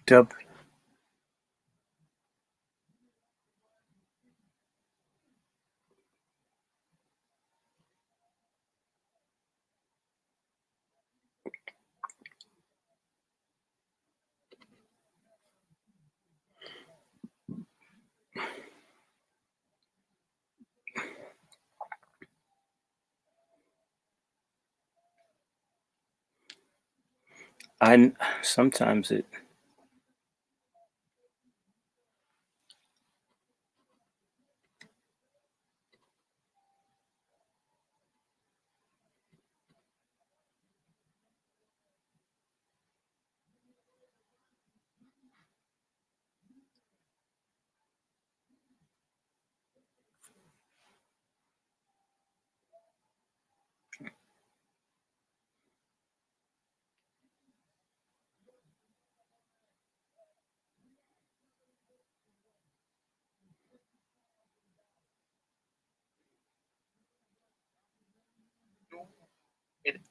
Dub. I sometimes it. It,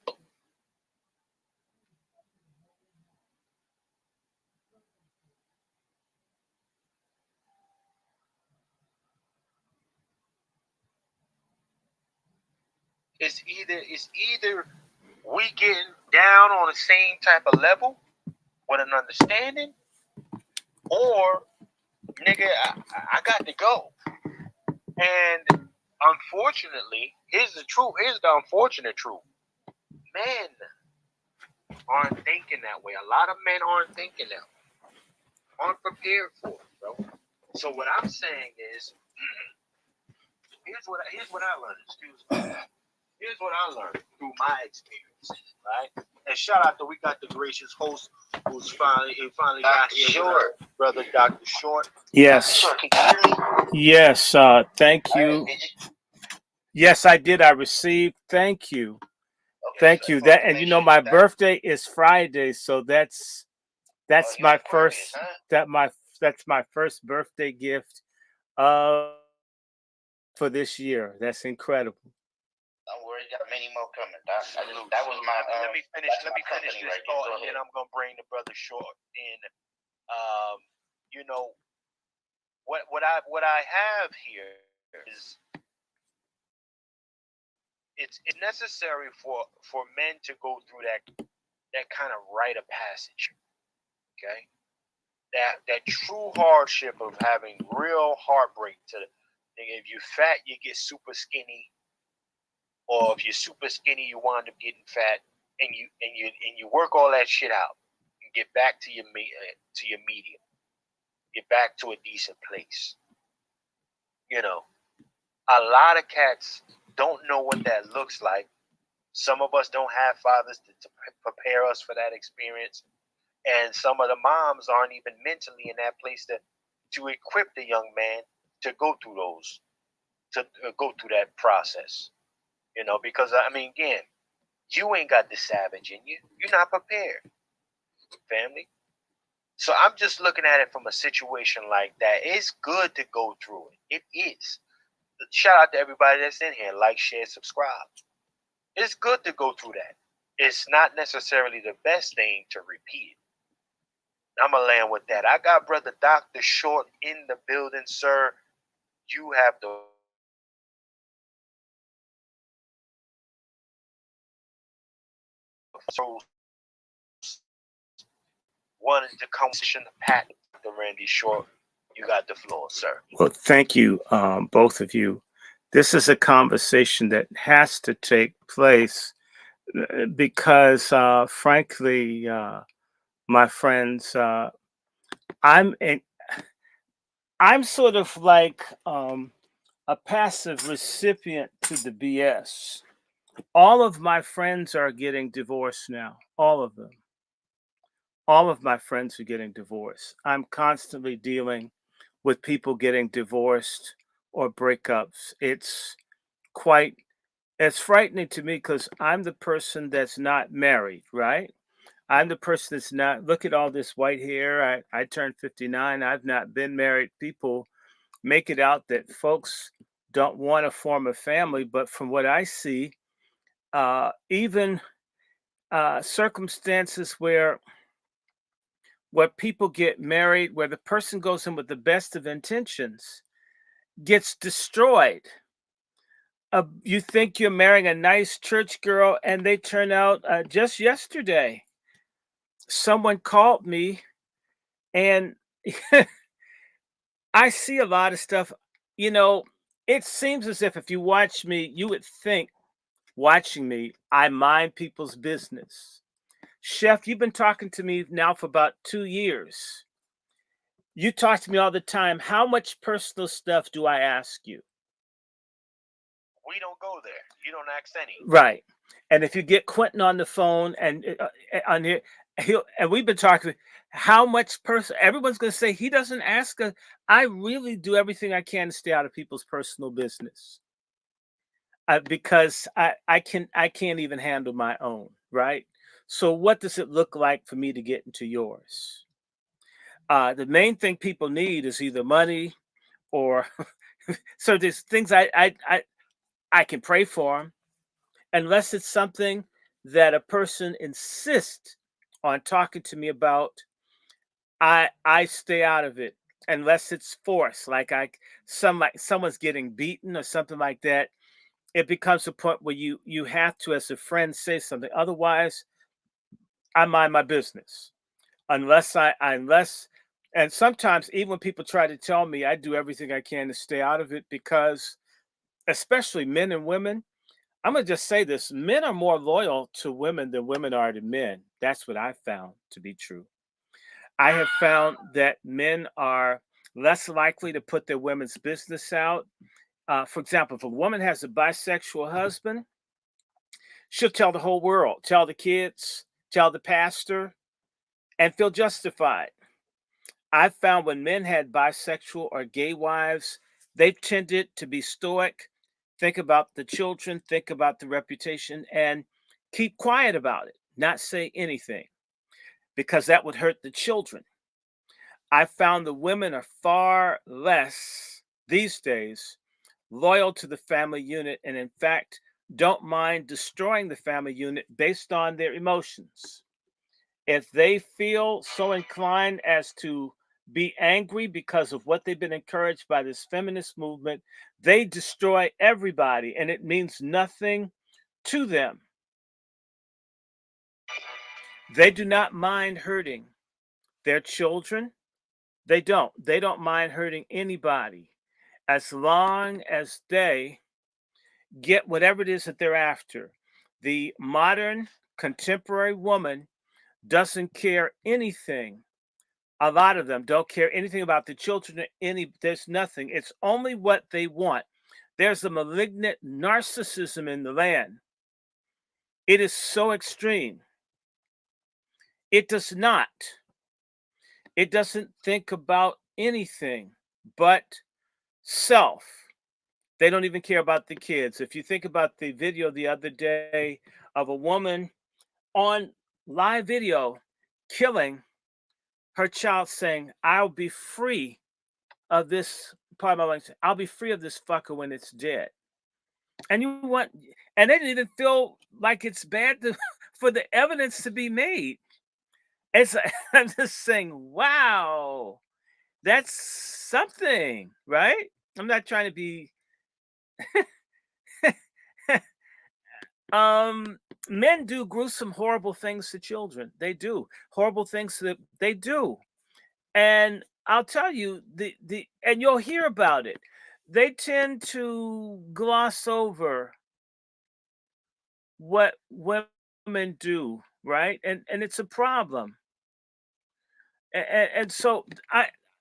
it's either we getting down on the same type of level with an understanding, or nigga, I got to go. And unfortunately, here's the truth. Here's the unfortunate truth. Men aren't thinking that way. A lot of men aren't thinking that way. Aren't prepared for it, bro. So what I'm saying is, here's what I learned. Excuse me. Here's what I learned through my experiences, right? And shout out to we got the gracious host who's finally got here. Short, brother Dr. Short. Yes. Short, can you hear me? Yes. Thank you. Yes, I did. I received. Thank you. Okay, Thank so you. That, and you know my birthday is Friday, so that's my first that's my first birthday gift for this year. That's incredible. Don't worry, got many more coming. That was my. Let me finish. Let me finish this thought, and then I'm gonna bring the brother Short in. You know what I have here is it's necessary for men to go through that kind of rite of passage. Okay, that true hardship of having real heartbreak. To if you're fat, you get super skinny, or if you're super skinny, you wind up getting fat, and you work all that shit out and get back to your medium, get back to a decent place. You know, a lot of cats don't know what that looks like. Some of us don't have fathers to prepare us for that experience, and some of the moms aren't even mentally in that place to equip the young man to go through go through that process. You know, because I mean, again, you ain't got the savage in you. You're not prepared, family. So I'm just looking at it from a situation like that. It's good to go through it. It is. Shout out to everybody that's in here. Like, share, subscribe. It's good to go through that. It's not necessarily the best thing to repeat it. I'm going to land with that. I got brother Dr. Short in the building, sir. You have the wanted to come to Pat the Randy Short. You got the floor, sir. Well, thank you, both of you. This is a conversation that has to take place because, frankly, my friends, I'm in, I'm sort of like a passive recipient to the BS. All of my friends are getting divorced now. All of them. All of my friends are getting divorced. I'm constantly dealing with people getting divorced or breakups. Quite, it's frightening to me because I'm the person that's not married, right? I'm the person that's not, look at all this white hair. I turned 59. I've not been married. People make it out that folks don't want to form a family. But from what I see, even circumstances where people get married, where the person goes in with the best of intentions, gets destroyed. You think you're marrying a nice church girl, and they turn out just yesterday. Someone called me, and I see a lot of stuff. You know, it seems as if you watch me, you would think watching me, I mind people's business. Chef, you've been talking to me now for about 2 years. You talk to me all the time. How much personal stuff do I ask you? We don't go there. You don't ask any. Right. And if you get Quentin on the phone and on here, and we've been talking, how much person? Everyone's going to say he doesn't ask us. I really do everything I can to stay out of people's personal business because I can't even handle my own. Right. So what does it look like for me to get into yours? The main thing people need is either money or so there's things I can pray for them unless it's something that a person insists on talking to me about. I stay out of it unless it's force, like someone's getting beaten or something like that. It becomes a point where you have to, as a friend, say something. Otherwise, I mind my business. Unless and sometimes even when people try to tell me, I do everything I can to stay out of it because especially men and women, I'm gonna just say this: men are more loyal to women than women are to men. That's what I found to be true. I have found that men are less likely to put their women's business out. For example, if a woman has a bisexual husband, she'll tell the whole world, tell the kids, tell the pastor, and feel justified. I've found when men had bisexual or gay wives, they've tended to be stoic, think about the children, think about the reputation, and keep quiet about it, not say anything, because that would hurt the children. I found the women are far less these days loyal to the family unit, and in fact, don't mind destroying the family unit based on their emotions. If they feel so inclined as to be angry because of what they've been encouraged by this feminist movement, they destroy everybody and it means nothing to them. They do not mind hurting their children. They don't. They don't mind hurting anybody as long as they get whatever it is that they're after. The modern contemporary woman doesn't care anything. A lot of them don't care anything about the children. There's nothing. It's only what they want. There's a malignant narcissism in the land. It is so extreme. It does not. It doesn't think about anything but self. They don't even care about the kids. If you think about the video the other day of a woman on live video killing her child, saying, I'll be free of this part of my life. I'll be free of this fucker when it's dead. And you want, and they didn't even feel like it's bad for the evidence to be made. It's I'm just saying, wow, that's something, right? I'm not trying to be um men do gruesome, horrible things to children. They do horrible things that they do. And I'll tell you, the and you'll hear about it. They tend to gloss over what women do, right? And it's a problem. And so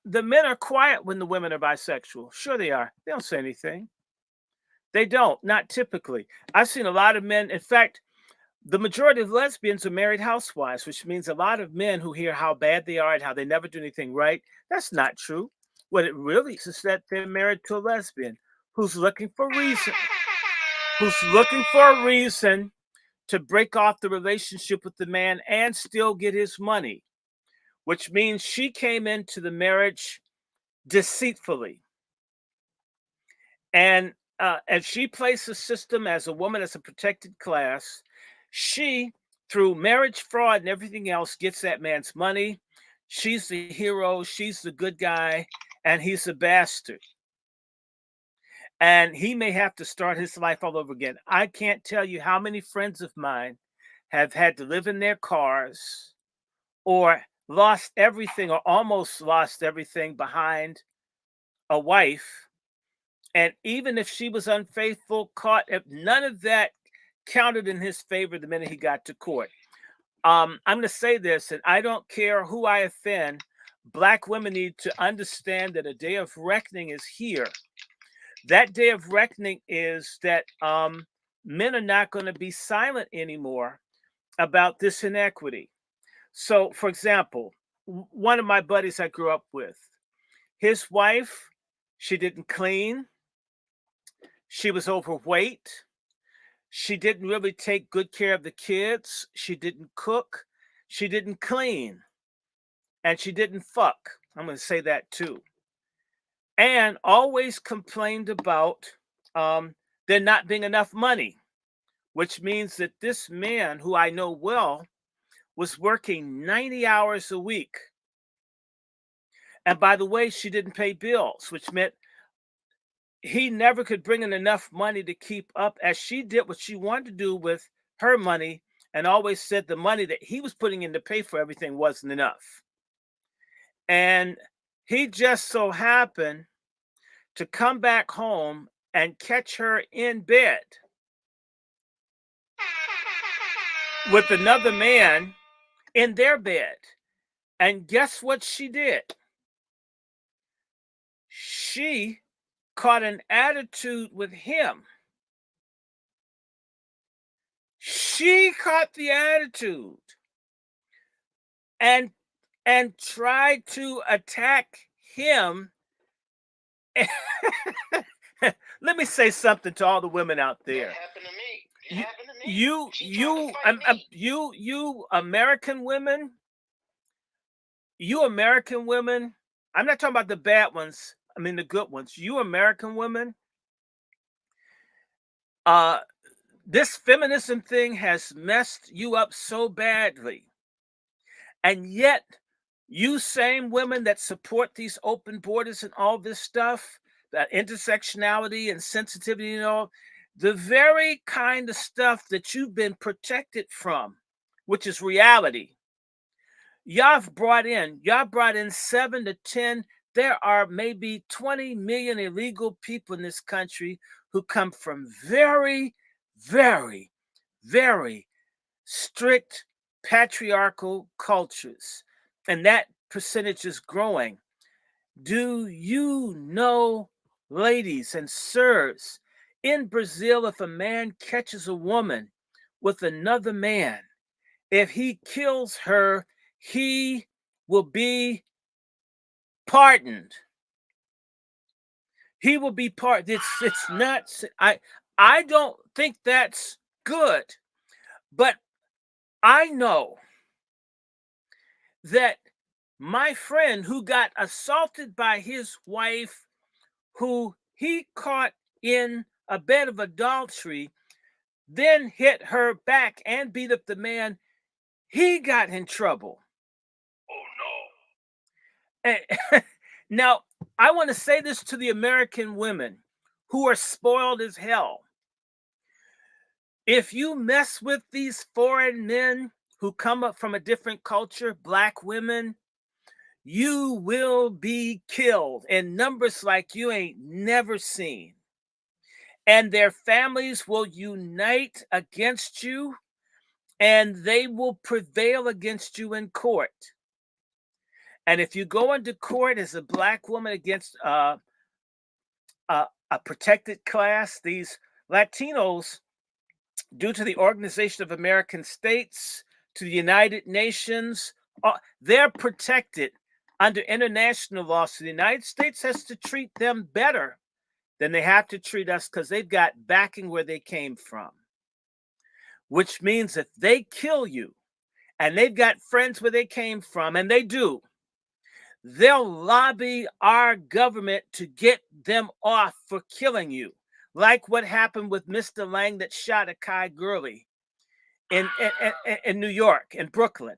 the men are quiet when the women are bisexual. Sure they are. They don't say anything. They don't, not typically. I've seen a lot of men, in fact, the majority of lesbians are married housewives, which means a lot of men who hear how bad they are and how they never do anything right. That's not true. What it really is that they're married to a lesbian who's looking for reason, who's looking for a reason to break off the relationship with the man and still get his money, which means she came into the marriage deceitfully. And she plays the system as a woman, as a protected class. She, through marriage fraud and everything else, gets that man's money. she's the hero, she's the good guy, and he's a bastard. And he may have to start his life all over again. I can't tell you how many friends of mine have had to live in their cars or lost everything or almost lost everything behind a wife. And even if she was unfaithful, caught, if none of that counted in his favor the minute he got to court. I'm going to say this, and I don't care who I offend. Black women need to understand that a day of reckoning is here. That day of reckoning is that men are not going to be silent anymore about this inequity. So, for example, one of my buddies I grew up with, his wife, she didn't clean, she was overweight, she didn't really take good care of the kids, she didn't cook, she didn't clean, and she didn't fuck. I'm going to say that too. And always complained about there not being enough money, which means that this man, who I know well, was working 90 hours a week. And by the way, she didn't pay bills, which meant he never could bring in enough money to keep up, as she did what she wanted to do with her money, and always said the money that he was putting in to pay for everything wasn't enough. And he just so happened to come back home and catch her in bed with another man in their bed. And guess what she did? She caught an attitude with him. She caught the attitude and tried to attack him. Let me say something to all the women out there. That happened to me. It happened to me. You American women, I'm not talking about the bad ones, I mean the good ones. You American women, this feminism thing has messed you up so badly. And yet, you same women that support these open borders and all this stuff, that intersectionality and sensitivity, the very kind of stuff that you've been protected from, which is reality. Y'all brought in 7 to 10. There are maybe 20 million illegal people in this country who come from very, very, very strict patriarchal cultures. And that percentage is growing. Do you know, ladies and sirs, in Brazil, if a man catches a woman with another man, if he kills her, he will be pardoned. He will be pardoned. It's not. I don't think that's good, but I know that my friend who got assaulted by his wife, who he caught in a bed of adultery, then hit her back and beat up the man, he got in trouble. Oh no. And now, I want to say this to the American women who are spoiled as hell. If you mess with these foreign men who come up from a different culture, black women, you will be killed in numbers like you ain't never seen. And their families will unite against you, and they will prevail against you in court. And if you go into court as a black woman against a protected class, these Latinos, due to the Organization of American States, to the United Nations, they're protected under international law. So the United States has to treat them better than they have to treat us, because they've got backing where they came from. Which means if they kill you and they've got friends where they came from, and they do, they'll lobby our government to get them off for killing you. Like what happened with Mr. Lang that shot Akai Gurley in New York, in Brooklyn.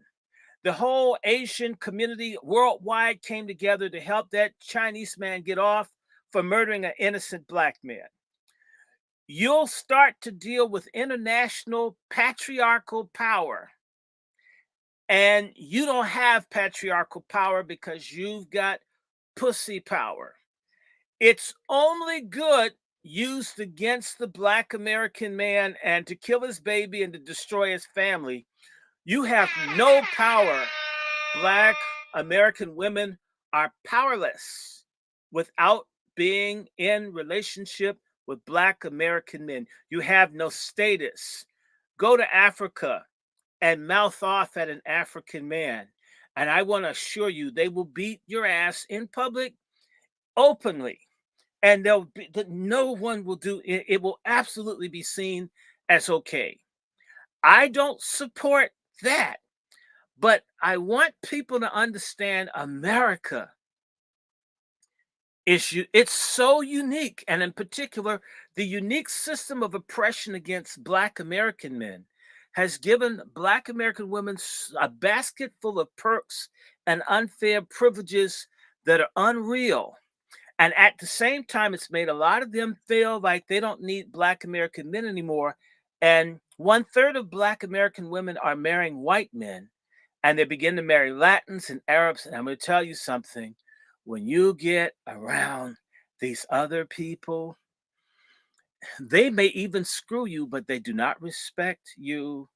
The whole Asian community worldwide came together to help that Chinese man get off for murdering an innocent black man. You'll start to deal with international patriarchal power. And you don't have patriarchal power because you've got pussy power. It's only good used against the black American man and to kill his baby and to destroy his family. You have no power. Black American women are powerless without being in relationship with black American men. You have no status. Go to Africa and mouth off at an African man. And I want to assure you, they will beat your ass in public openly. And no one will do it. It will absolutely be seen as okay. I don't support that. But I want people to understand America it's so unique, and in particular, the unique system of oppression against Black American men has given Black American women a basket full of perks and unfair privileges that are unreal. And at the same time, it's made a lot of them feel like they don't need Black American men anymore. And 1/3 of Black American women are marrying white men, and they begin to marry Latins and Arabs. And I'm going to tell you something. When you get around these other people, they may even screw you, but they do not respect you.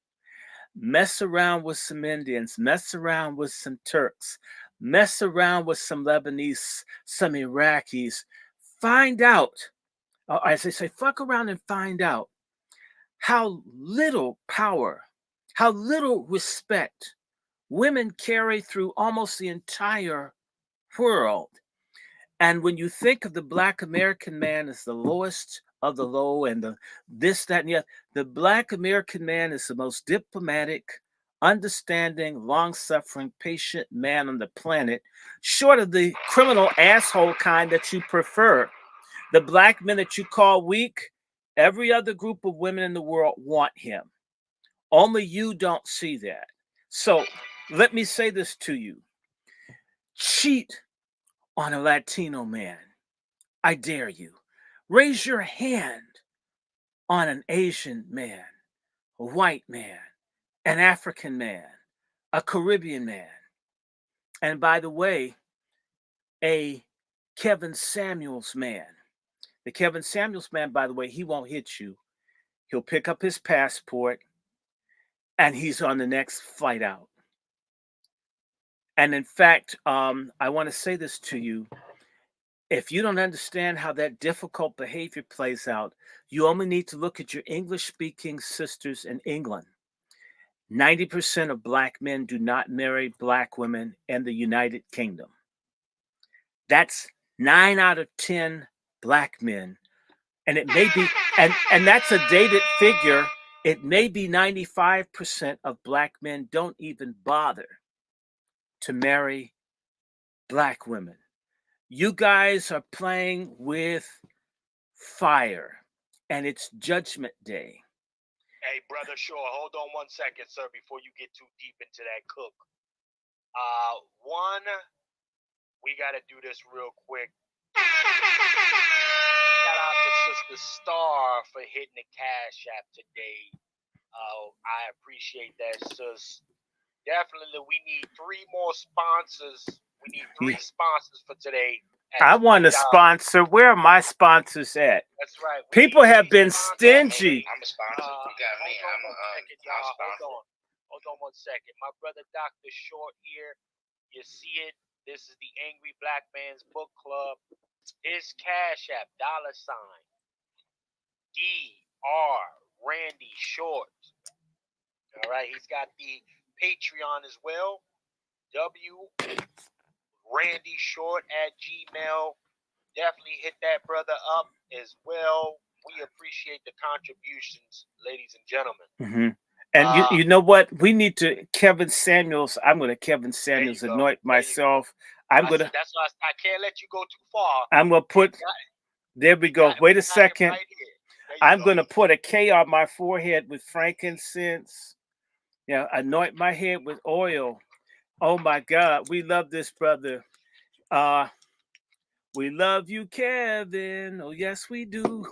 Mess around with some Indians, mess around with some Turks, mess around with some Lebanese, some Iraqis. Find out, as they say, fuck around and find out how little power, how little respect women carry through almost the entire world. And when you think of the Black American man as the lowest of the low and the this, that, and the other, the Black American man is the most diplomatic, understanding, long suffering, patient man on the planet, short of the criminal asshole kind that you prefer. The black men that you call weak, every other group of women in the world want him. Only you don't see that. So let me say this to you: cheat on a Latino man. I dare you. Raise your hand on an Asian man, a white man, an African man, a Caribbean man. And by the way, a Kevin Samuels man. The Kevin Samuels man, by the way, he won't hit you. He'll pick up his passport and he's on the next flight out. And in fact, I want to say this to you. If you don't understand how that difficult behavior plays out, you only need to look at your English speaking sisters in England. 90% of black men do not marry black women in the United Kingdom. That's 9 out of 10 black men. And it may be, and that's a dated figure. It may be 95% of black men don't even bother to marry black women. You guys are playing with fire, and it's Judgment Day. Hey, brother, sure. Hold on 1 second, sir, before you get too deep into that cook. One, we got to do this real quick. Shout out to Sister Star for hitting the Cash App today. I appreciate that, sis. Definitely, we need 3 more sponsors. We need 3 sponsors for today. I want to sponsor. Where are my sponsors at? That's right. People have been stingy. I'm a sponsor. You got me. I'm a sponsor. Hold on 1 second. My brother Dr. Short here. You see it. This is the Angry Black Man's Book Club. His Cash App, $DR Randy Short. All right. He's got the Patreon as well. Randy Short at Gmail. Definitely hit that brother up as well. We appreciate the contributions, ladies and gentlemen. Mm-hmm. And you know what? We need to Kevin Samuels. I'm going to Kevin Samuels anoint myself. I'm going to. That's why I can't let you go too far. I'm going to put. There we go. Wait a second. Right, I'm going to put a K on my forehead with frankincense. Yeah, anoint my head with oil. Oh my God, we love this brother. Uh, we love you, Kevin. Oh yes, we do.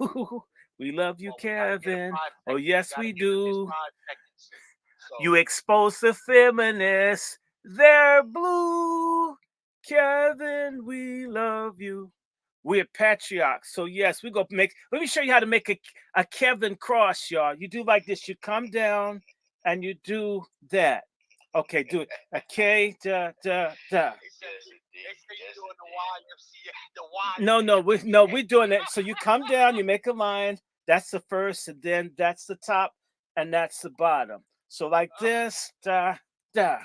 We love you, Well, we gotta get a Kevin. 5 Oh seconds. We yes, gotta we give him his do. 5 seconds. You So expose the feminists. They're blue. Kevin, we love you. We're patriarchs. So yes, we go make. Let me show you how to make a Kevin cross, y'all. You do like this. You come down and you do that. Okay, do it. A K da da da. they say Yes, they indeed. say you Yes, doing the indeed. YMCA, the Y No, no, dance. we're doing it. So you come down, you make a line. That's the first, and then that's the top, and that's the bottom. So like this, da da.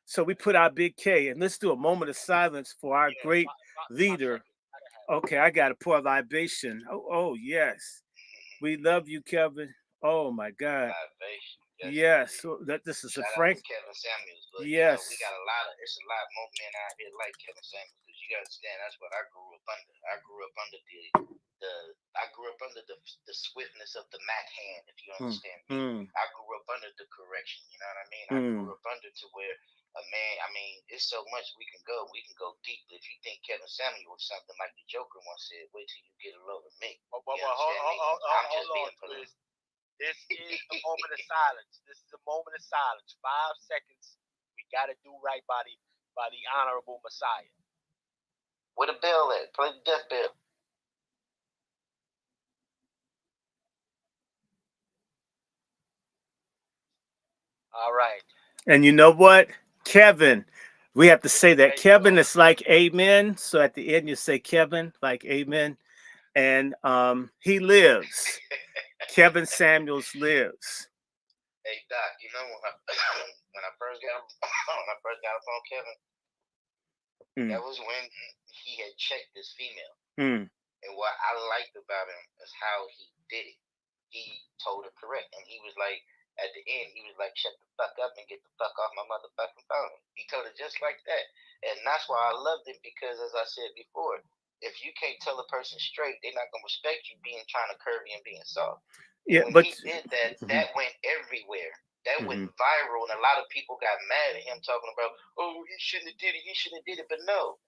So we put our big K, and let's do a moment of silence for our Yeah, great 5 leader. seconds. Gotta have it. Okay, I got to pour a libation. Oh, oh yes, we love you, Kevin. Oh my God, Libation. Yes, yes. indeed. So that this is a Shout out to Frank. Kevin Samuels. But you know, we Yes. got a lot of it's a lot more men out here like Kevin Samuels because you gotta understand that's what I grew up under. I grew up under the I grew up under the swiftness of the Mac hand, if you Mm, understand me. mm, I grew up under the correction, you know what I mean? I grew mm. up under to where a man, I mean, it's so much we can go. We can go deep. If you think Kevin Samuel was something like the Joker once said, wait till you get a load of me. But You hold, understand me? hold, I'm hold just on, being polite. Chris. This is a moment of silence. This is a moment of silence. 5 seconds. We gotta do right by the honorable Messiah. Where the bell at? Play the death bell. All right. And you know what, Kevin? We have to say that There you go. Kevin is like amen. So at the end, you say Kevin like amen, and he lives. Kevin Samuels lives. Hey Doc, you know when I when I first got when I first got upon Kevin, Mm, that was when he had checked this female. mm. And what I liked about him is how he did it. He told her correct, and he was like, at the end, he was like, "Shut the fuck up and get the fuck off my motherfucking phone." He told her just like that, and that's why I loved him because, as I said before, if you can't tell a person straight, they're not gonna respect you being trying to curvy and being soft. And Yeah, when but he did that, mhm, that went everywhere. That went mhm. viral, and a lot of people got mad at him talking about, "Oh, he shouldn't have did it. He shouldn't have did it." But no,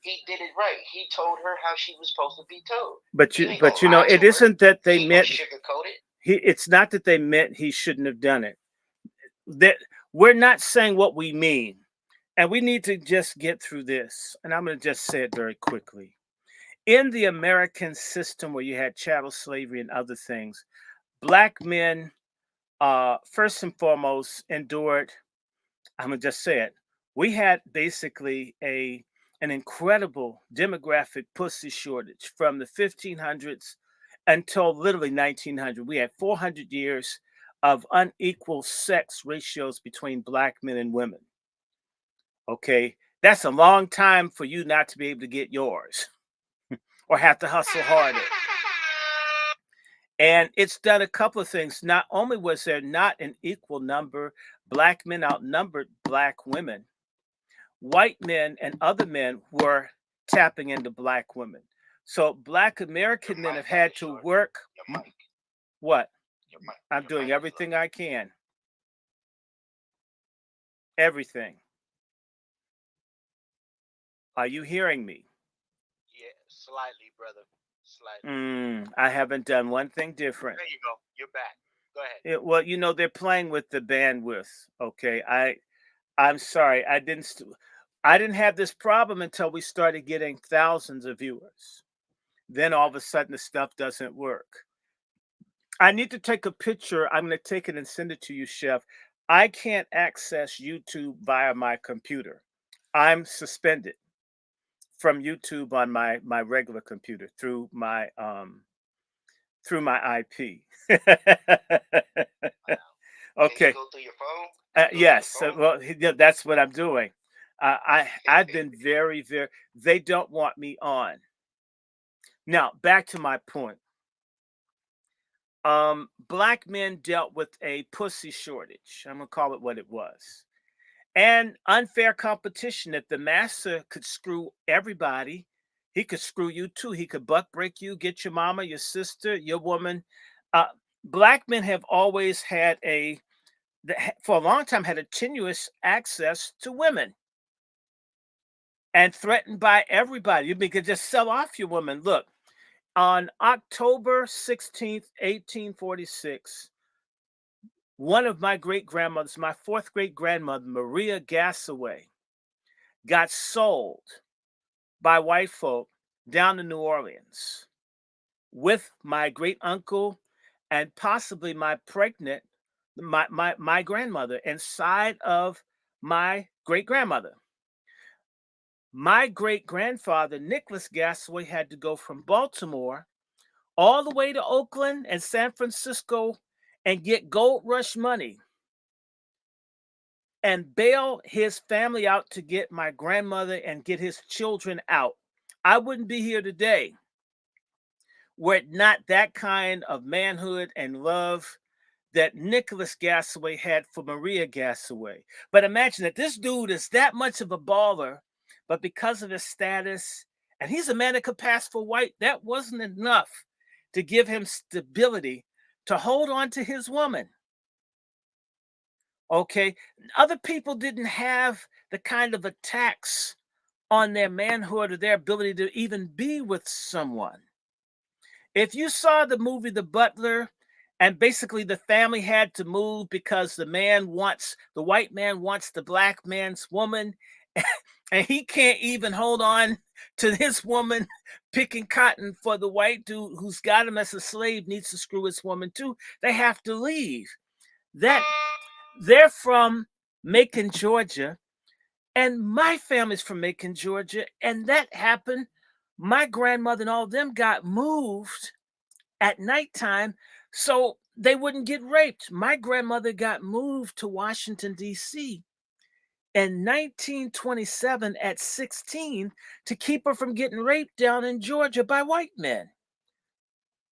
he did it right. He told her how she was supposed to be told. He ain't gonna But you know, lie it to her. isn't that they He ain't gonna meant sugarcoat it. he. It's not that they meant he shouldn't have done it. That we're not saying what we mean, and we need to just get through this. And I'm going to just say it very quickly. In the American system, where you had chattel slavery and other things, black men, first and foremost, endured. I'm gonna just say it. We had basically a an incredible demographic pussy shortage from the 1500s until literally 1900. We had 400 years of unequal sex ratios between black men and women. Okay, that's a long time for you not to be able to get yours or have to hustle harder. And it's done a couple of things. Not only was there not an equal number, black men outnumbered black women, white men and other men were tapping into black women. So black Your American men mic have kind had of to short. work. Your mic. What? Your mic. I'm Your doing mic is low. everything I can. Everything. Are you hearing me? Yeah, slightly, brother. Slightly. I haven't done one thing different. There you go. You're back. Go ahead. Well, you know they're playing with the bandwidth. Okay, I'm sorry. I didn't have this problem until we started getting thousands of viewers. Then all of a sudden the stuff doesn't work. I need to take a picture. I'm going to take it and send it to you, Chef. I can't access YouTube via my computer. I'm suspended from YouTube on my regular computer through my IP. Wow. Can you Okay. go through your phone? Can you go through your Yes. phone? Well, yeah, that's what I'm doing. I've been very. They don't want me on. Now back to my point. Black men dealt with a pussy shortage. I'm gonna call it what it was, and unfair competition. If the master could screw everybody, he could screw you too. He could buck break you, get your mama, your sister, your woman. Uh, Black men have always had a that for a long time had a tenuous access to women and threatened by everybody. You could just sell off your woman. Look, on October 16th, 1846, one of my great grandmothers, my fourth great grandmother, Maria Gassaway, got sold by white folk down to New Orleans with my great uncle and possibly my grandmother inside of my great grandmother. My great grandfather, Nicholas Gassaway, had to go from Baltimore all the way to Oakland and San Francisco and get gold rush money and bail his family out to get my grandmother and get his children out. I wouldn't be here today were it not that kind of manhood and love that Nicholas Gassaway had for Maria Gassaway. But imagine that this dude is that much of a baller, but because of his status, and he's a man that could pass for white, that wasn't enough to give him stability to hold on to his woman. Okay, other people didn't have the kind of attacks on their manhood or their ability to even be with someone. If you saw the movie The Butler, and basically the family had to move because the white man wants the black man's woman, and he can't even hold on to his woman picking cotton for the white dude who's got him as a slave needs to screw his woman too. They have to leave. They're from Macon, Georgia, and my family's from Macon, Georgia, and that happened. My grandmother and all of them got moved at nighttime so they wouldn't get raped. My grandmother got moved to Washington, D.C. in 1927 at 16 to keep her from getting raped down in Georgia by white men.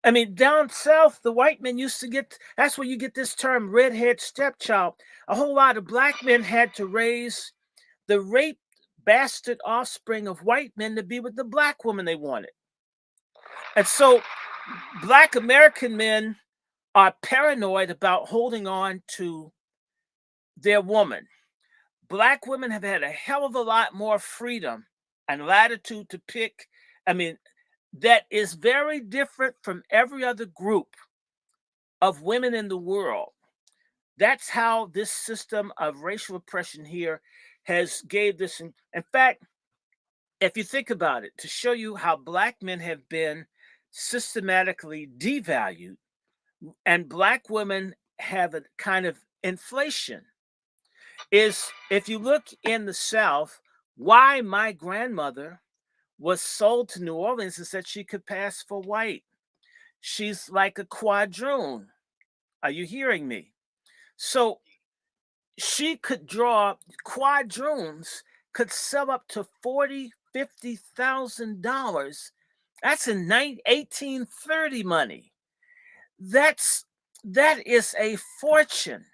I mean, down south, the white men used to get, that's where you get this term redhead stepchild. A whole lot of black men had to raise the raped bastard offspring of white men to be with the black woman they wanted. And so black American men are paranoid about holding on to their woman. Black women have had a hell of a lot more freedom and latitude to pick. I mean, that is very different from every other group of women in the world. That's how this system of racial oppression here has gave this. In fact, if you think about it, to show you how black men have been systematically devalued and black women have a kind of inflation, is if you look in the South, why my grandmother was sold to New Orleans is that she could pass for white. She's like a quadroon. Are you hearing me? So she could draw quadroons, could sell up to $40,000-$50,000. That's in 1830 money. That is a fortune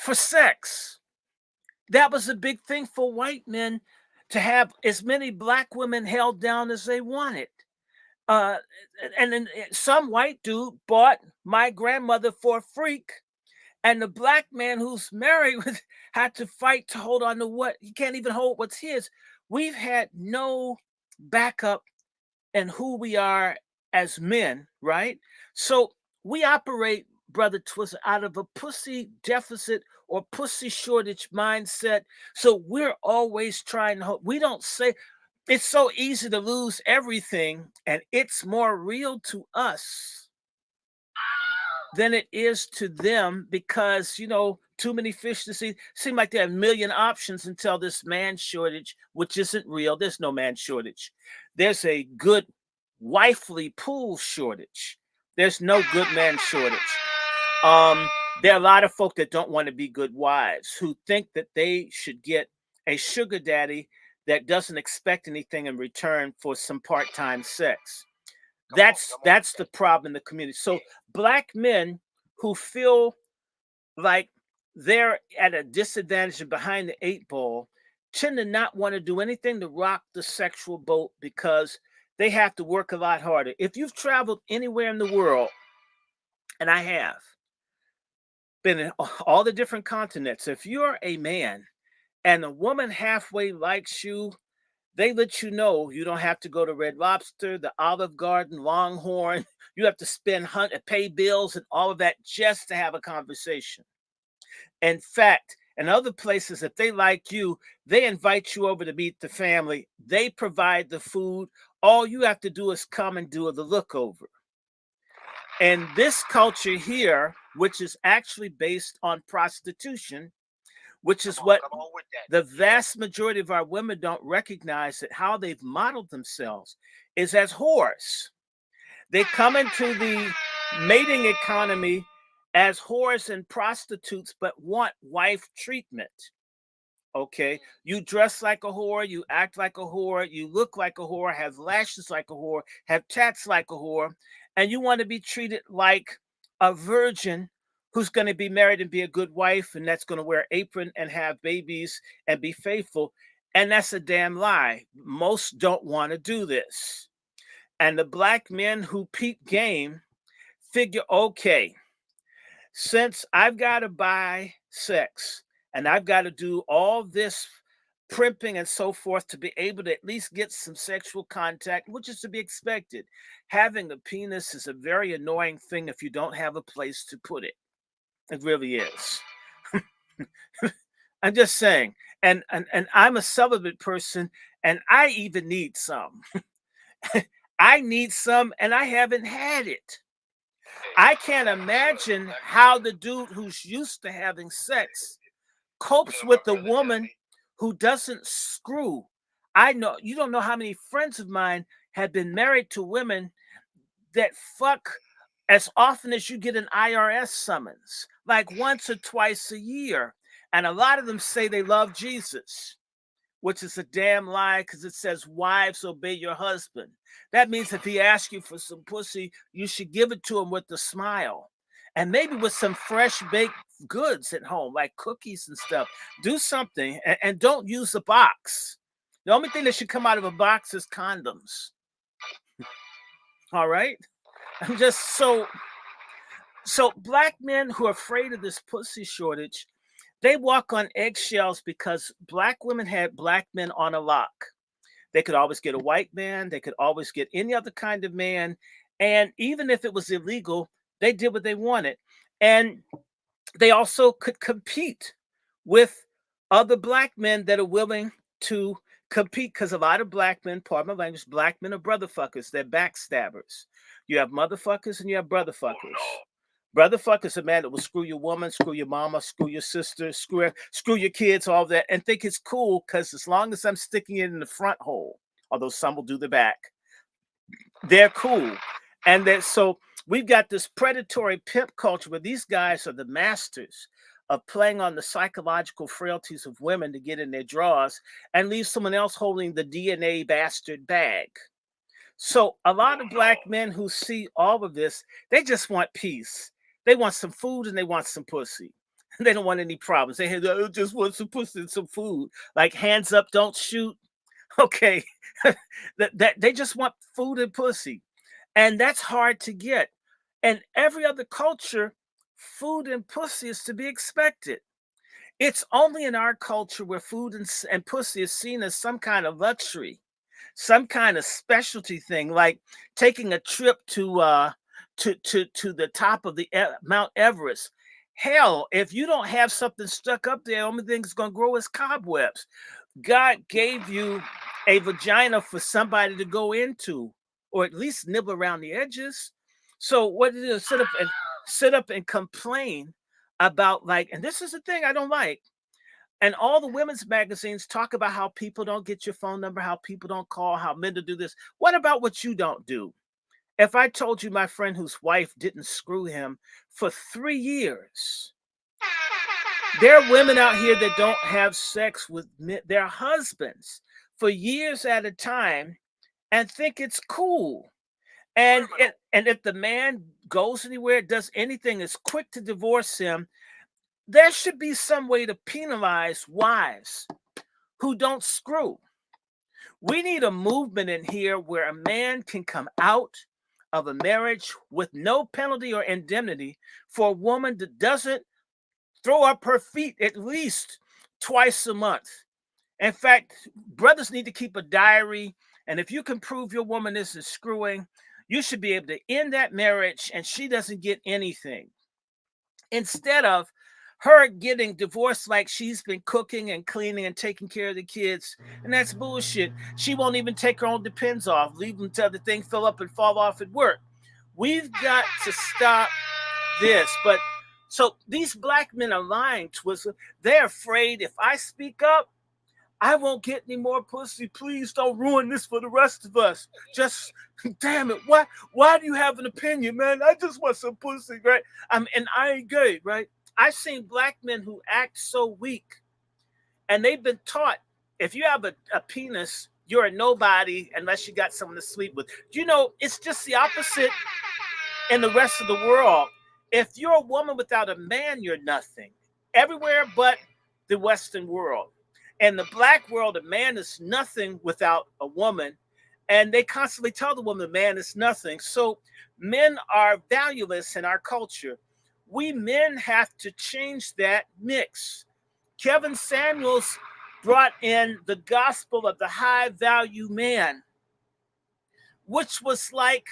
for sex. That was a big thing for white men to have as many black women held down as they wanted. And then some white dude bought my grandmother for a freak, and the black man who's married had to fight to hold on to what he can't even hold what's his. We've had no backup in who we are as men, right? So we operate, Brother Twister, out of a pussy deficit or pussy shortage mindset. So we're always trying to we don't say, it's so easy to lose everything, and it's more real to us than it is to them because, too many fish to see. Seem like there are a million options until this man shortage, which isn't real. There's no man shortage. There's a good wifely pool shortage. There's no good man shortage. There are a lot of folk that don't want to be good wives, who think that they should get a sugar daddy that doesn't expect anything in return for some part-time sex. That's the problem in the community. So black men who feel like they're at a disadvantage and behind the eight ball tend to not want to do anything to rock the sexual boat because they have to work a lot harder. If you've traveled anywhere in the world, and I have, been in all the different continents. If you're a man and a woman halfway likes you, they let you know you don't have to go to Red Lobster, the Olive Garden, Longhorn. You have to pay bills and all of that just to have a conversation. In fact, in other places, if they like you, they invite you over to meet the family. They provide the food. All you have to do is come and do the look over. And this culture here, which is actually based on prostitution, which is what Come on with that. the vast majority of our women don't recognize, that how they've modeled themselves is as whores. They come into the mating economy as whores and prostitutes, but want wife treatment. Okay, you dress like a whore, you act like a whore, you look like a whore, have lashes like a whore, have tats like a whore, and you want to be treated like a virgin who's going to be married and be a good wife, and that's going to wear apron and have babies and be faithful. And that's a damn lie. Most don't want to do this. And the black men who peep game figure, okay, since I've got to buy sex and I've got to do all this primping and so forth to be able to at least get some sexual contact, which is to be expected. Having a penis is a very annoying thing if you don't have a place to put it. It really is. I'm just saying. And I'm a celibate person, and I even need some. I need some, and I haven't had it. I can't imagine how the dude who's used to having sex copes with the woman who doesn't screw. I know you don't know how many friends of mine have been married to women that fuck as often as you get an IRS summons, like once or twice a year. And a lot of them say they love Jesus, which is a damn lie, because it says, wives, obey your husband. That means if he asks you for some pussy, you should give it to him with a smile. And maybe with some fresh baked goods at home, like cookies and stuff. Do something, and don't use a box. The only thing that should come out of a box is condoms. All right? I'm just so black men who are afraid of this pussy shortage, they walk on eggshells because black women had black men on a lock. They could always get a white man. They could always get any other kind of man. And even if it was illegal, they did what they wanted. And they also could compete with other black men that are willing to compete, because a lot of black men, pardon my language, black men are brotherfuckers. They're backstabbers. You have motherfuckers and you have brotherfuckers. Brotherfucker is a man that will screw your woman, screw your mama, screw your sister, screw your kids, all that, and think it's cool because as long as I'm sticking it in the front hole, although some will do the back, they're cool. And that so we've got this predatory pimp culture where these guys are the masters of playing on the psychological frailties of women to get in their drawers and leave someone else holding the DNA bastard bag. So a lot of black men who see all of this, they just want peace. They want some food and they want some pussy. They don't want any problems. They just want some pussy and some food. Like hands up, don't shoot. Okay. that they just want food and pussy. And that's hard to get. And every other culture, food and pussy is to be expected. It's only in our culture where food and pussy is seen as some kind of luxury, some kind of specialty thing, like taking a trip to the top of the Mount Everest. Hell, if you don't have something stuck up there, the only thing that's going to grow is cobwebs. God gave you a vagina for somebody to go into, or at least nibble around the edges. So what it is, sit up and complain about, like, and this is the thing I don't like. And all the women's magazines talk about how people don't get your phone number, how people don't call, how men to do this. What about what you don't do? If I told you my friend whose wife didn't screw him for 3 years, there are women out here that don't have sex with their husbands for years at a time and think it's cool. And if the man goes anywhere, does anything, is quick to divorce him, there should be some way to penalize wives who don't screw. We need a movement in here where a man can come out of a marriage with no penalty or indemnity for a woman that doesn't throw up her feet at least twice a month. In fact, brothers need to keep a diary. And if you can prove your woman isn't screwing, you should be able to end that marriage and she doesn't get anything. Instead of her getting divorced like she's been cooking and cleaning and taking care of the kids. And that's bullshit. She won't even take her own depends off, leave them until the thing fill up and fall off at work. We've got to stop this. But so these black men are lying to us. They're afraid if I speak up, I won't get any more pussy. Please don't ruin this for the rest of us. Just damn it. Why do you have an opinion, man? I just want some pussy, right? And I ain't gay, right? I've seen black men who act so weak, and they've been taught if you have a penis, you're a nobody unless you got someone to sleep with. You know, it's just the opposite in the rest of the world. If you're a woman without a man, you're nothing. Everywhere but the Western world. In the black world, a man is nothing without a woman. And they constantly tell the woman, man is nothing. So men are valueless in our culture. We men have to change that mix. Kevin Samuels brought in the gospel of the high value man, which was like,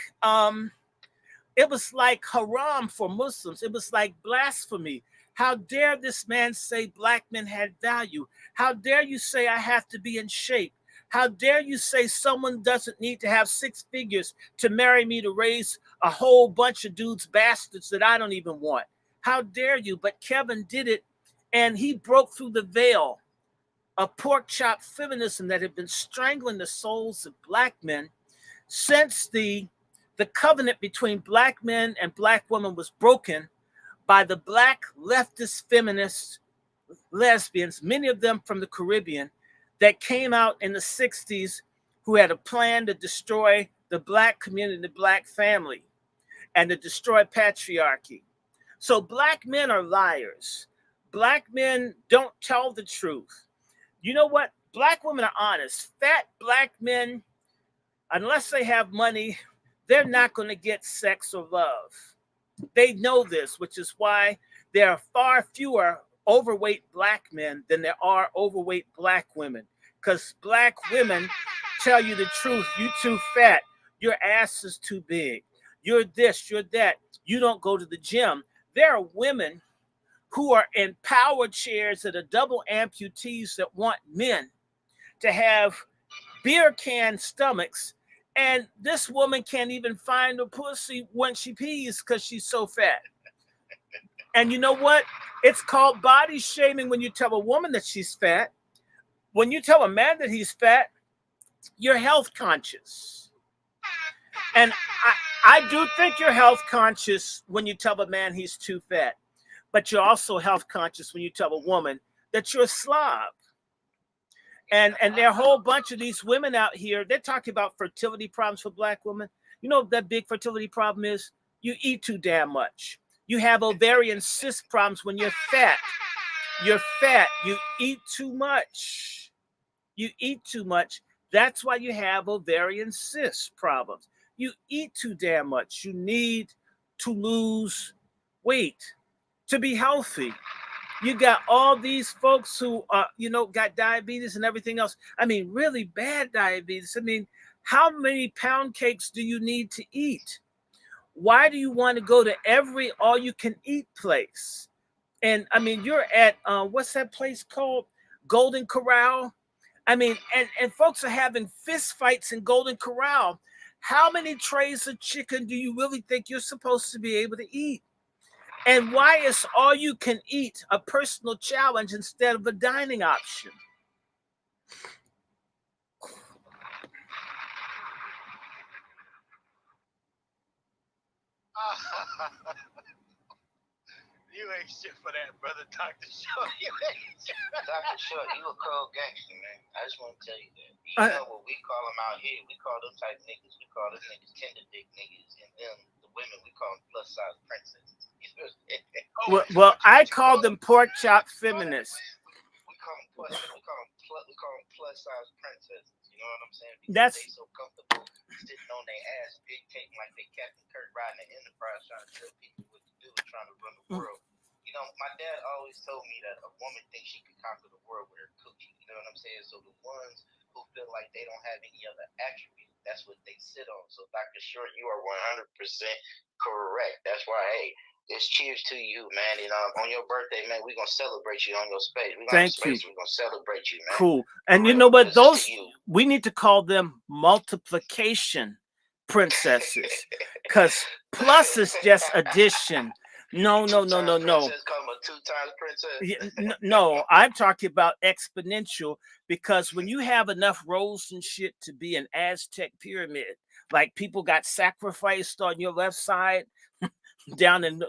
it was like haram for Muslims. It was like blasphemy. How dare this man say black men had value? How dare you say I have to be in shape? How dare you say someone doesn't need to have 6 figures to marry me to raise a whole bunch of dudes, bastards that I don't even want? How dare you? But Kevin did it, and he broke through the veil of pork chop feminism that had been strangling the souls of black men since the covenant between black men and black women was broken by the black leftist feminist lesbians, many of them from the Caribbean, that came out in the 60s who had a plan to destroy the black community, the black family, and to destroy patriarchy. So black men are liars. Black men don't tell the truth. You know what? Black women are honest. Fat black men, unless they have money, they're not going to get sex or love. They know this, which is why there are far fewer overweight black men than there are overweight black women. Because black women tell you the truth. You too fat. Your ass is too big. You're this, you're that. You don't go to the gym. There are women who are in power chairs that are double amputees that want men to have beer can stomachs. And this woman can't even find a pussy when she pees because she's so fat. And you know what? It's called body shaming when you tell a woman that she's fat. When you tell a man that he's fat, you're health conscious. And I do think you're health conscious when you tell a man he's too fat. But you're also health conscious when you tell a woman that you're a slob. And there are a whole bunch of these women out here, they're talking about fertility problems for black women. You know what that big fertility problem is? You eat too damn much. You have ovarian cyst problems when you're fat. You're fat. You eat too much. You eat too much. That's why you have ovarian cyst problems. You eat too damn much. You need to lose weight to be healthy. You got all these folks who got diabetes and everything else. I mean, really bad diabetes. I mean, how many pound cakes do you need to eat? Why do you want to go to every all-you-can-eat place? And I mean, you're at what's that place called? Golden Corral. I mean, and folks are having fist fights in Golden Corral. How many trays of chicken do you really think you're supposed to be able to eat? And why is all you can eat a personal challenge instead of a dining option? You ain't shit for that, brother. Dr. Short, you ain't shit. Dr. Short, you a cold gangster, man. I just want to tell you that. You know what we call them out here? We call them type niggas. We call them niggas tender dick niggas. And them, the women, we call them plus size princesses. Well, I call them pork chop feminists. We call them plus size princesses. You know what I'm saying? Because That's they so comfortable sitting on their ass, dictating like they Captain Kirk riding the Enterprise, trying to tell people what to do and trying to run the world. You know, my dad always told me that a woman thinks she can conquer the world with her cookie. You know what I'm saying? So the ones who feel like they don't have any other attribute, that's what they sit on. So Dr. Short, you are 100% correct. That's why, hey, it's cheers to you, man. You know, on your birthday, man, we're gonna celebrate you on your space. We're gonna have a Thank you. space. We're gonna celebrate you, man. Cool. For And you real, know what? because it's to Those, you. we need to call them multiplication princesses, because plus is just addition. No, no, no, no, no. Princess come a 2 times princess. No, I'm talking about exponential, because when you have enough rows and shit to be an Aztec pyramid, like people got sacrificed on your left side down in,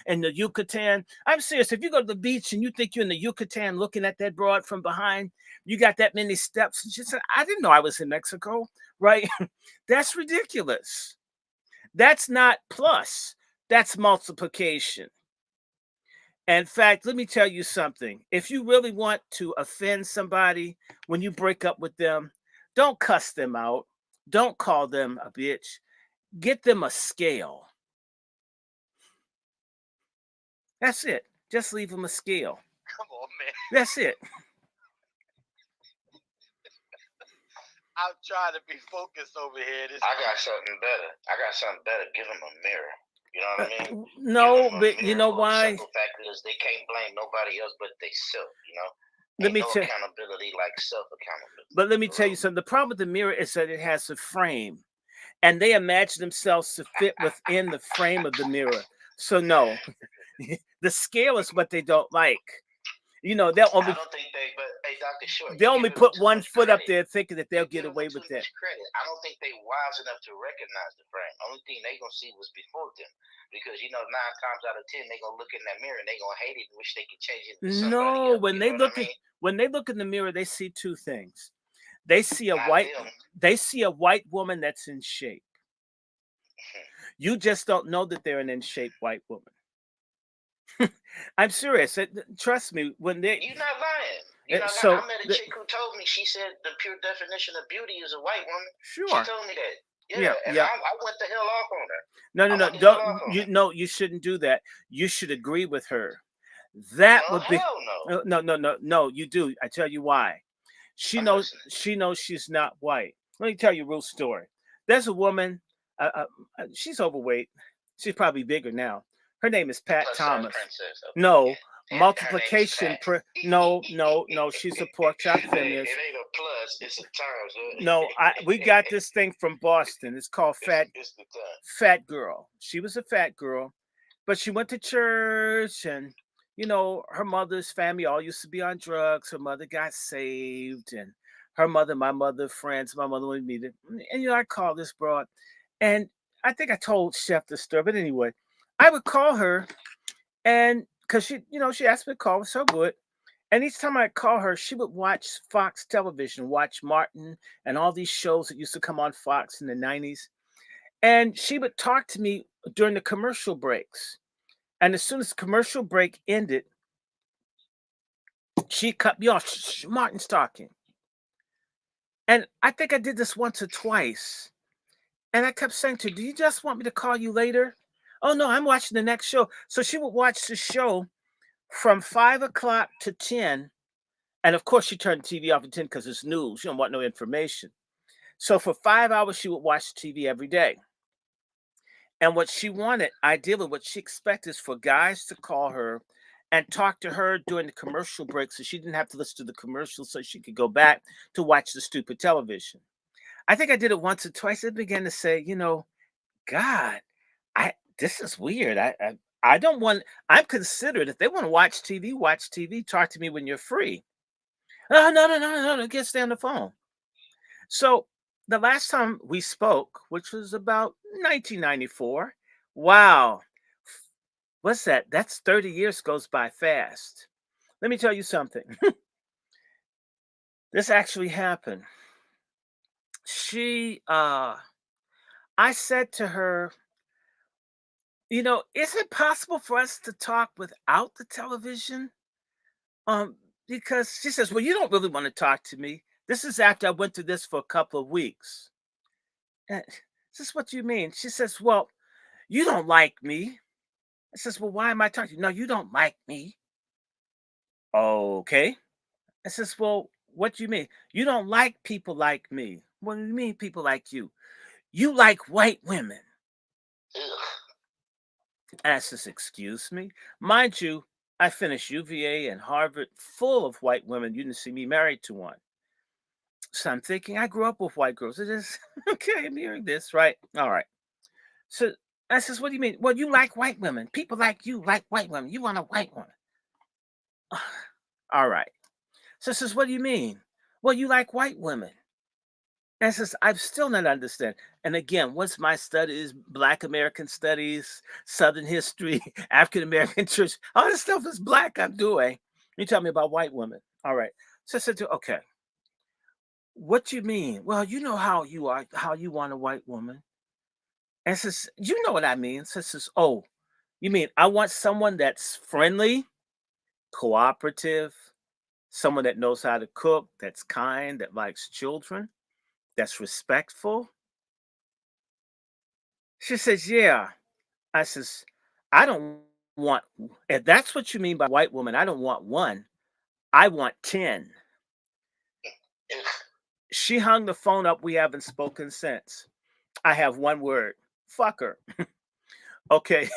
in the Yucatan. I'm serious. If you go to the beach and you think you're in the Yucatan looking at that broad from behind, you got that many steps. And she said, I didn't know I was in Mexico, right? That's ridiculous. That's not plus, that's multiplication. In fact, let me tell you something. If you really want to offend somebody when you break up with them, don't cuss them out. Don't call them a bitch. Get them a scale. That's it. Just leave them a scale. Come on, man. That's it. I'm trying to be focused over here. I got something better. Give them a mirror. You know what I mean? No, but you know why? Simple fact is they can't blame nobody else but themselves. You know, Let me no tell. accountability like self accountability. But let me tell you something. The problem with the mirror is that it has a frame, and they imagine themselves to fit within the frame of the mirror. So no, the scale is what they don't like. They'll only. I don't think they. But hey, Dr. Short, They only put one foot up credit. there, thinking that they'll You get give away them with too that. much credit. I don't think they wise enough to recognize the frame. Only thing they gonna see was before them, because 9 times out of 10 they gonna look in that mirror and they gonna hate it and wish they could change it to somebody No, else. when they look at when they look in the mirror, they see two things. They see a white woman that's in shape. You just don't know that they're an in shape white woman. I'm serious. Trust me. When they, you're not lying. You're not so lying. I met a chick who told me, she said the pure definition of beauty is a white woman. Sure. She told me that. Yeah. I went the hell off on her. No. Don't you shouldn't do that. You should agree with her. That would be hell no. No, you do. I tell you why. She knows she's not white. Let me tell you a real story. There's a woman, she's overweight. She's probably bigger now. Her name is Pat Thomas. No, multiplication. No. She's a pork chop feminist. It ain't a plus. It's a times. No, we got this thing from Boston. It's called Fat Girl. She was a fat girl, but she went to church, and her mother's family all used to be on drugs. Her mother got saved, and my mother, friends, my mother would meet it. And I called this broad, and I think I told Chef the story, but anyway, I would call her, and because she asked me to call, it was so good. And each time I call her, she would watch Fox television, watch Martin and all these shows that used to come on Fox in the 90s. And she would talk to me during the commercial breaks. And as soon as the commercial break ended, she cut me off. Martin's talking. And I think I did this once or twice. And I kept saying to her, do you just want me to call you later? Oh, no, I'm watching the next show. So she would watch the show from 5 o'clock to 10. And of course, she turned the TV off at 10 because it's news. She don't want no information. So for 5 hours, she would watch TV every day. And what she wanted, ideally, what she expected is for guys to call her and talk to her during the commercial break, so she didn't have to listen to the commercials, so she could go back to watch the stupid television. I think I did it once or twice. I began to say, God, this is weird. I don't want. I'm considerate. If they want to watch TV, watch TV. Talk to me when you're free. Oh, no. Get stay on the phone. So the last time we spoke, which was about 1994, wow, what's that? That's 30 years goes by fast. Let me tell you something. This actually happened. I said to her, is it possible for us to talk without the television? Because she says, well, you don't really want to talk to me. This is after I went through this for a couple of weeks. And this is what you mean. She says, well, you don't like me. I says, well, why am I talking to you? No, you don't like me. Okay. I says, well, what do you mean? You don't like people like me. What do you mean people like you? You like white women. Ugh. And I says, excuse me? Mind you, I finished UVA and Harvard full of white women. You didn't see me married to one. So I'm thinking, I grew up with white girls. It is okay, I'm hearing this, right? All right. So I says, what do you mean? Well, you like white women. People like you like white women. You want a white woman. All right. So I says, what do you mean? Well, you like white women. And I says, I'm still not understand. And again, what's my studies? Black American studies, Southern history, African American church, all this stuff is black I'm doing. You tell me about white women. All right. So I said, okay, what you mean? Well, you know how you are, how you want a white woman. And says, you know what I mean. So says, oh, you mean I want someone that's friendly, cooperative, someone that knows how to cook, that's kind, that likes children, that's respectful. She says, yeah. I says, I don't want, if that's what you mean by white woman, I don't want one. I want 10. Ugh. She hung the phone up. We haven't spoken since. I have one word. Fuck her. Okay.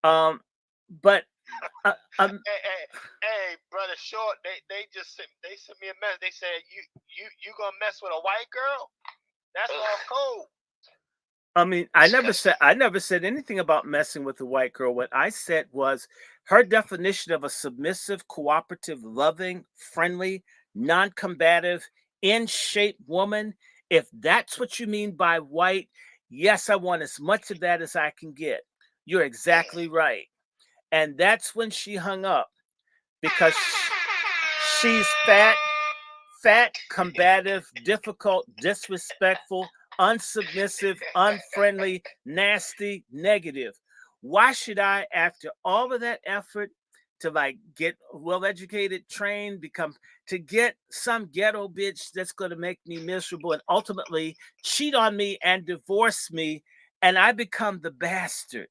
um, but uh, um, Hey, brother Short, they sent me a message. They said you gonna mess with a white girl? That's all Ugh. cold. I mean, Disgusting. I never said anything about messing with a white girl. What I said was her definition of a submissive, cooperative, loving, friendly, non-combative, in shape woman. If that's what you mean by white, yes, I want as much of that as I can get. You're exactly Mm. right. And that's when she hung up because she's fat, combative, difficult, disrespectful, unsubmissive, unfriendly, nasty, negative. Why should I, after all of that effort to like get well educated, trained, become to get some ghetto bitch that's going to make me miserable and ultimately cheat on me and divorce me, and I become the bastard?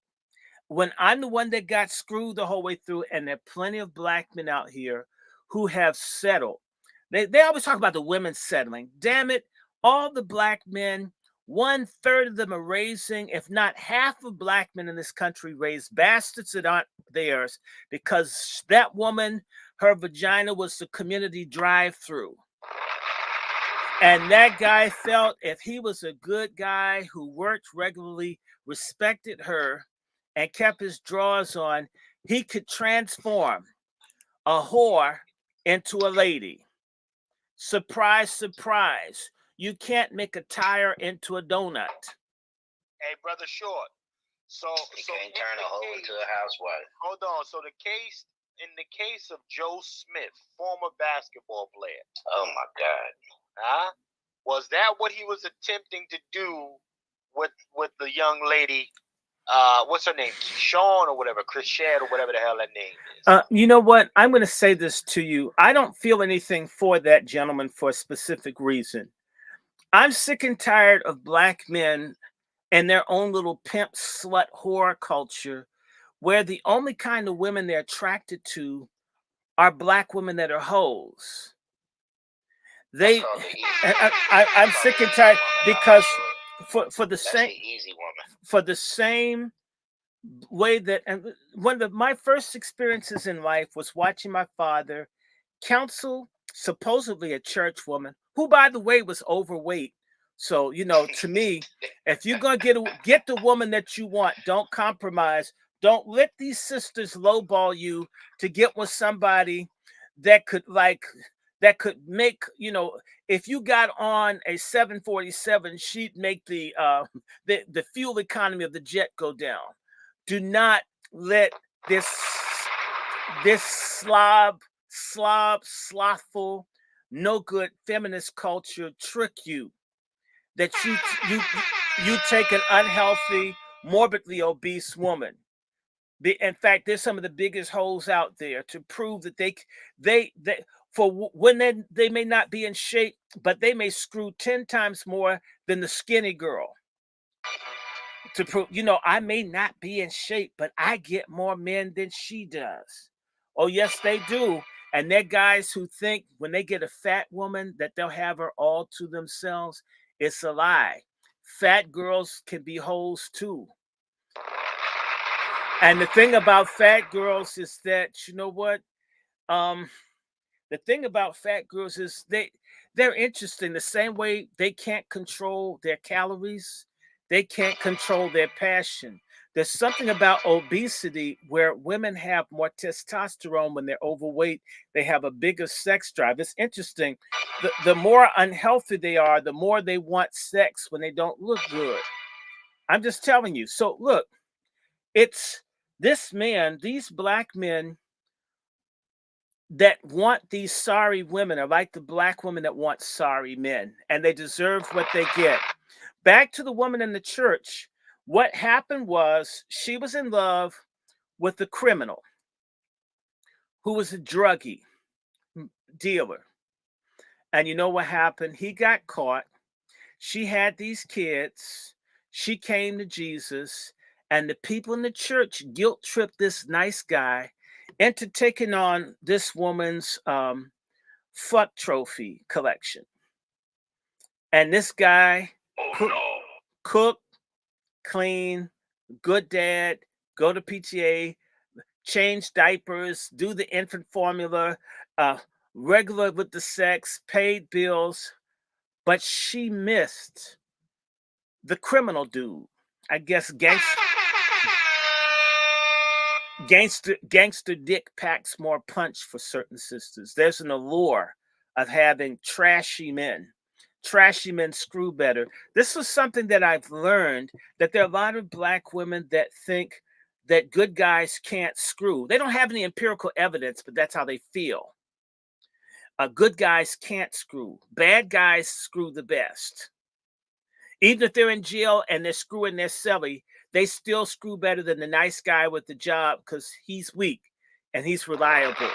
When I'm the one that got screwed the whole way through, and there are plenty of black men out here who have settled. They always talk about the women settling. Damn it, all the black men, one third of them are raising, if not half of black men in this country raise bastards that aren't theirs because that woman, her vagina was the community drive through. And that guy felt if he was a good guy who worked regularly, respected her, and kept his drawers on, he could transform a whore into a lady. Surprise, surprise. You can't make a tire into a donut. Hey, brother Short. So You so can't in turn the a hoe case, into a housewife. hold on. So in the case of Joe Smith, former basketball player, Oh my God. huh? Was that what he was attempting to do with the young lady? What's her name? Keyshawn or whatever, Chris Shad or whatever the hell that name is. You know what? I'm going to say this to you. I don't feel anything for that gentleman for a specific reason. I'm sick and tired of black men and their own little pimp, slut, whore culture where the only kind of women they're attracted to are black women that are hoes. That's They, called the easy woman. That's I'm called the sick and easy tired woman, because Short. for the That's same the easy woman. for the same way that, and one of my first experiences in life was watching my father counsel supposedly a church woman who, by the way, was overweight. So to me, if you're gonna get the woman that you want, don't compromise. Don't let these sisters lowball you to get with somebody that could make if you got on a 747, she'd make the fuel economy of the jet go down. Do not let this slothful, no good feminist culture trick you that you you take an unhealthy, morbidly obese woman. In fact, there's some of the biggest holes out there to prove that they for when they may not be in shape, but they may screw 10 times more than the skinny girl. to prove, I may not be in shape, but I get more men than she does. Oh, yes, they do. And they're guys who think when they get a fat woman that they'll have her all to themselves. It's a lie. Fat girls can be hoes too. And the thing about fat girls is that, you know what? Um, the thing about fat girls is they're interesting. The same way they can't control their calories, they can't control their passion. There's something about obesity where women have more testosterone when they're overweight. They have a bigger sex drive. It's interesting. The more unhealthy they are, the more they want sex when they don't look good. I'm just telling you. So look, it's this man, these black men that want these sorry women are like the black women that want sorry men, and they deserve what they get. Back to the woman in the church. What happened was she was in love with a criminal who was a druggie dealer. And you know what happened? He got caught. She had these kids. She came to Jesus, and the people in the church guilt tripped this nice guy into taking on this woman's fuck trophy collection. And this guy cook, clean, good dad, go to PTA, change diapers, do the infant formula, uh, regular with the sex, paid bills, but she missed the criminal dude. I guess gangster dick packs more punch for certain sisters. There's an allure of having trashy men. Trashy men screw better. This was something that I've learned, that there are a lot of black women that think that good guys can't screw. They don't have any empirical evidence, but that's how they feel. Good guys can't screw. Bad guys screw the best. Even if they're in jail and they're screwing their celly, they still screw better than the nice guy with the job because he's weak and he's reliable.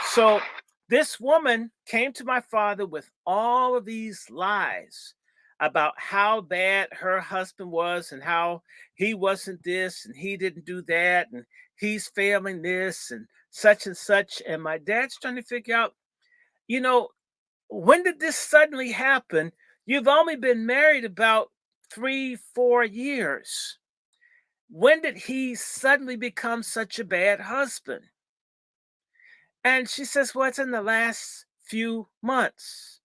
So this woman came to my father with all of these lies about how bad her husband was and how he wasn't this and he didn't do that and he's failing this and such and such. And my dad's trying to figure out, you know, when did this suddenly happen? You've only been married about 3, 4 years. When did he suddenly become such a bad husband? And she says, well, it's in the last few months.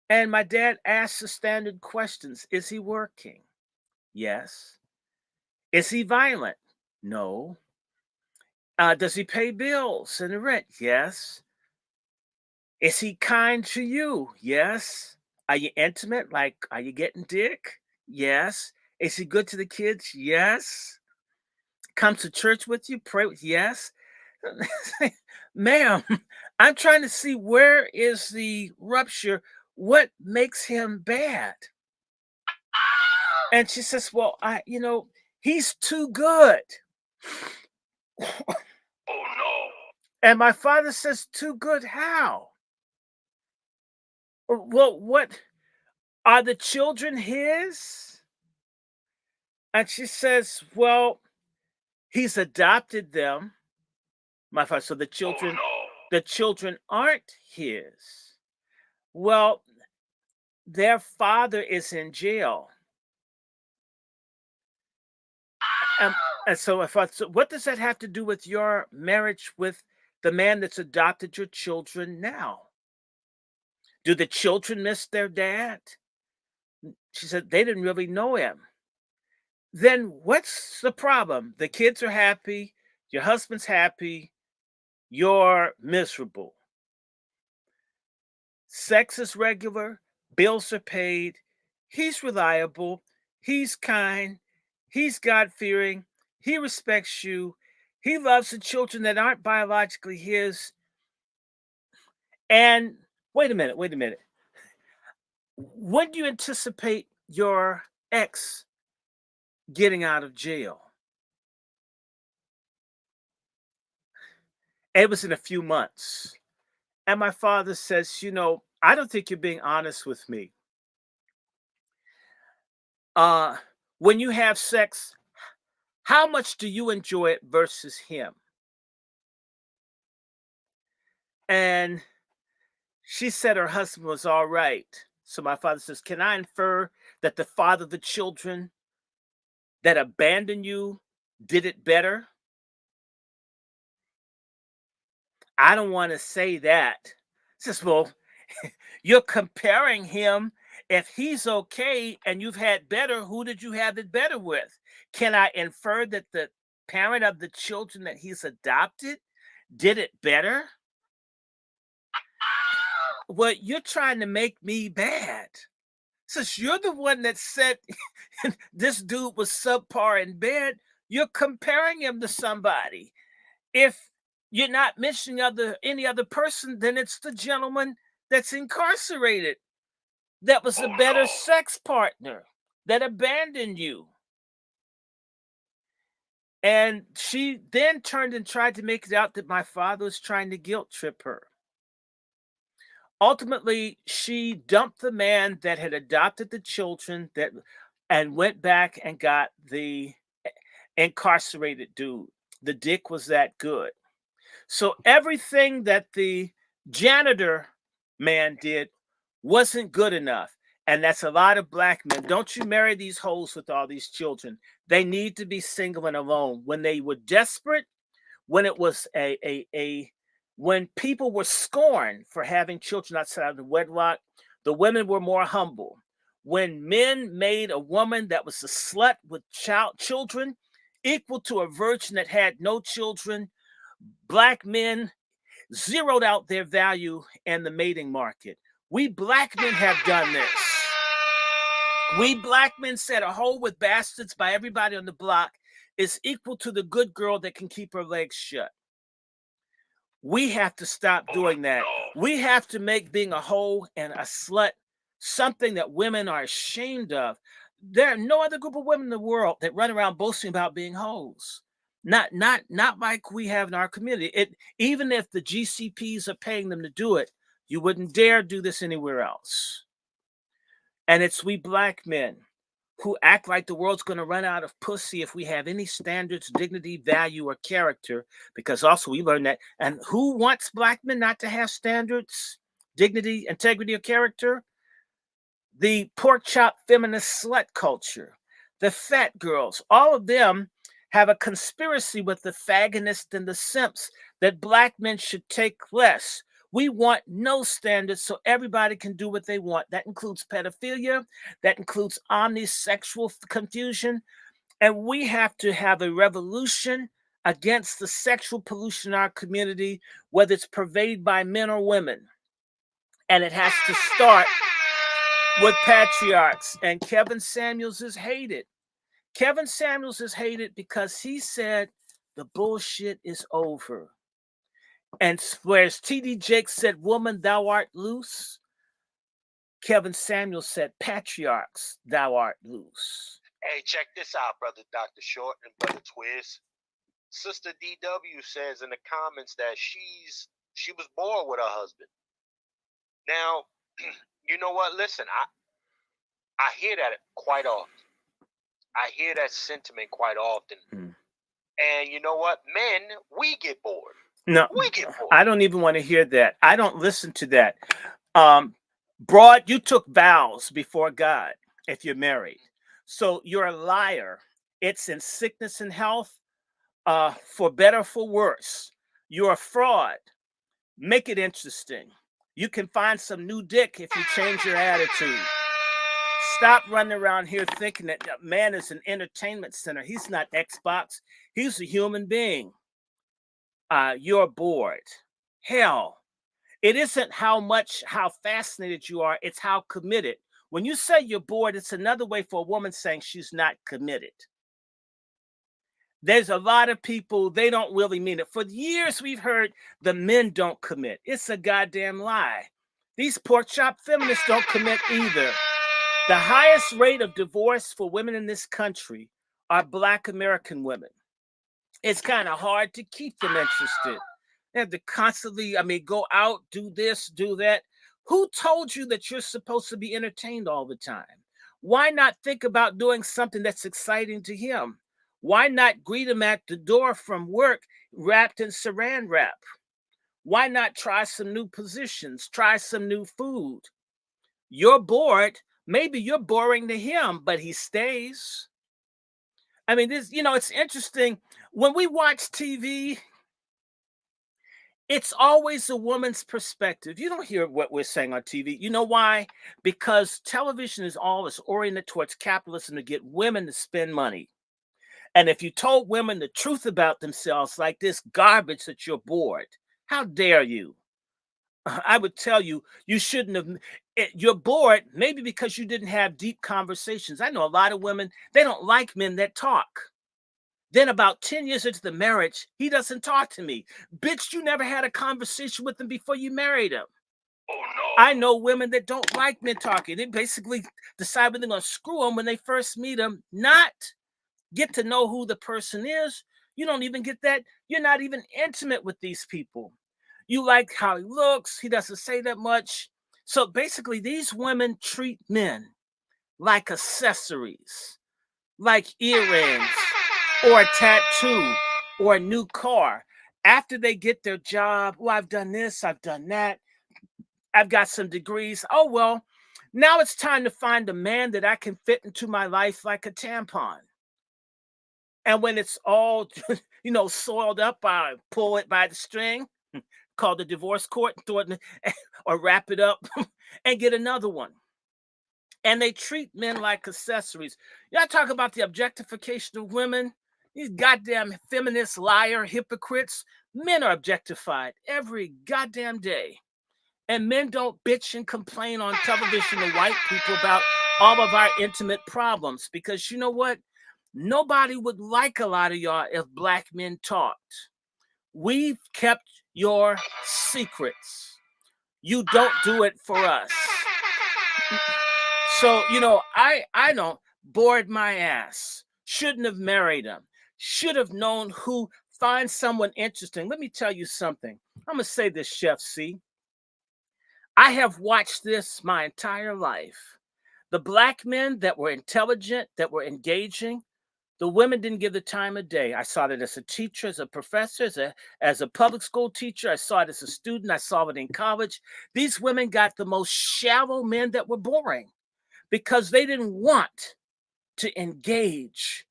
And my dad asks the standard questions. Is he working? Yes. Is he violent? No. Does he pay bills and the rent? Yes. Is he kind to you? Yes. Are you intimate? Like, are you getting dick? Yes. Is he good to the kids? Yes. Comes to church with you? Pray with? Yes. Ma'am, I'm trying to see where is the rupture. What makes him bad? And she says, well, he's too good. Oh no. And my father says, too good how? Well, what are the children his? And she says, well, he's adopted them. My father, so the children, the children aren't his. Well, their father is in jail. And so what does that have to do with your marriage with the man that's adopted your children now? Do the children miss their dad? She said they didn't really know him. Then what's the problem? The kids are happy, your husband's happy, you're miserable. Sex is regular, bills are paid, he's reliable, he's kind, he's God fearing, he respects you, he loves the children that aren't biologically his. And wait a minute. When do you anticipate your ex getting out of jail? It was in a few months. And my father says, I don't think you're being honest with me. when you have sex, how much do you enjoy it versus him? And she said her husband was all right. So my father says, can I infer that the father of the children that abandoned you did it better? I don't want to say that. Says, well, you're comparing him. If he's okay and you've had better, who did you have it better with? Can I infer that the parent of the children that he's adopted did it better? Well, you're trying to make me bad. Since you're the one that said this dude was subpar in bed, you're comparing him to somebody. If you're not mentioning any other person, then it's the gentleman that's incarcerated that was a better sex partner that abandoned you. And she then turned and tried to make it out that my father was trying to guilt trip her. Ultimately, she dumped the man that had adopted the children and went back and got the incarcerated dude. The dick was that good. So everything that the janitor man did wasn't good enough. And that's a lot of black men. Don't you marry these hoes with all these children. They need to be single and alone. When they were desperate, when it was when people were scorned for having children outside of the wedlock, the women were more humble. When men made a woman that was a slut with children equal to a virgin that had no children, black men zeroed out their value in the mating market. We black men have done this. We black men said a hoe with bastards by everybody on the block is equal to the good girl that can keep her legs shut. We have to stop doing that. We have to make being a hoe and a slut something that women are ashamed of. There are no other group of women in the world that run around boasting about being hoes. Not like we have in our community. Even if the GCPs are paying them to do it, you wouldn't dare do this anywhere else. And it's we black men who act like the world's going to run out of pussy if we have any standards, dignity, value, or character, because also we learned that. And who wants black men not to have standards, dignity, integrity, or character? The pork chop feminist slut culture, the fat girls, all of them have a conspiracy with the fagonists and the simps that black men should take less. We want no standards so everybody can do what they want. That includes pedophilia. That includes omnisexual confusion. And we have to have a revolution against the sexual pollution in our community, whether it's pervaded by men or women. And it has to start with patriarchs. And Kevin Samuels is hated. Kevin Samuels is hated because he said the bullshit is over. And whereas T.D. Jakes said, woman, thou art loose, Kevin Samuels said, patriarchs, thou art loose. Hey, check this out, brother Dr. Short and brother Twiz. Sister DW says in the comments that she was bored with her husband. Now, you know what? Listen, I hear that quite often. I hear that sentiment quite often. And you know what? Men, we get bored. No, we get bored. I don't even want to hear that. I don't listen to that. Broad, you took vows before God if you're married. So you're a liar. It's in sickness and health, for better, for worse. You're a fraud. Make it interesting. You can find some new dick if you change your attitude. Stop running around here thinking that man is an entertainment center. He's not Xbox. He's a human being. You're bored. Hell, it isn't how fascinated you are. It's how committed. When you say you're bored, it's another way for a woman saying she's not committed. There's a lot of people, they don't really mean it. For years, we've heard the men don't commit. It's a goddamn lie. These pork chop feminists don't commit either. The highest rate of divorce for women in this country are Black American women. It's kind of hard to keep them interested. They have to constantly, go out, do this, do that. Who told you that you're supposed to be entertained all the time? Why not think about doing something that's exciting to him? Why not greet him at the door from work wrapped in saran wrap? Why not try some new positions, try some new food? You're bored. Maybe you're boring to him, but he stays. I mean, this, it's interesting. When we watch TV, it's always a woman's perspective. You don't hear what we're saying on TV. You know why? Because television is always oriented towards capitalism to get women to spend money. And if you told women the truth about themselves, like this garbage that you're bored, how dare you? I would tell you, you shouldn't have. You're bored, maybe because you didn't have deep conversations. I know a lot of women, they don't like men that talk. Then about 10 years into the marriage, he doesn't talk to me. Bitch, you never had a conversation with him before you married him. Oh no. I know women that don't like men talking. They basically decide when they're going to screw them when they first meet them, not get to know who the person is. You don't even get that. You're not even intimate with these people. You like how he looks. He doesn't say that much. So basically, these women treat men like accessories, like earrings or a tattoo or a new car. After they get their job, well, I've done this, I've done that, I've got some degrees. Oh, well, now it's time to find a man that I can fit into my life like a tampon. And when it's all, soiled up, I pull it by the string, call the divorce court, throw it or wrap it up and get another one. And they treat men like accessories. Y'all talk about the objectification of women. These goddamn feminist liar hypocrites. Men are objectified every goddamn day. And men don't bitch and complain on television to white people about all of our intimate problems. Because you know what? Nobody would like a lot of y'all if black men talked. We've kept your secrets. You don't do it for us. So, I don't bored my ass. Shouldn't have married him. Should have known who. Find someone interesting. Let me tell you something. I'm going to say this, Chef C. I have watched this my entire life. The black men that were intelligent, that were engaging, the women didn't give the time of day. I saw it as a teacher, as a professor, as a public school teacher. I saw it as a student. I saw it in college. These women got the most shallow men that were boring because they didn't want to engage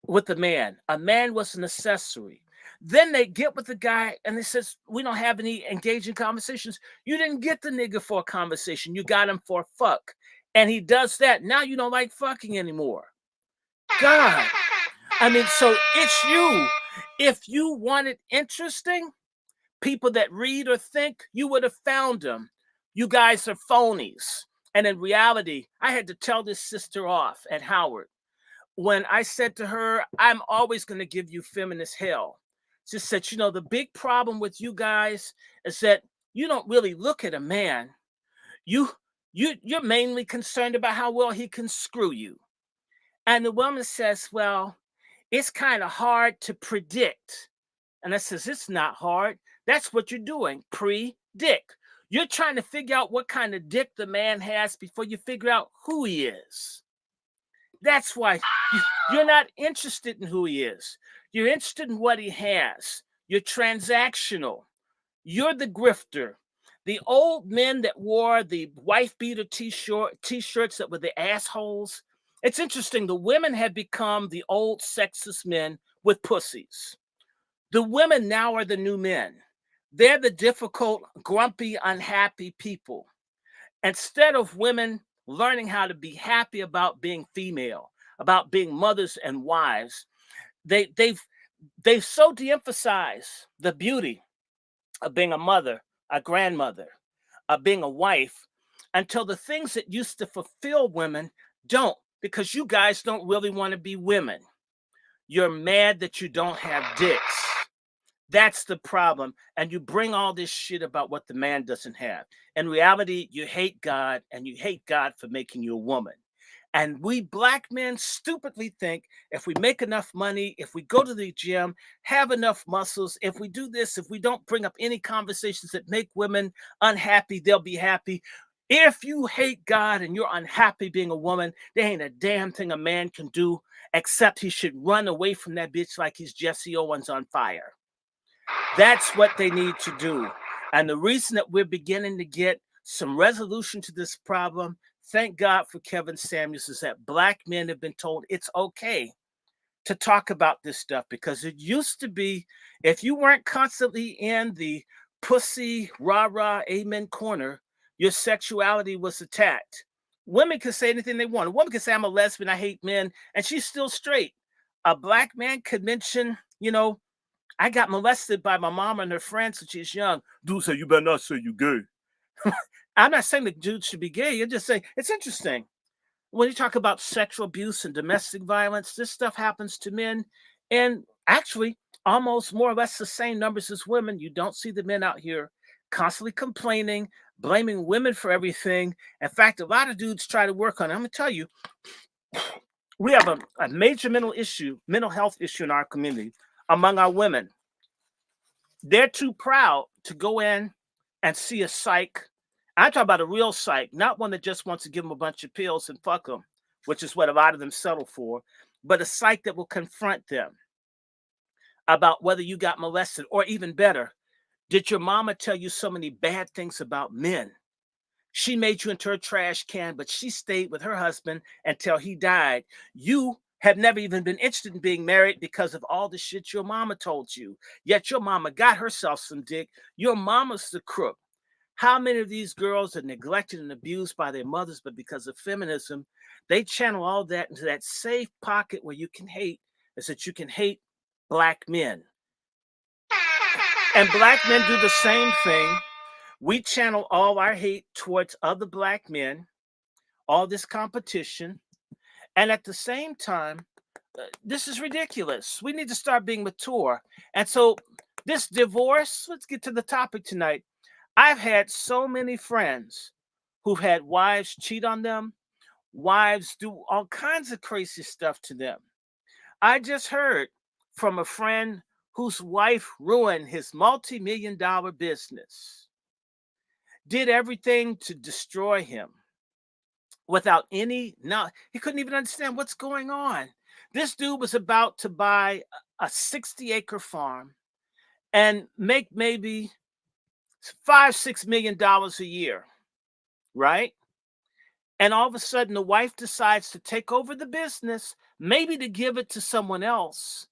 with the man. A man was an accessory. Then they get with the guy and they says, we don't have any engaging conversations. You didn't get the nigga for a conversation. You got him for a fuck. And he does that. Now you don't like fucking anymore. God. I mean, so it's you. If you wanted interesting people that read or think, you would have found them. You guys are phonies. And in reality, I had to tell this sister off at Howard when I said to her, I'm always going to give you feminist hell. She said, the big problem with you guys is that you don't really look at a man. You're mainly concerned about how well he can screw you. And the woman says, well, it's kind of hard to predict. And I says, it's not hard. That's what you're doing. Predict. You're trying to figure out what kind of dick the man has before you figure out who he is. That's why you're not interested in who he is. You're interested in what he has. You're transactional. You're the grifter. The old men that wore the wife beater t-shirts that were the assholes. It's interesting. The women have become the old sexist men with pussies. The women now are the new men. They're the difficult, grumpy, unhappy people. Instead of women learning how to be happy about being female, about being mothers and wives, they've so de-emphasized the beauty of being a mother, a grandmother, of being a wife, until the things that used to fulfill women don't, because you guys don't really want to be women. You're mad that you don't have dicks. That's the problem. And you bring all this shit about what the man doesn't have. In reality, you hate God, and you hate God for making you a woman. And we black men stupidly think if we make enough money, if we go to the gym, have enough muscles, if we do this, if we don't bring up any conversations that make women unhappy, they'll be happy. If you hate God and you're unhappy being a woman, there ain't a damn thing a man can do except he should run away from that bitch like he's Jesse Owens on fire. That's what they need to do. And the reason that we're beginning to get some resolution to this problem, thank God for Kevin Samuels, is that black men have been told it's okay to talk about this stuff, because it used to be, if you weren't constantly in the pussy rah-rah amen corner, your sexuality was attacked. Women can say anything they want. A woman can say, I'm a lesbian, I hate men, and she's still straight. A black man could mention, I got molested by my mom and her friends when she's young. Dude say, you better not say you gay. I'm not saying the dude should be gay. You're just saying it's interesting. When you talk about sexual abuse and domestic violence, this stuff happens to men, and actually almost more or less the same numbers as women. You don't see the men out here constantly complaining, blaming women for everything. In fact, a lot of dudes try to work on it. I'm going to tell you, we have a major mental health issue in our community among our women. They're too proud to go in and see a psych. I'm talking about a real psych, not one that just wants to give them a bunch of pills and fuck them, which is what a lot of them settle for, but a psych that will confront them about whether you got molested, or even better, did your mama tell you so many bad things about men? She made you into her trash can, but she stayed with her husband until he died. You have never even been interested in being married because of all the shit your mama told you. Yet your mama got herself some dick. Your mama's the crook. How many of these girls are neglected and abused by their mothers, but because of feminism, they channel all that into that safe pocket where you can hate, is that you can hate black men. And black men do the same thing. We channel all our hate towards other black men, all this competition. And at the same time, this is ridiculous. We need to start being mature. And so, this divorce, let's get to the topic tonight. I've had so many friends who've had wives cheat on them, wives do all kinds of crazy stuff to them. I just heard from a friend whose wife ruined his multi-million dollar business, did everything to destroy him without any, no, he couldn't even understand what's going on. This dude was about to buy a 60-acre farm and make maybe $5-6 million a year, right? And all of a sudden, the wife decides to take over the business, maybe to give it to someone else.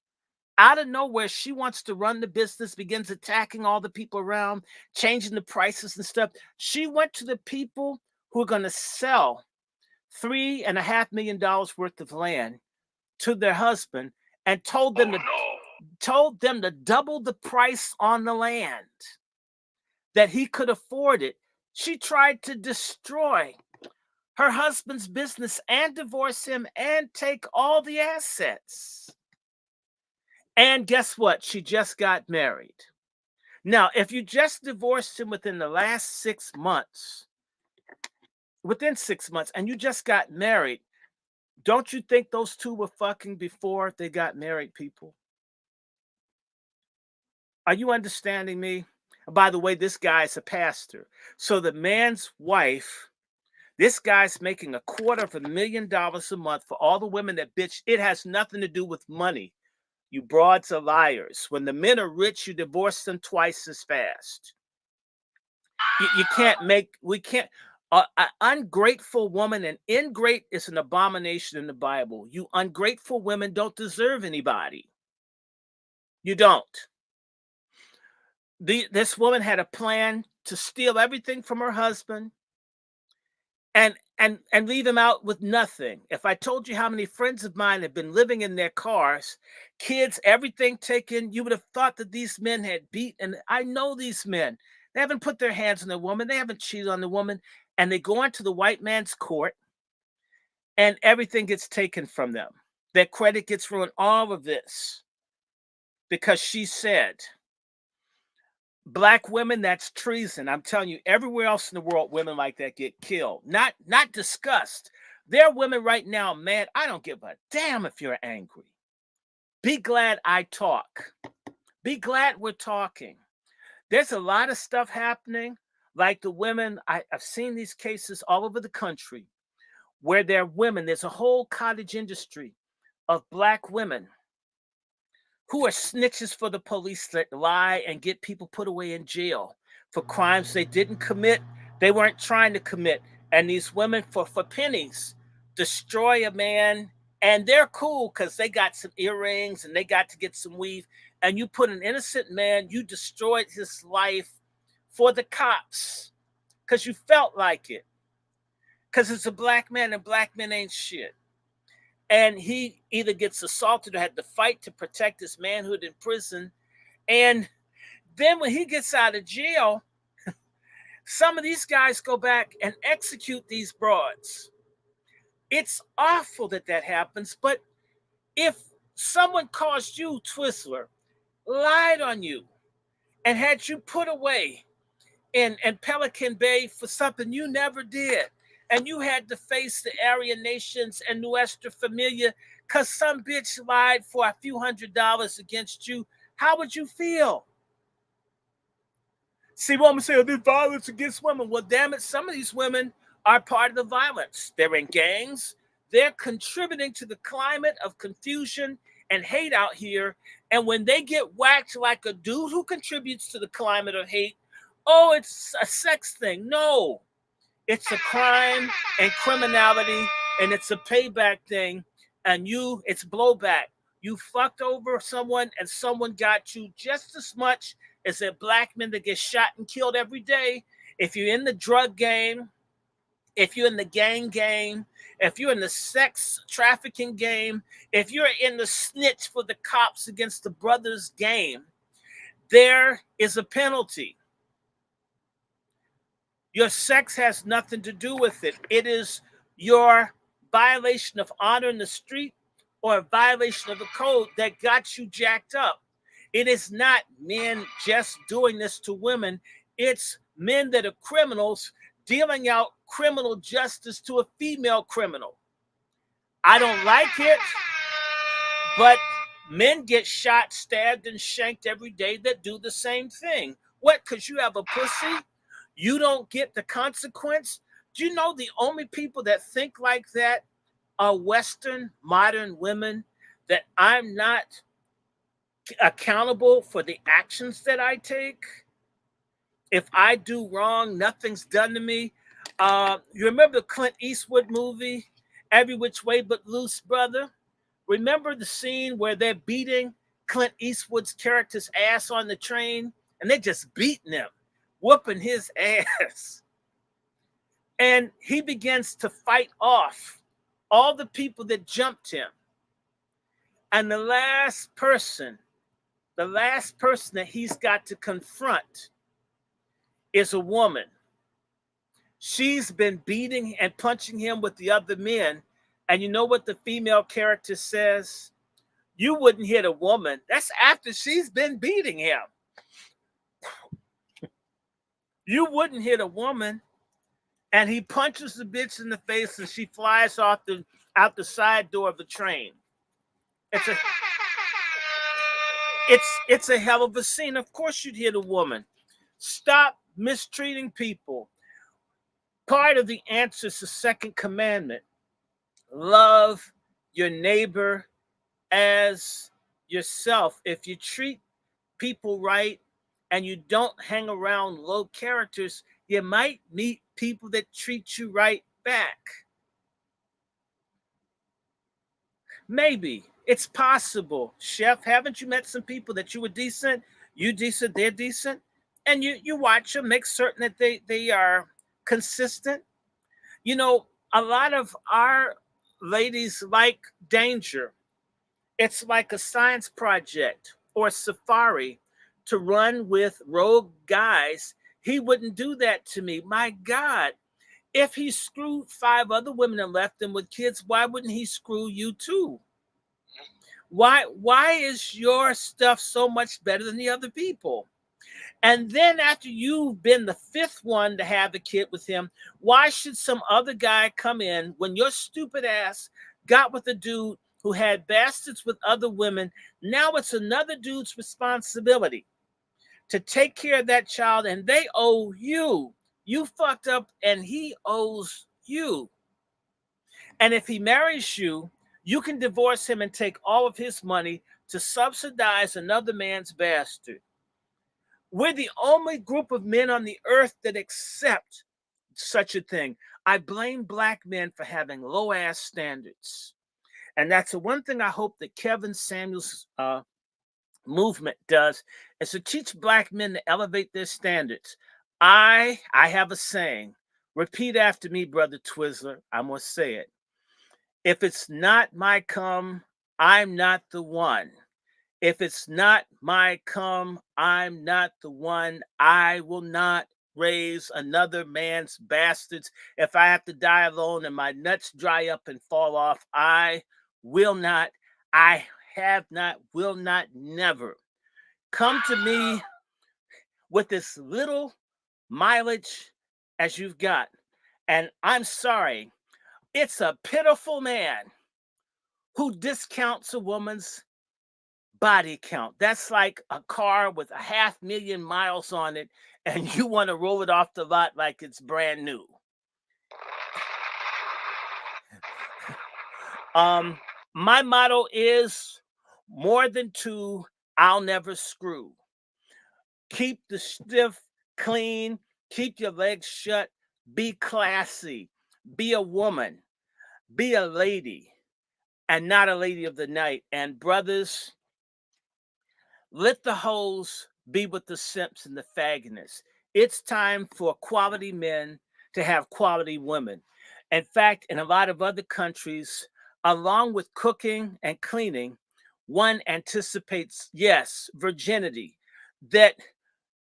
Out of nowhere, she wants to run the business, begins attacking all the people around, changing the prices and stuff. She went to the people who are going to sell $3.5 million worth of land to their husband and told them to double the price on the land, that he could afford it. She tried to destroy her husband's business and divorce him and take all the assets. And guess what? She just got married. Now, if you just divorced him within the last 6 months, and you just got married, don't you think those two were fucking before they got married, people? Are you understanding me? By the way, this guy's a pastor. So the man's wife, this guy's making $250,000 a month for all the women that bitch. It has nothing to do with money. You broads are liars. When the men are rich, you divorce them twice as fast. You can't make, we can't, an ungrateful woman, and ingrate is an abomination in the Bible. You ungrateful women don't deserve anybody. You don't. This woman had a plan to steal everything from her husband and leave him out with nothing. If I told you how many friends of mine have been living in their cars, kids, everything taken, you would have thought that these men had beat. And I know these men. They haven't put their hands on the woman. They haven't cheated on the woman. And they go into the white man's court and everything gets taken from them. Their credit gets ruined. All of this because she said, black women, that's treason. I'm telling you, everywhere else in the world, women like that get killed. Not discussed. There are women right now, man, I don't give a damn if you're angry. Be glad I talk. Be glad we're talking. There's a lot of stuff happening. Like the women, I've seen these cases all over the country where there are women, there's a whole cottage industry of black women who are snitches for the police that lie and get people put away in jail for crimes they didn't commit, they weren't trying to commit. And these women, for pennies, destroy a man, and they're cool because they got some earrings and they got to get some weave. And you put an innocent man, you destroyed his life for the cops because you felt like it. Because it's a black man and black men ain't shit. And he either gets assaulted or had to fight to protect his manhood in prison. And then when he gets out of jail, some of these guys go back and execute these broads. It's awful that that happens. But if someone caused you, Twizzler, lied on you, and had you put away in Pelican Bay for something you never did, and you had to face the Aryan nations and Nuestra Familia because some bitch lied for a few $100s against you, how would you feel? See, women say, oh, there's violence against women. Well, damn it, some of these women are part of the violence. They're in gangs. They're contributing to the climate of confusion and hate out here. And when they get whacked like a dude who contributes to the climate of hate, oh, it's a sex thing. No, it's a crime and criminality, and it's a payback thing. And it's blowback. You fucked over someone and someone got you just as much as a black men that get shot and killed every day. If you're in the drug game, if you're in the gang game, if you're in the sex trafficking game, if you're in the snitch for the cops against the brothers game, there is a penalty. Your sex has nothing to do with it. It is your violation of honor in the street or a violation of the code that got you jacked up. It is not men just doing this to women. It's men that are criminals dealing out criminal justice to a female criminal. I don't like it, but men get shot, stabbed, and shanked every day that do the same thing. What, because you have a pussy? You don't get the consequence? Do you know the only people that think like that are Western modern women, that I'm not accountable for the actions that I take? If I do wrong, nothing's done to me. You remember the Clint Eastwood movie, Every Which Way But Loose, brother? Remember the scene where they're beating Clint Eastwood's character's ass on the train, and they're just beating him, whooping his ass. And he begins to fight off all the people that jumped him. And the last person that he's got to confront is a woman. She's been beating and punching him with the other men. And you know what the female character says? You wouldn't hit a woman. That's after she's been beating him. You wouldn't hit a woman. And he punches the bitch in the face and she flies out the side door of the train. It's a hell of a scene. Of course you'd hit a woman. Stop mistreating people. Part of the answer is the second commandment. Love your neighbor as yourself. If you treat people right and you don't hang around low characters, you might meet people that treat you right back. Maybe. It's possible. Chef, haven't you met some people that you were decent? You decent, they're decent? And you watch them, make certain that they are consistent. You know, a lot of our ladies like danger. It's like a science project or a safari to run with rogue guys. He wouldn't do that to me. My God. If he screwed 5 other women and left them with kids, why wouldn't he screw you too? Why is your stuff so much better than the other people? And then after you've been the 5th one to have a kid with him, why should some other guy come in when your stupid ass got with a dude who had bastards with other women? Now it's another dude's responsibility to take care of that child, and they owe you You fucked up and he owes you. And if he marries you, you can divorce him and take all of his money to subsidize another man's bastard. We're the only group of men on the earth that accept such a thing. I blame black men for having low ass standards. And that's the one thing I hope that Kevin Samuels' movement does, is to teach black men to elevate their standards. I have a saying. Repeat after me, brother Twizzler. I'm gonna say it. If it's not my come, I'm not the one. If it's not my come, I'm not the one. I will not raise another man's bastards. If I have to die alone and my nuts dry up and fall off, I will not. I have not, will not, never come to me with as little mileage as you've got. And I'm sorry, it's a pitiful man who discounts a woman's body count. That's like a car with 500,000 miles on it, and you want to roll it off the lot like it's brand new. My motto is more than two, I'll never screw. Keep the stiff clean, keep your legs shut, be classy, be a woman, be a lady, and not a lady of the night. And brothers, let the hoes be with the simps and the faggots. It's time for quality men to have quality women. In fact, in a lot of other countries, along with cooking and cleaning, one anticipates, yes, virginity, that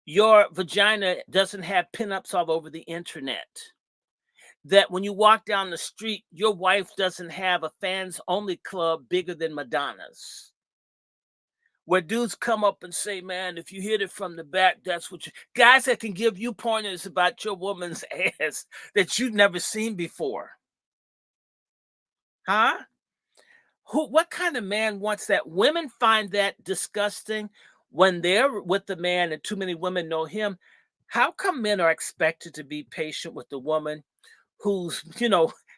your vagina doesn't have pinups all over the internet. That when you walk down the street, your wife doesn't have a fans only club bigger than Madonna's. Where dudes come up and say, man, if you hit it from the back, that's what you guys that can give you pointers about your woman's ass that you've never seen before. Huh? What kind of man wants that? Women find that disgusting when they're with the man and too many women know him. How come men are expected to be patient with the woman who's,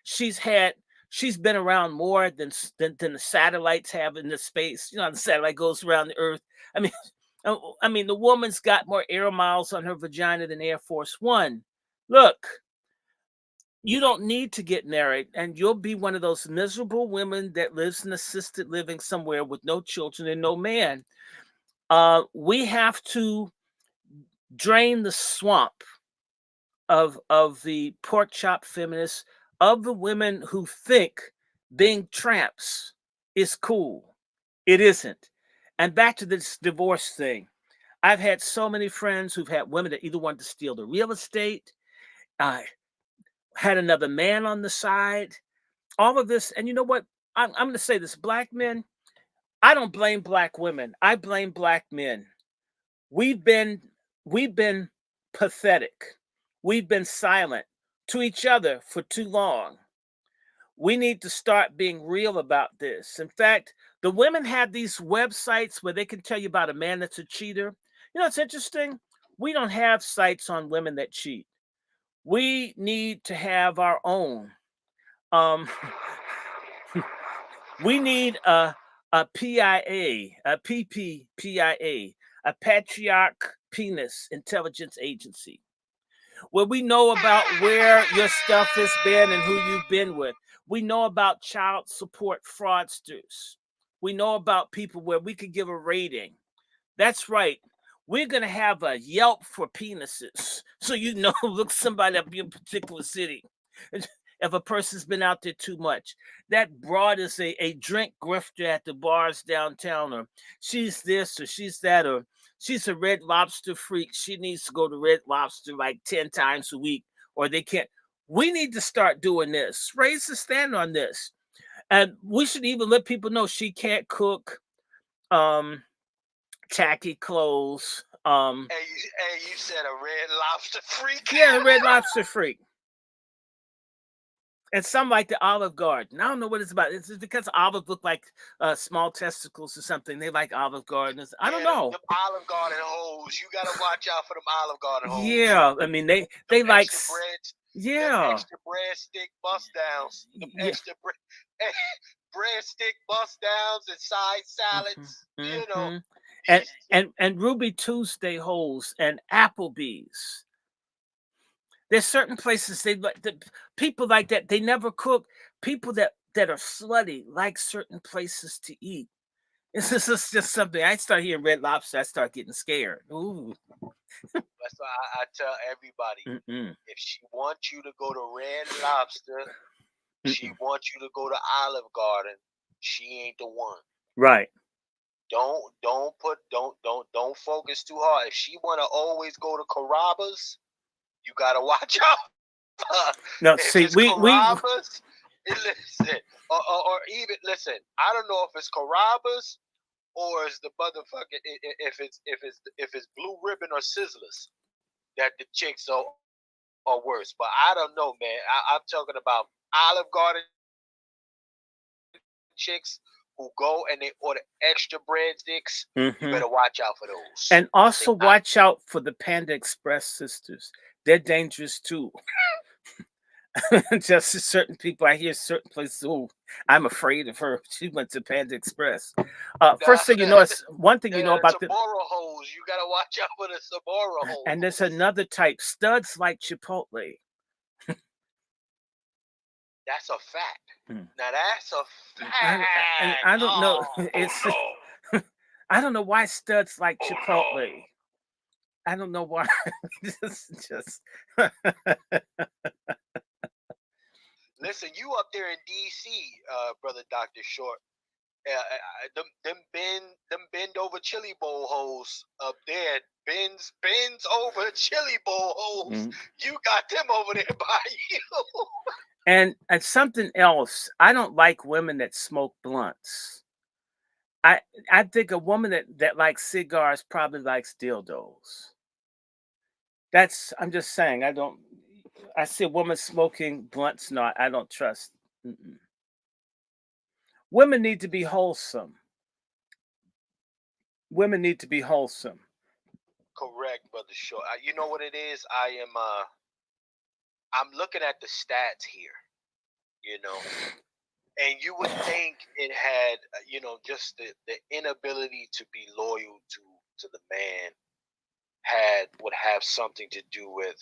she's been around more than the satellites have in the space. The satellite goes around the earth. I mean, the woman's got more air miles on her vagina than Air Force One. Look, you don't need to get married, and you'll be one of those miserable women that lives in assisted living somewhere with no children and no man. We have to drain the swamp of the pork chop feminists, of the women who think being tramps is cool. It isn't. And back to this divorce thing. I've had so many friends who've had women that either wanted to steal the real estate, had another man on the side, all of this. And you know what? I'm going to say this, black men, I don't blame black women. I blame black men. We've been pathetic. We've been silent to each other for too long. We need to start being real about this. In fact, the women have these websites where they can tell you about a man that's a cheater. It's interesting. We don't have sites on women that cheat. We need to have our own. We need a PIA, a PPPIA, a Patriarch Penis Intelligence Agency, where we know about where your stuff has been and who you've been with. We know about child support fraudsters. We know about people where we could give a rating. That's right. We're going to have a Yelp for penises. So look somebody up in a particular city. If a person's been out there too much. That broad is a drink grifter at the bars downtown, or she's this or she's that, or she's a Red Lobster freak. She needs to go to Red Lobster like 10 times a week, or they can't. We need to start doing this. Raise the standard on this. And we should even let people know she can't cook tacky clothes. Hey, you said a Red Lobster freak? Yeah, a Red Lobster freak. And some like the Olive Garden. I don't know what it's about. It's just because olive look like small testicles or something. They like Olive Garden. I don't Yeah, them, know. them Olive Garden hoes. You gotta watch out for them Olive Garden hoes. Yeah, I mean Them they like extra breads, them yeah extra breadstick bust downs, them yeah. extra breadstick bust downs and side salads. You know, Hmm. And Ruby Tuesday holes and Applebee's. There's certain places they like the people like that. They never cook. People that are slutty like certain places to eat. This is just something. I start hearing Red Lobster. I start getting scared. Ooh. that's why I tell everybody Mm-mm. if she wants you to go to Red Lobster, she Mm-mm. wants you to go to Olive Garden. She ain't the one. Right. Don't focus too hard. If she wanna always go to Carrabba's, you gotta watch out. No, If see, it's we Carrabba's, listen, or even listen. I don't know if it's Carrabba's or it's the motherfucker. If it's Blue Ribbon or Sizzlers that the chicks are worse. But I don't know, man. I'm talking about Olive Garden chicks who go and they order extra breadsticks. You hmm better watch out for those. and They also not watch out for the Panda Express sisters. They're dangerous too. Just certain people, I hear certain places. Oh, I'm afraid of her. She went to Panda Express. First thing you know, it's one thing you know the about the, Sabora hoes. You gotta watch out for the Sabora and there's hoes. another type. Studs like Chipotle. That's a fact. Hmm. Now that's a And fact. I don't know. Oh, It's no. I don't know why studs like Oh Chipotle. no. I don't know why. Just Listen, you up there in DC, brother Doctor Short. Them bend over chili bowl holes up there. Bends over chili bowl holes. Mm. You got them over there by you. And something else. I don't like women that smoke blunts. I I think a woman that likes cigars probably likes dildos. That's I'm just saying. I don't. I see a woman smoking blunts. Not. I don't trust. Mm-mm. Women need to be wholesome. Women need to be wholesome. Correct, brother Short. You know what it is? I'm looking at the stats here. You know, and you would think it had just the inability to be loyal to the man would have something to do with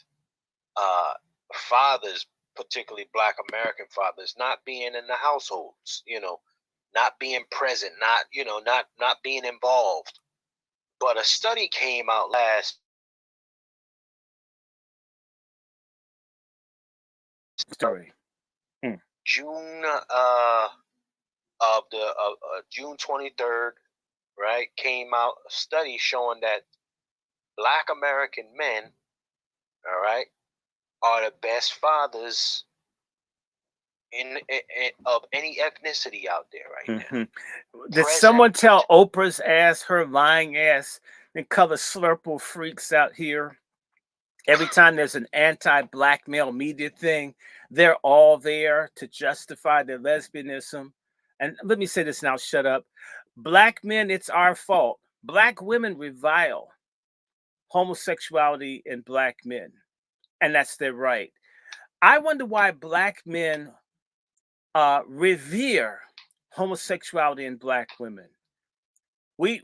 uh fathers, particularly black American fathers, not being in the households, not being present, not being involved. But a study came out last Story. Mm. June of the June 23rd, right? Came out a study showing that black American men, all right, are the best fathers of any ethnicity out there right now. Hmm. Did Present. someone tell Oprah's ass, her lying ass, and color slurple freaks out here? Every time there's an anti-black male media thing, they're all there to justify their lesbianism. And let me say this now, shut up. Black men, it's our fault. Black women revile homosexuality in black men, and that's their right. I wonder why black men revere homosexuality in black women. We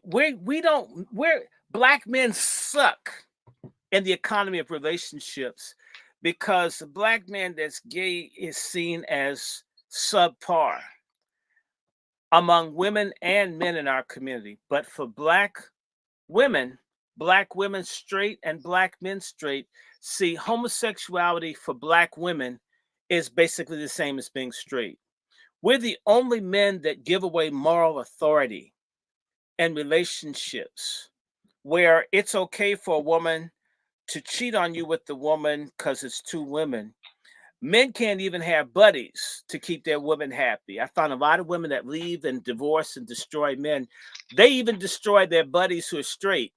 don't we're black men suck in the economy of relationships because the black man that's gay is seen as subpar among women and men in our community. But for women, black women straight and black men straight, see homosexuality for black women is basically the same as being straight. We're the only men that give away moral authority in relationships where it's okay for a woman to cheat on you with the woman because it's two women. Men can't even have buddies to keep their women happy. I found a lot of women that leave and divorce and destroy men. They even destroy their buddies who are straight.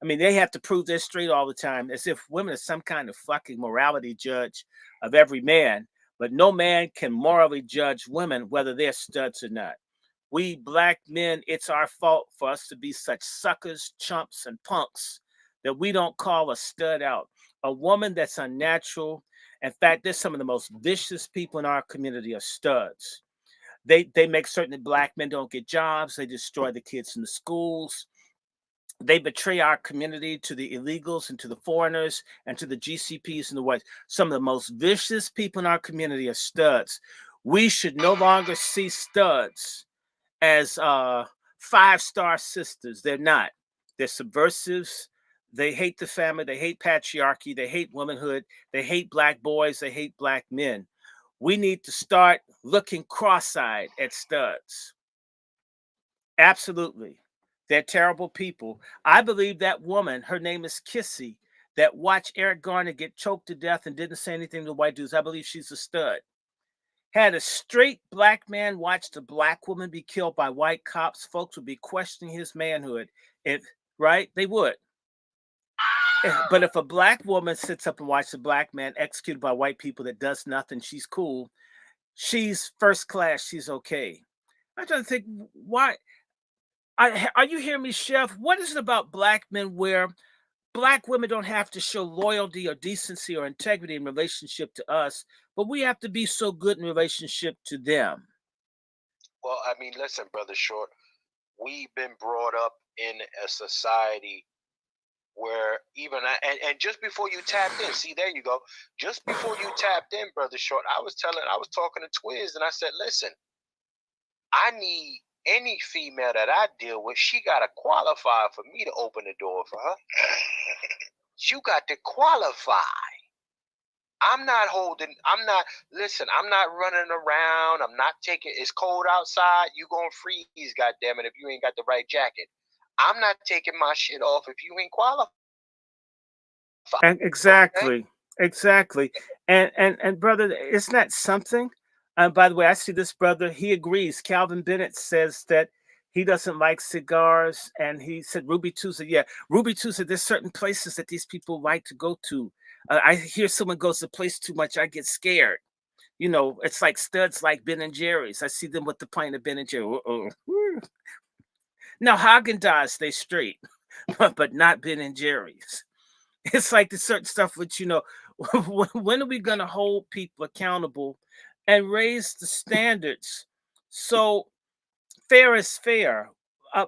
I mean, they have to prove they're straight all the time, as if women are some kind of fucking morality judge of every man. but no man can morally judge women whether they're studs or not. We black men, it's our fault for us to be such suckers, chumps, and punks that we don't call a stud out. A woman that's unnatural. In fact, there's some of the most vicious people in our community are studs. They make certain that black men don't get jobs. They destroy the kids in the schools. They betray our community to the illegals and to the foreigners and to the GCPs and the whites. Some of the most vicious people in our community are studs. We should no longer see studs as five-star sisters. They're not. They're subversives. They hate the family. They hate patriarchy. They hate womanhood. They hate black boys. They hate black men. We need to start looking cross-eyed at studs. Absolutely. They're terrible people. I believe that woman, her name is Kissy, that watched Eric Garner get choked to death and didn't say anything to white dudes. I believe she's a stud. Had a straight black man watched a black woman be killed by white cops, folks would be questioning his manhood. If right, they would. But if a black woman sits up and watches a black man executed by white people that does nothing, she's cool. She's first class. She's okay. I'm trying to think why. Are you hearing me, Chef? What is it about black men where black women don't have to show loyalty or decency or integrity in relationship to us, but we have to be so good in relationship to them? Well, I mean, listen, brother Short, we've been brought up in a society where and just before you tapped in, see, there you go. Just before you tapped in, brother Short, I was talking to Twiz, and I said, listen, I need any female that I deal with, she got to qualify for me to open the door for her. You got to qualify. I'm not listen, I'm not running around. I'm not taking, it's cold outside. You going to freeze, goddammit, if you ain't got the right jacket. I'm not taking my shit off if you ain't qualified. And exactly, exactly. And brother, isn't that something? By the way, I see this brother. He agrees. Calvin Bennett says that he doesn't like cigars, and he said Ruby Tuesday. Yeah, Ruby Tuesday. There's certain places that these people like to go to. I hear someone goes to a place too much, I get scared. You know, it's like studs like Ben and Jerry's. I see them with the pint of Ben and Jerry. Now Haagen-Dazs, they straight, but not Ben and Jerry's. It's like the certain stuff which, you know, when are we going to hold people accountable and raise the standards? So fair is fair.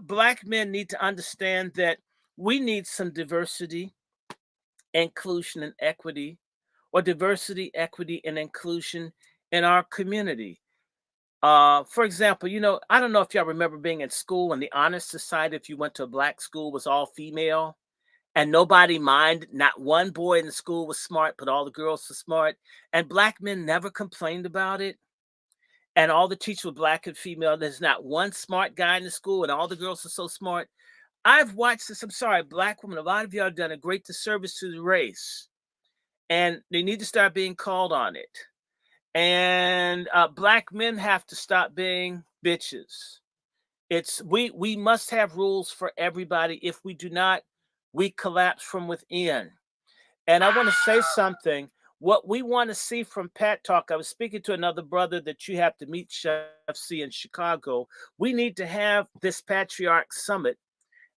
Black men need to understand that we need some diversity, inclusion, and equity, or diversity, equity, and inclusion in our community. For example, you know, I don't know if y'all remember being in school and the honor society, if you went to a black school, was all female and nobody minded. Not one boy in the school was smart, but all the girls were smart. And black men never complained about it. And all the teachers were black and female. There's not one smart guy in the school, and all the girls are so smart. I've watched this. I'm sorry, black women. A lot of y'all have done a great disservice to the race, and they need to start being called on it. And black men have to stop being bitches. It's we must have rules for everybody. If we do not, we collapse from within. And I want to say something. What we want to see from Pat Talk, I was speaking to another brother that you have to meet, Chef C, in Chicago. We need to have this Patriarch Summit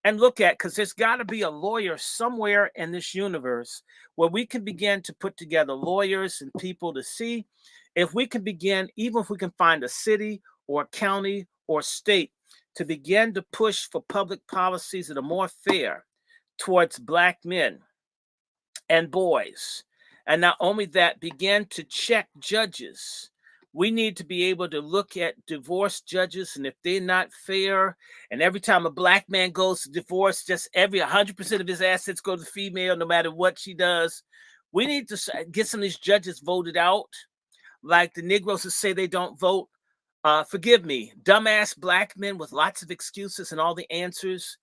and look at, because there's got to be a lawyer somewhere in this universe where we can begin to put together lawyers and people to see if we can begin, even if we can find a city or a county or state to begin to push for public policies that are more fair towards black men and boys. And not only that, begin to check judges. We need to be able to look at divorce judges, and if they're not fair, and every time a black man goes to divorce, just every 100% of his assets go to the female, no matter what she does. We need to get some of these judges voted out, like the Negroes who say they don't vote. Forgive me, dumbass black men with lots of excuses and all the answers.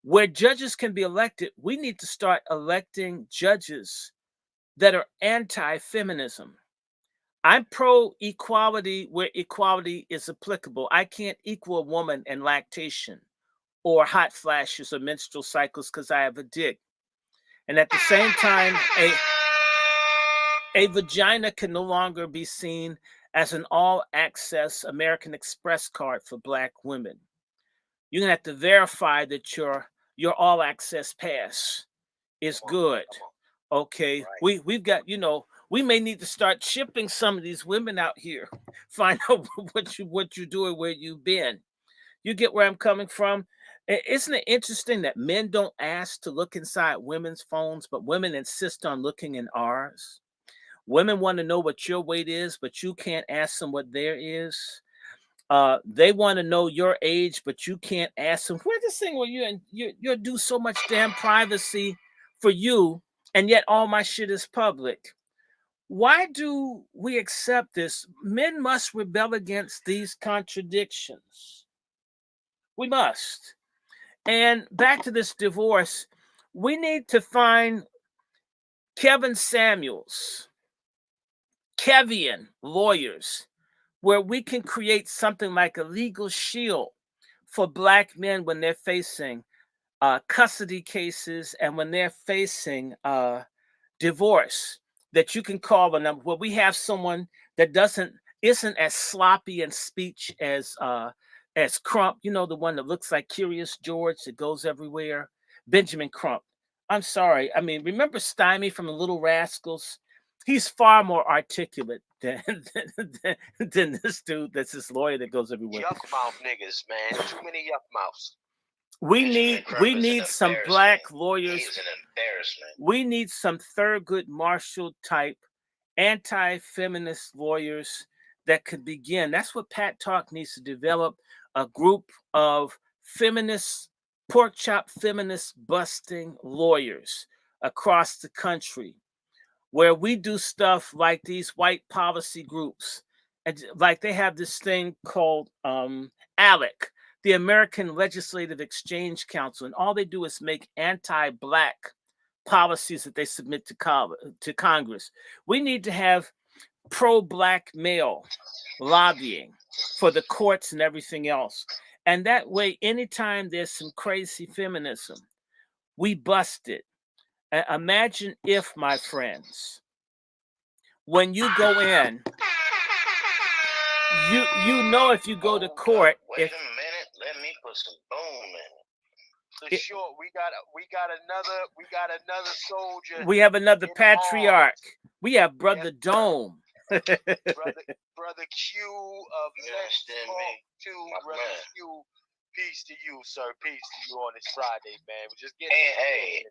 Where judges can be elected, we need to start electing judges that are anti-feminism. I'm pro-equality where equality is applicable. I can't equal a woman in lactation or hot flashes or menstrual cycles because I have a dick. And at the same time, A vagina can no longer be seen as an all-access American Express card for Black women. You're gonna have to verify that your all-access pass is Come on, good. come on. Okay, Right. we've got, we may need to start shipping some of these women out here. Find out what you're doing, where you've been. You get where I'm coming from? Isn't it interesting that men don't ask to look inside women's phones, but women insist on looking in ours? Women want to know what your weight is, but you can't ask them what their is. They want to know your age, but you can't ask them. Where's this thing where you do so much damn privacy for you, and yet all my shit is public? Why do we accept this? Men must rebel against these contradictions. We must. And back to this divorce, we need to find Kevin Samuels, Kevian lawyers, where we can create something like a legal shield for Black men when they're facing custody cases and when they're facing divorce, that you can call a number where we have someone that isn't as sloppy in speech as Crump, the one that looks like Curious George that goes everywhere, Benjamin Crump. I'm sorry. I mean, remember Stymie from the Little Rascals? He's far more articulate than this dude that's this lawyer that goes everywhere. Yuck mouth niggas, man. Too many yuck mouths. We Benjamin Crump need is an some embarrassment. Black lawyers. He's an embarrassment. We need some Thurgood Marshall type anti-feminist lawyers that could begin. That's what Pat Talk needs to develop, a group of feminist, pork chop feminist busting lawyers across the country, where we do stuff like these white policy groups. And like they have this thing called ALEC, the American Legislative Exchange Council, and all they do is make anti-Black policies that they submit to Congress. We need to have pro-Black male lobbying for the courts and everything else. And that way, anytime there's some crazy feminism, we bust it. Imagine if, my friends, when you go in, you know if you go to court. Wait a minute, let me put some boom in it. For sure, we got another soldier. We have another in patriarch. arms. We have Brother Yes, Dome. brother Q of You Let's understand Talk me? to My Brother man. Q. Peace to you, sir. Peace to you on this Friday, man. We just get Hey,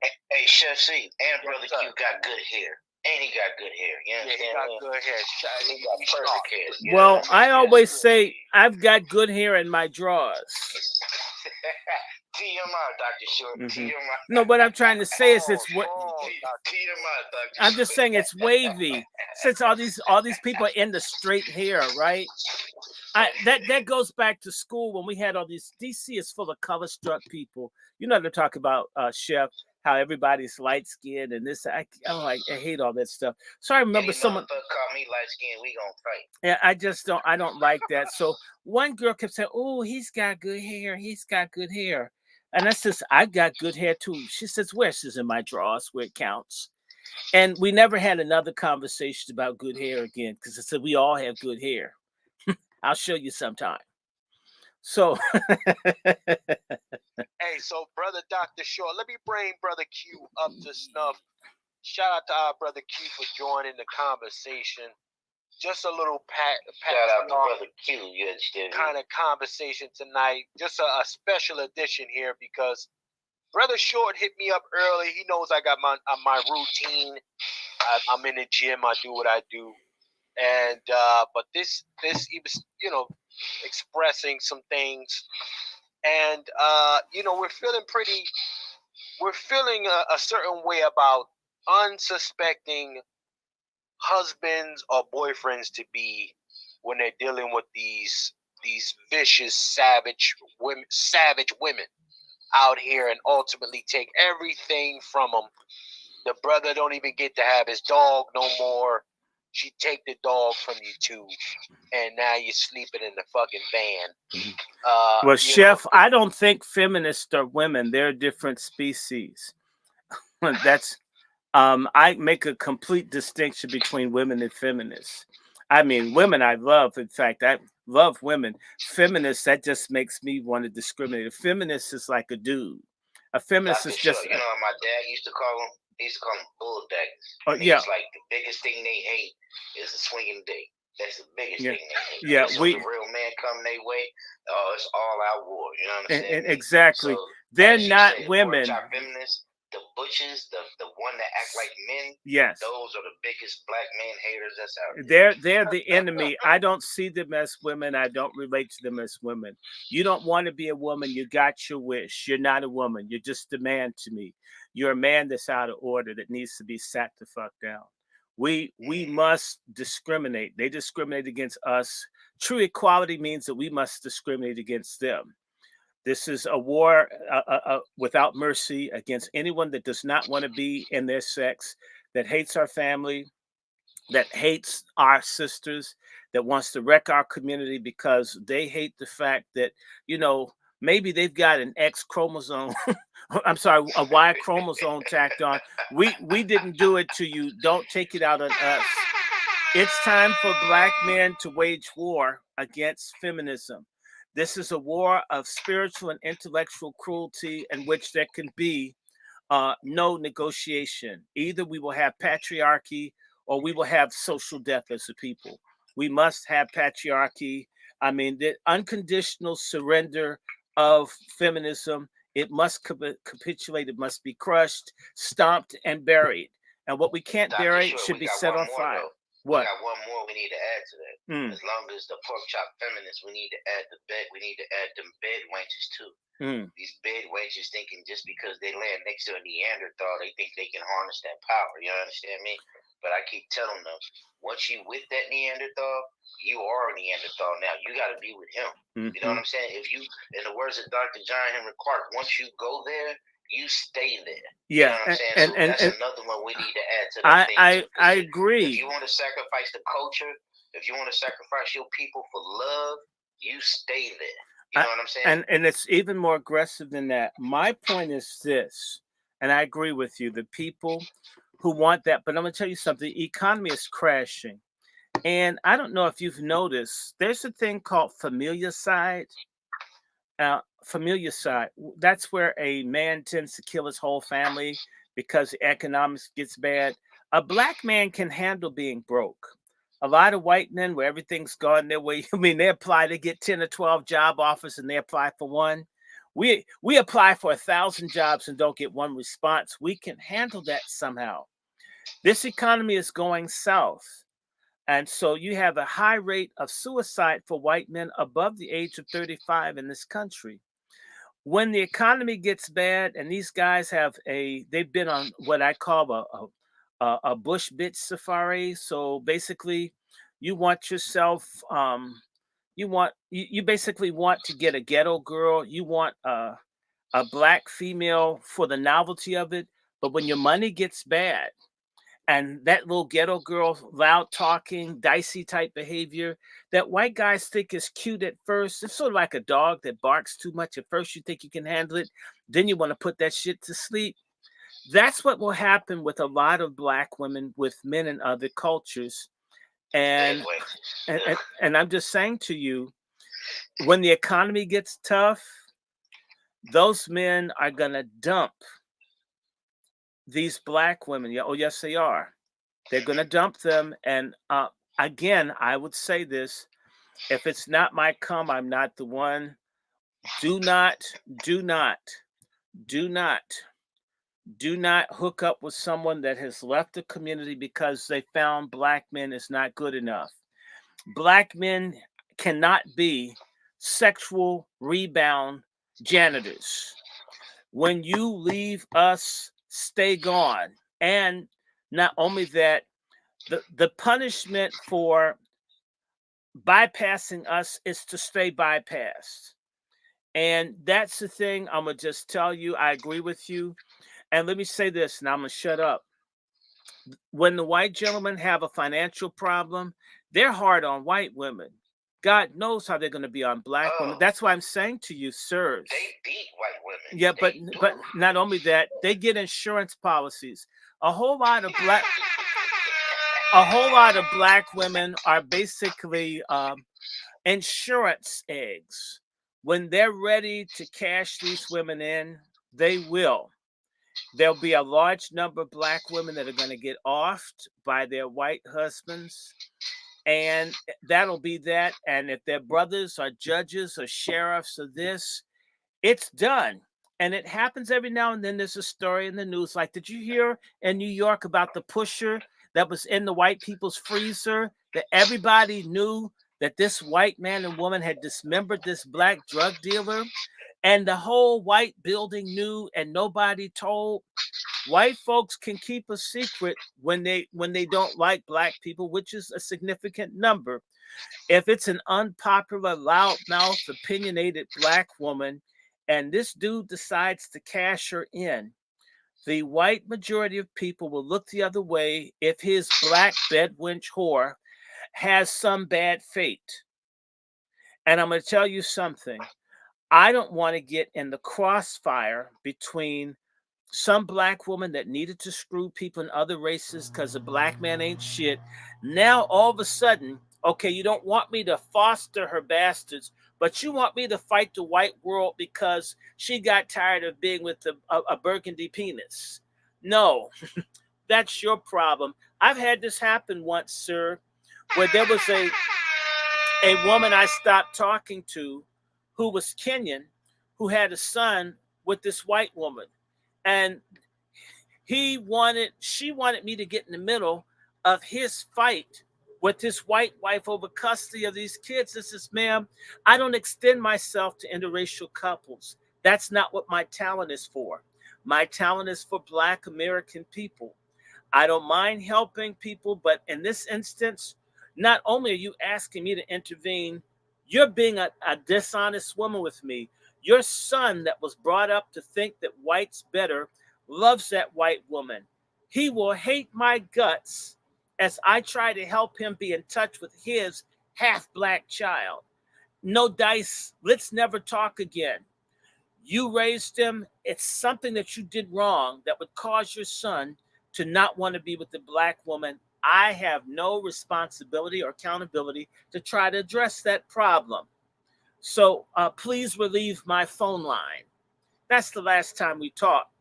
Chef C, and Yes, Brother sir. Q got good hair. And he got good hair. You Yeah, understand he got me? good hair. He got perfect hair. You Well, know? I Yes, always yes. say I've got good hair in my drawers. TMI, Dr. Short. TMI. No, what I'm trying to say is it's what TMI, Dr. I'm just saying it's wavy. Since all these people are into straight hair, right? That goes back to school when we had all these. DC is full of color struck people. You know, to talk about Chef, how everybody's light skinned and this. I hate all that stuff. So I remember someone called me light skinned. We gonna fight. Yeah, I don't like that. So one girl kept saying, "Oh, he's got good hair. He's got good hair." And I says, "I got good hair too." She says, "Where?" She says, "In my drawers where it counts." And we never had another conversation about good hair again because I said we all have good hair. I'll show you sometime. So Hey, so Brother Dr. Short, let me bring Brother Q up to snuff. Shout out to our Brother Q for joining the conversation. Just a little Shout out to Brother Q. You understand? kind of conversation tonight. Just a special edition here because Brother Short hit me up early. He knows I got my routine. I'm in the gym. I do what I do. And but this he was expressing some things, and we're feeling a certain way about unsuspecting husbands or boyfriends to be when they're dealing with these vicious savage women out here and ultimately take everything from them. The brother don't even get to have his dog no more. She take the dog from you too, and now you're sleeping in the fucking van. well, Chef, I don't think feminists are women. They're a different species. I make a complete distinction between women and feminists. I mean, women I love. In fact, I love women. Feminists, that just makes me want to discriminate. A feminist is like a dude. A feminist Dr. is Shaw, just, you know what my dad used to call them? He used to call them bulldaggers. oh, And yeah, he's like, the biggest thing they hate is the swinging dick. That's the biggest yeah, thing they hate. yeah. So the real man come their way, oh, it's all out war. You understand me? So, Exactly. They're as you not say, the pork women. chop feminists, the butches, the one that act like men, Yes. those are the biggest black man haters that's out They're the enemy. I don't see them as women. I don't relate to them as women. You don't want to be a woman. You got your wish. You're not a woman. You're just a man to me. You're a man that's out of order that needs to be sat the fuck down. We must discriminate. They discriminate against us. True equality means that we must discriminate against them. This is a war without mercy against anyone that does not want to be in their sex, that hates our family, that hates our sisters, that wants to wreck our community because they hate the fact that, you know, maybe they've got an X chromosome. I'm sorry, a Y chromosome tacked on. We didn't do it to you. Don't take it out on us. It's time for black men to wage war against feminism. This is a war of spiritual and intellectual cruelty in which there can be no negotiation. Either we will have patriarchy or we will have social death as a people. We must have patriarchy. I mean, the unconditional surrender of feminism. It must capitulate. It must be crushed, stomped, and buried. And what we can't Dr. bury Short, should we be got set one on more fire. though. What? We got one more we need to add to that. Mm, As long as the pork chop feminists, we need to add the bed. We need to add them bed wenches too. mm. These bed wenches thinking just because they land next to a Neanderthal, they think they can harness that power. You understand me? But I keep telling them, once you with that Neanderthal, you are a Neanderthal now. You got to be with him. Mm-hmm. You know what I'm saying? If you, in the words of Dr. John Henry Clark, once you go there, you stay there. Yeah, you know what I'm saying? So that's another one we need to add to that thing. I agree. If you want to sacrifice the culture, if you want to sacrifice your people for love, you stay there. You know what I'm saying? And it's even more aggressive than that. My point is this, and I agree with you, the people who want that, but I'm gonna tell you something, the economy is crashing. And I don't know if you've noticed, there's a thing called familicide. Familicide, that's where a man tends to kill his whole family because the economics gets bad. A black man can handle being broke. A lot of white men where everything's gone their way, I mean, they apply, they get 10 or 12 job offers and they apply for one. We apply for 1,000 jobs and don't get one response. We can handle that somehow. This economy is going south. And so you have a high rate of suicide for white men above the age of 35 in this country. When the economy gets bad and these guys they've been on what I call a bush bitch safari. So basically, you want yourself, you basically want to get a ghetto girl. You want a black female for the novelty of it. But when your money gets bad, and that little ghetto girl, loud talking, dicey type behavior that white guys think is cute at first. It's sort of like a dog that barks too much. At first, you think you can handle it, then you want to put that shit to sleep. That's what will happen with a lot of black women with men in other cultures. And and I'm just saying to you, when the economy gets tough, those men are gonna dump these black women. Yeah, oh yes, they are. They're going to dump them. And again, I would say this: if it's not my come, I'm not the one. Do not, do not, do not, do not hook up with someone that has left the community because they found black men is not good enough. Black men cannot be sexual rebound janitors. When you leave us, stay gone. And not only that, the punishment for bypassing us is to stay bypassed. And that's the thing. I'm going to just tell you, I agree with you. And let me say this, and I'm going to shut up. When the white gentlemen have a financial problem, they're hard on white women. God knows how they're going to be on black women. That's why I'm saying to you, sirs. They beat white women. Yeah, but not only that, they get insurance policies. A whole lot of black women are basically insurance eggs. When they're ready to cash these women in, they will. There'll be a large number of black women that are going to get offed by their white husbands, and that'll be that. And if their brothers are judges or sheriffs or this, it's done. And it happens every now and then. There's a story in the news. Like, did you hear in New York about the pusher that was in the white people's freezer? That everybody knew that this white man and woman had dismembered this black drug dealer, and the whole white building knew, and nobody told. White folks can keep a secret when they don't like black people, which is a significant number. If it's an unpopular, loudmouth, opinionated black woman, and this dude decides to cash her in, the white majority of people will look the other way if his black bedwench whore has some bad fate. And I'm going to tell you something. I don't want to get in the crossfire between some black woman that needed to screw people in other races because a black man ain't shit. Now all of a sudden, okay, you don't want me to foster her bastards, but you want me to fight the white world because she got tired of being with a burgundy penis. No, that's your problem. I've had this happen once, sir, where there was a woman I stopped talking to who was Kenyan, who had a son with this white woman. And she wanted me to get in the middle of his fight with his white wife over custody of these kids. This is, ma'am, I don't extend myself to interracial couples. That's not what my talent is for. My talent is for black American people. I don't mind helping people, but in this instance, not only are you asking me to intervene, you're being a dishonest woman with me. Your son, that was brought up to think that white's better, loves that white woman. He will hate my guts as I try to help him be in touch with his half black child. No dice. Let's never talk again. You raised him. It's something that you did wrong that would cause your son to not want to be with the black woman. I have no responsibility or accountability to try to address that problem. So please relieve my phone line. That's the last time we talked.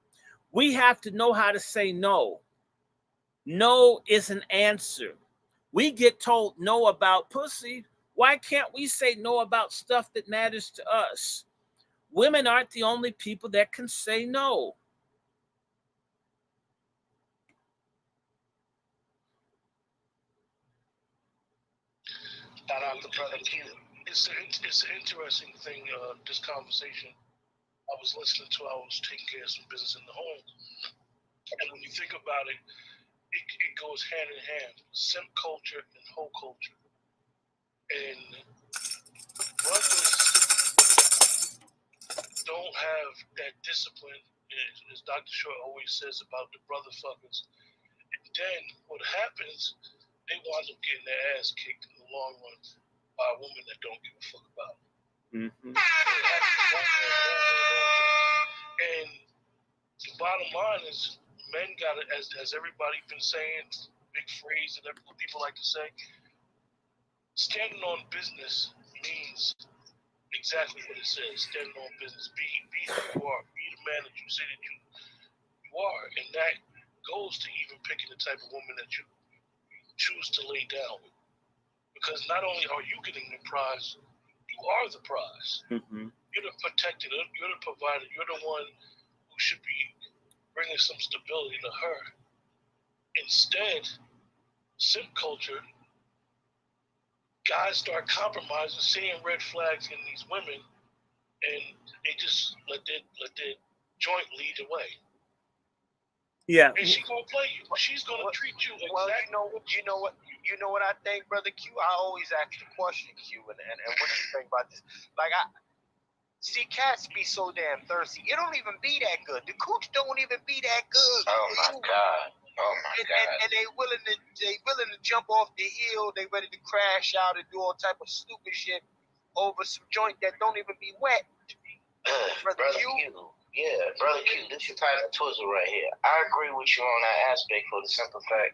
We have to know how to say no. No is an answer. We get told no about pussy. Why can't we say no about stuff that matters to us? Women aren't the only people that can say no. Shout out to Brother Q. It's an interesting thing, this conversation. I was listening to, I was taking care of some business in the home. And when you think about it, it goes hand in hand. Simp culture and hoe culture. And brothers don't have that discipline, as Dr. Short always says about the brother fuckers. And then what happens, they wind up getting their ass kicked in the long run by a woman that don't give a fuck about them. Mm-hmm. And the bottom line is, men got it, as everybody been saying, big phrase that people like to say, standing on business means exactly what it says. Standing on business. Be who you are. Be the man that you say that you are. And that goes to even picking the type of woman that you choose to lay down with. Because not only are you getting the prize, you are the prize. Mm-hmm. You're the protector, you're the provider, you're the one who should be bringing some stability to her. Instead, simp culture, guys start compromising, seeing red flags in these women, and they just let their joint lead the way. Yeah. And she's gonna play you. She's gonna treat you exactly. Well, you know what I think, Brother Q. I always ask the question, Q, and what do you think about this? Like, I see cats be so damn thirsty. It don't even be that good. The cooch don't even be that good. Oh my God. Oh my God. And they willing to jump off the hill. They ready to crash out and do all type of stupid shit over some joint that don't even be wet. Brother Q. Yeah, brother Q, this is Tyler Twizzle right here. I agree with you on that aspect for the simple fact,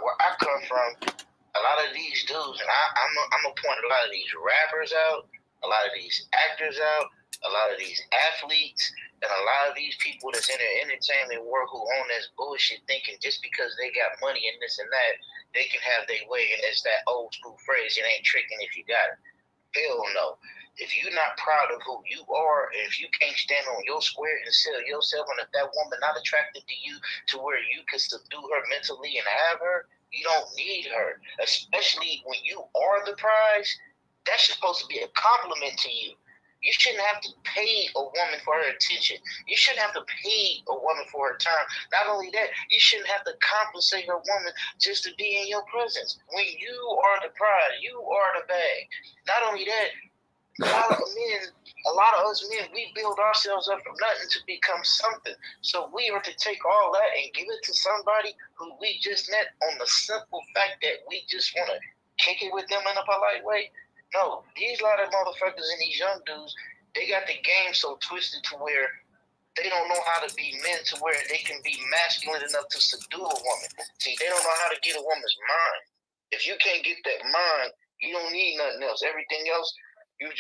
where I come from, a lot of these dudes, and I'm gonna point a lot of these rappers out, a lot of these actors out, a lot of these athletes, and a lot of these people that's in the entertainment world who own this bullshit, thinking just because they got money and this and that, they can have their way, and it's that old school phrase, it ain't tricking if you got it. Hell no. If you're not proud of who you are, if you can't stand on your square and sell yourself, and if that woman not attracted to you to where you can subdue her mentally and have her, you don't need her. Especially when you are the prize, that's supposed to be a compliment to you. You shouldn't have to pay a woman for her attention. You shouldn't have to pay a woman for her time. Not only that, you shouldn't have to compensate her woman just to be in your presence. When you are the prize, you are the bag. Not only that, a lot of us men, we build ourselves up from nothing to become something. So we are to take all that and give it to somebody who we just met on the simple fact that we just want to kick it with them in a polite way. No, these lot of motherfuckers and these young dudes, they got the game so twisted to where they don't know how to be men to where they can be masculine enough to subdue a woman. See, they don't know how to get a woman's mind. If you can't get that mind, you don't need nothing else. Everything else, you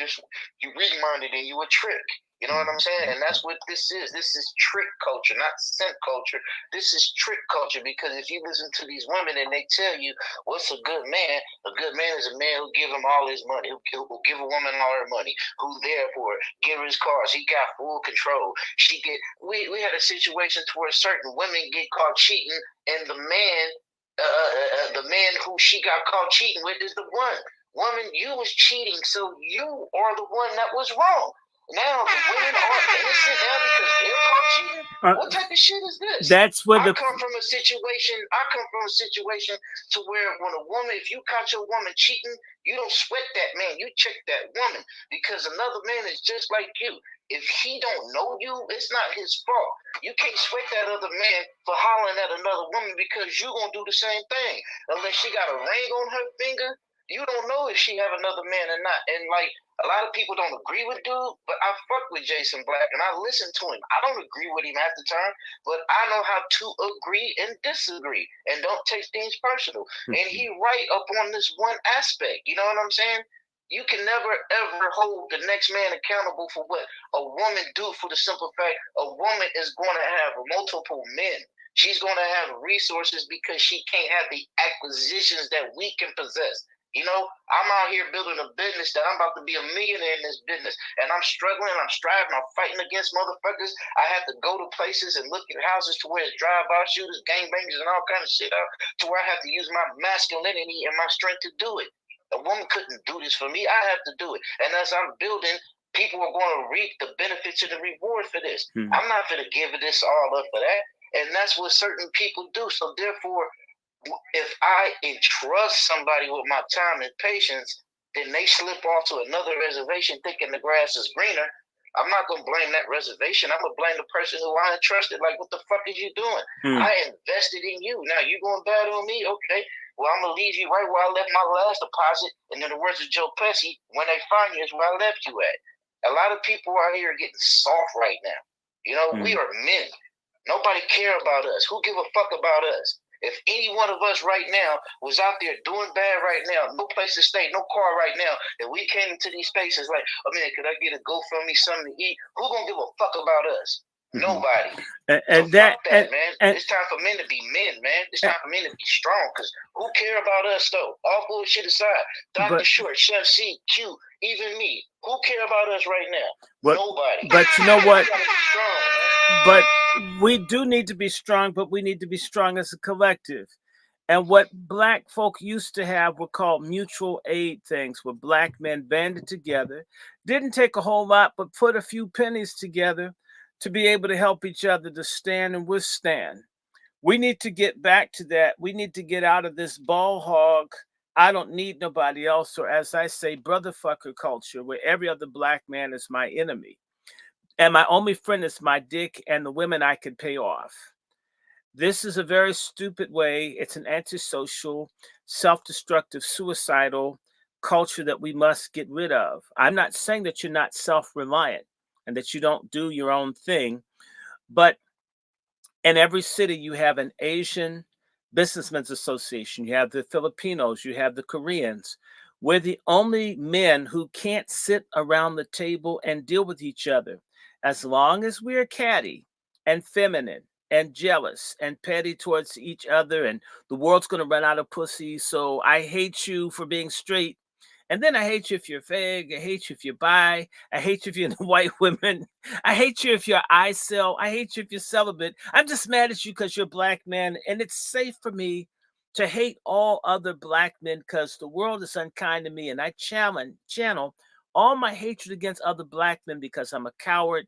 weak-minded and you a trick. You know what I'm saying? And that's what this is. This is trick culture, not simp culture. This is trick culture, because if you listen to these women and they tell you what's a good man is a man who give him all his money, who give a woman all her money, who's there for her, give her his cars. He got full control. We had a situation to where certain women get caught cheating, and the man who she got caught cheating with is the one. Woman, you was cheating, so you are the one that was wrong. Now the women are innocent now because they're caught cheating. What type of shit is this? That's where I come from a situation to where when a woman, if you caught your woman cheating, you don't sweat that man. You check that woman, because another man is just like you. If he don't know you, it's not his fault. You can't sweat that other man for hollering at another woman, because you gonna do the same thing. Unless she got a ring on her finger, you don't know if she have another man or not. And like, a lot of people don't agree with dude, but I fuck with Jason Black and I listen to him. I don't agree with him half the time, but I know how to agree and disagree and don't take things personal. And he right up on this one aspect. You know what I'm saying? You can never ever hold the next man accountable for what a woman do, for the simple fact a woman is going to have multiple men. She's going to have resources because she can't have the acquisitions that we can possess. You know, I'm out here building a business that I'm about to be a millionaire in this business, and I'm struggling, I'm striving, I'm fighting against motherfuckers. I have to go to places and look at houses to where it's drive-by shooters, gangbangers, and all kind of shit out, to where I have to use my masculinity and my strength to do it. A woman couldn't do this for me. I have to do it. And as I'm building, people are going to reap the benefits and the reward for this. I'm not going to give this all up for that. And that's what certain people do. So therefore, if I entrust somebody with my time and patience, then they slip off to another reservation thinking the grass is greener. I'm not going to blame that reservation. I'm going to blame the person who I entrusted. Like, what the fuck is you doing? I invested in you. Now you going bad on me? Okay. Well, I'm going to leave you right where I left my last deposit. And in the words of Joe Pesci, when they find you is where I left you at. A lot of people out here are getting soft right now. You know, we are men. Nobody care about us. Who give a fuck about us? If any one of us right now was out there doing bad right now, no place to stay, no car right now, and we came into these spaces like, oh man, could I get a GoFundMe, something to eat? Who gonna give a fuck about us? Nobody. And so fuck that, man. It's time for men to be men, man. It's time for men to be strong, because who care about us, though? All bullshit aside, Dr. Short, Chef C, Q, even me. Who care about us right now? Nobody. But you know what? Strong, man. But we do need to be strong, but we need to be strong as a collective. And what black folk used to have were called mutual aid things, where black men banded together, didn't take a whole lot, but put a few pennies together to be able to help each other to stand and withstand. We need to get back to that. We need to get out of this ball hog, I don't need nobody else, or as I say, brother fucker culture, where every other black man is my enemy. And my only friend is my dick and the women I could pay off. This is a very stupid way. It's an antisocial, self-destructive, suicidal culture that we must get rid of. I'm not saying that you're not self-reliant. and that you don't do your own thing. But in every city, you have an Asian Businessmen's Association, you have the Filipinos, you have the Koreans. We're the only men who can't sit around the table and deal with each other. As long as we're catty and feminine and jealous and petty towards each other, and the world's going to run out of pussy, so I hate you for being straight. And then I hate you if you're fag. I hate you if you're bi. I hate you if you're into white women. I hate you if you're I-cell. I hate you if you're celibate. I'm just mad at you because you're a black man. And it's safe for me to hate all other black men because the world is unkind to me. And I channel all my hatred against other black men because I'm a coward.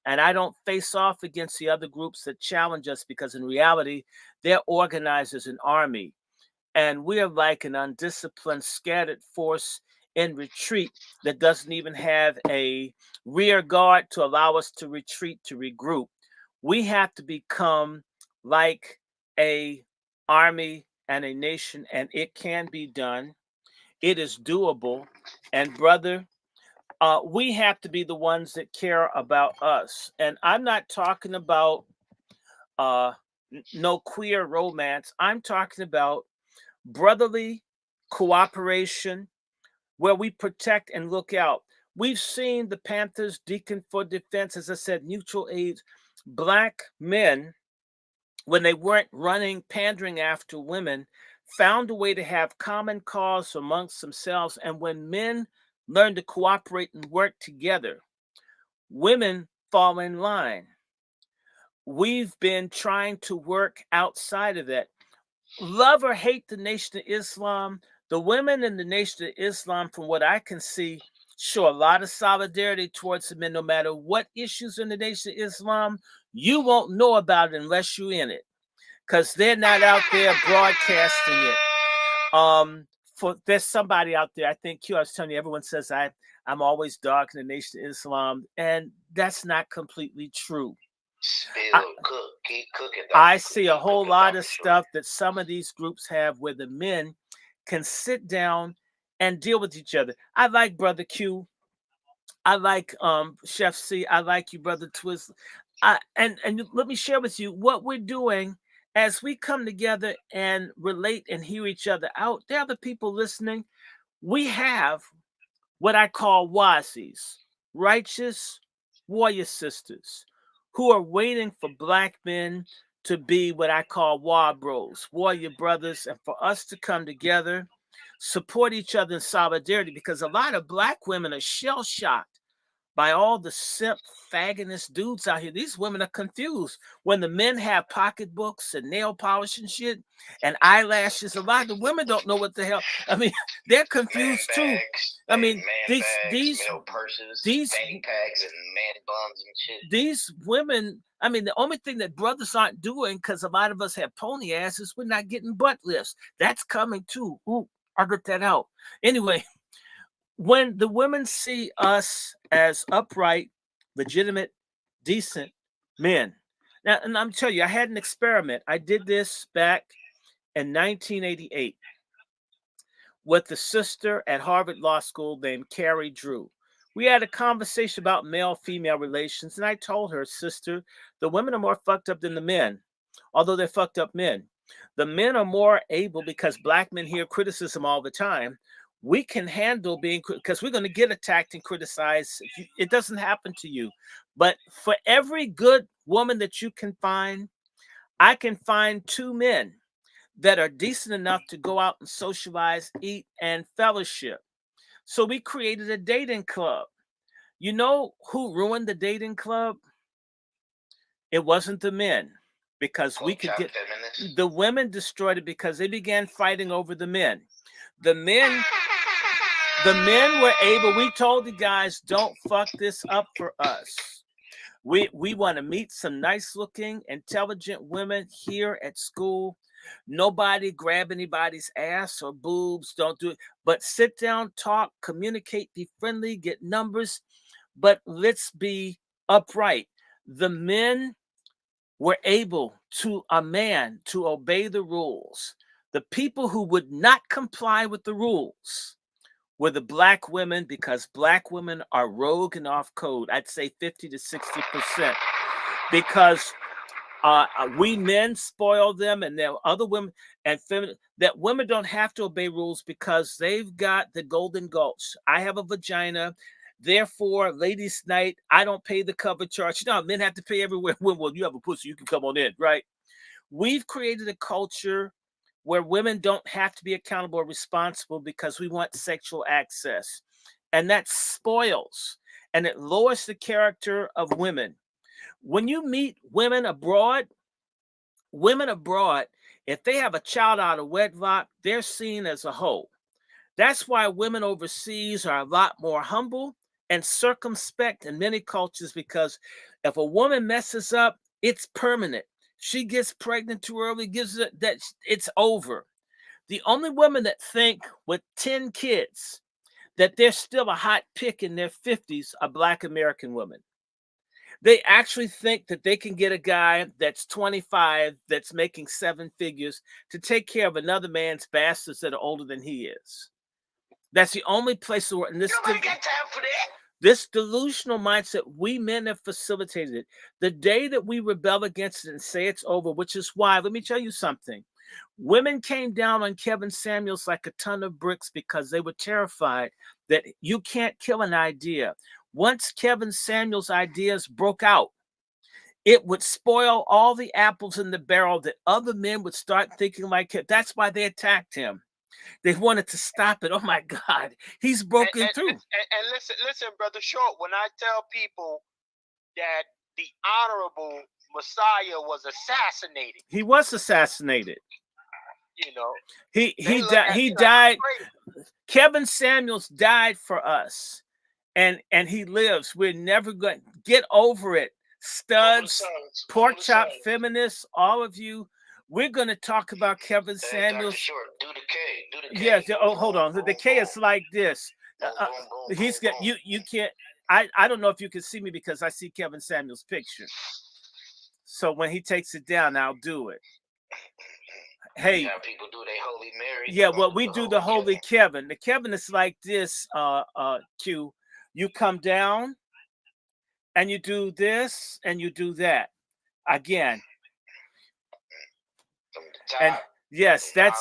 And I don't face off against the other groups that challenge us because in reality, they're organized as an army. And we're like an undisciplined, scattered force in retreat that doesn't even have a rear guard to allow us to retreat, to regroup. We have to become like a army and a nation, and it can be done. It is doable. And brother, we have to be the ones that care about us. And I'm not talking about uh, no queer romance. I'm talking about brotherly cooperation where we protect and look out. We've seen the Panthers, Deacon for Defense, as I said, mutual aid, black men, when they weren't running, pandering after women, found a way to have common cause amongst themselves. And when men learn to cooperate and work together, women fall in line. We've been trying to work outside of that. Love or hate the Nation of Islam, the women in the Nation of Islam, from what I can see, show a lot of solidarity towards the men. No matter what issues in the Nation of Islam, you won't know about it unless you're in it, because they're not out there broadcasting it. For there's somebody out there, I think Q, I was telling you, everyone says I'm always dark in the Nation of Islam, and that's not completely true. Keep cooking. I see a whole lot of stuff that some of these groups have where the men can sit down and deal with each other. I like Brother Q. I like Chef C. I like you, Brother Twist. And let me share with you what we're doing as we come together and relate and hear each other out. There are other people listening. We have what I call WASIs, righteous warrior sisters, who are waiting for black men to be what I call war bros, warrior brothers, and for us to come together, support each other in solidarity, because a lot of black women are shell shocked by all the simp fagonist dudes out here. These women are confused when the men have pocketbooks and nail polish and shit and eyelashes. A lot of the women don't know what the hell. I mean, they're confused too. I mean, these purses, these fanny packs, and man buns and shit. These women. I mean, the only thing that brothers aren't doing, because a lot of us have pony asses, we're not getting butt lifts. That's coming too. Ooh, I'll get that out. Anyway, when the women see us as upright, legitimate, decent men. Now, and I'm telling you, I had an experiment. I did this back in 1988 with a sister at Harvard Law School named Carrie Drew. We had a conversation about male-female relations, and I told her, sister, the women are more fucked up than the men, although they're fucked up men. The men are more able, because black men hear criticism all the time. We can handle being, because we're going to get attacked and criticized. It doesn't happen to you. But for every good woman that you can find, I can find two men that are decent enough to go out and socialize, eat, and fellowship. So we created a dating club. You know who ruined the dating club? It wasn't the men, because we could get the women destroyed it because they began fighting over the men. The men were able. We told the guys, don't fuck this up for us. We want to meet some nice looking, intelligent women here at school. Nobody grab anybody's ass or boobs. Don't do it. But sit down, talk, communicate, be friendly, get numbers. But let's be upright. The men were able to a man to obey the rules. The people who would not comply with the rules were the black women, because black women are rogue and off code. I'd say 50 to 60%, because we men spoil them, and there are other women and that women don't have to obey rules because they've got the golden gulch. I have a vagina, therefore, ladies' night, I don't pay the cover charge. You know, men have to pay everywhere. Well, you have a pussy, you can come on in, right? We've created a culture where women don't have to be accountable or responsible because we want sexual access. And that spoils and it lowers the character of women. When you meet women abroad, if they have a child out of wedlock, they're seen as a hoe. That's why women overseas are a lot more humble and circumspect in many cultures, because if a woman messes up, it's permanent. She gets pregnant too early, gives it that it's over. The only women that think with 10 kids that they're still a hot pick in their 50s are Black American women. They actually think that they can get a guy that's 25 that's making seven figures to take care of another man's bastards that are older than he is. That's the only place where Nobody got time for that. This delusional mindset, we men have facilitated it. The day that we rebel against it and say it's over, which is why, let me tell you something. Women came down on Kevin Samuels like a ton of bricks because they were terrified that you can't kill an idea. Once Kevin Samuels' ideas broke out, it would spoil all the apples in the barrel that other men would start thinking like him. That's why they attacked him. They wanted to stop it. Oh my God, he's broken through. And listen, Brother Short, when I tell people that the Honorable Messiah was assassinated. He was assassinated. You know, he died. Kevin Samuels died for us, and he lives. We're never going to get over it. Studs, pork chop feminists, all of you. We're going to talk about Kevin Samuels. Short, do the K. Do the K. Yes. Oh, hold on. The K is like this. He's got you. You can't. I don't know if you can see me because I see Kevin Samuels' picture. So when he takes it down, I'll do it. Hey, yeah, people do they Holy Mary. Yeah, well, we do the Holy Kevin. The Kevin is like this, Q. You come down and you do this and you do that again. And yes, that's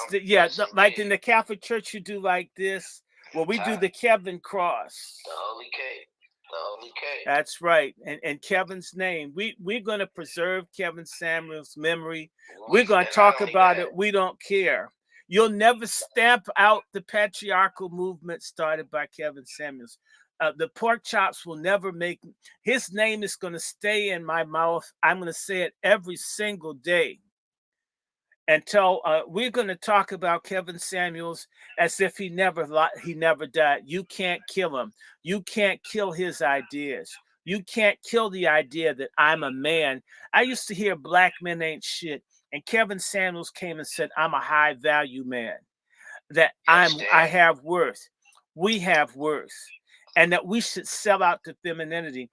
like in the Catholic Church, you do like this. Well, we do the Kevin cross. The Holy K. The Holy K. That's right. And Kevin's name. We're going to preserve Kevin Samuels' memory. We're going to talk about it. We don't care. You'll never stamp out the patriarchal movement started by Kevin Samuels. The pork chops will never make. His name is going to stay in my mouth. I'm going to say it every single day. Until we're going to talk about Kevin Samuels as if he never died. You can't kill him. You can't kill his ideas. You can't kill the idea that I'm a man. I used to hear black men ain't shit, and Kevin Samuels came and said I'm a high value man. That I have worth. We have worth, and that we should sell out to femininity.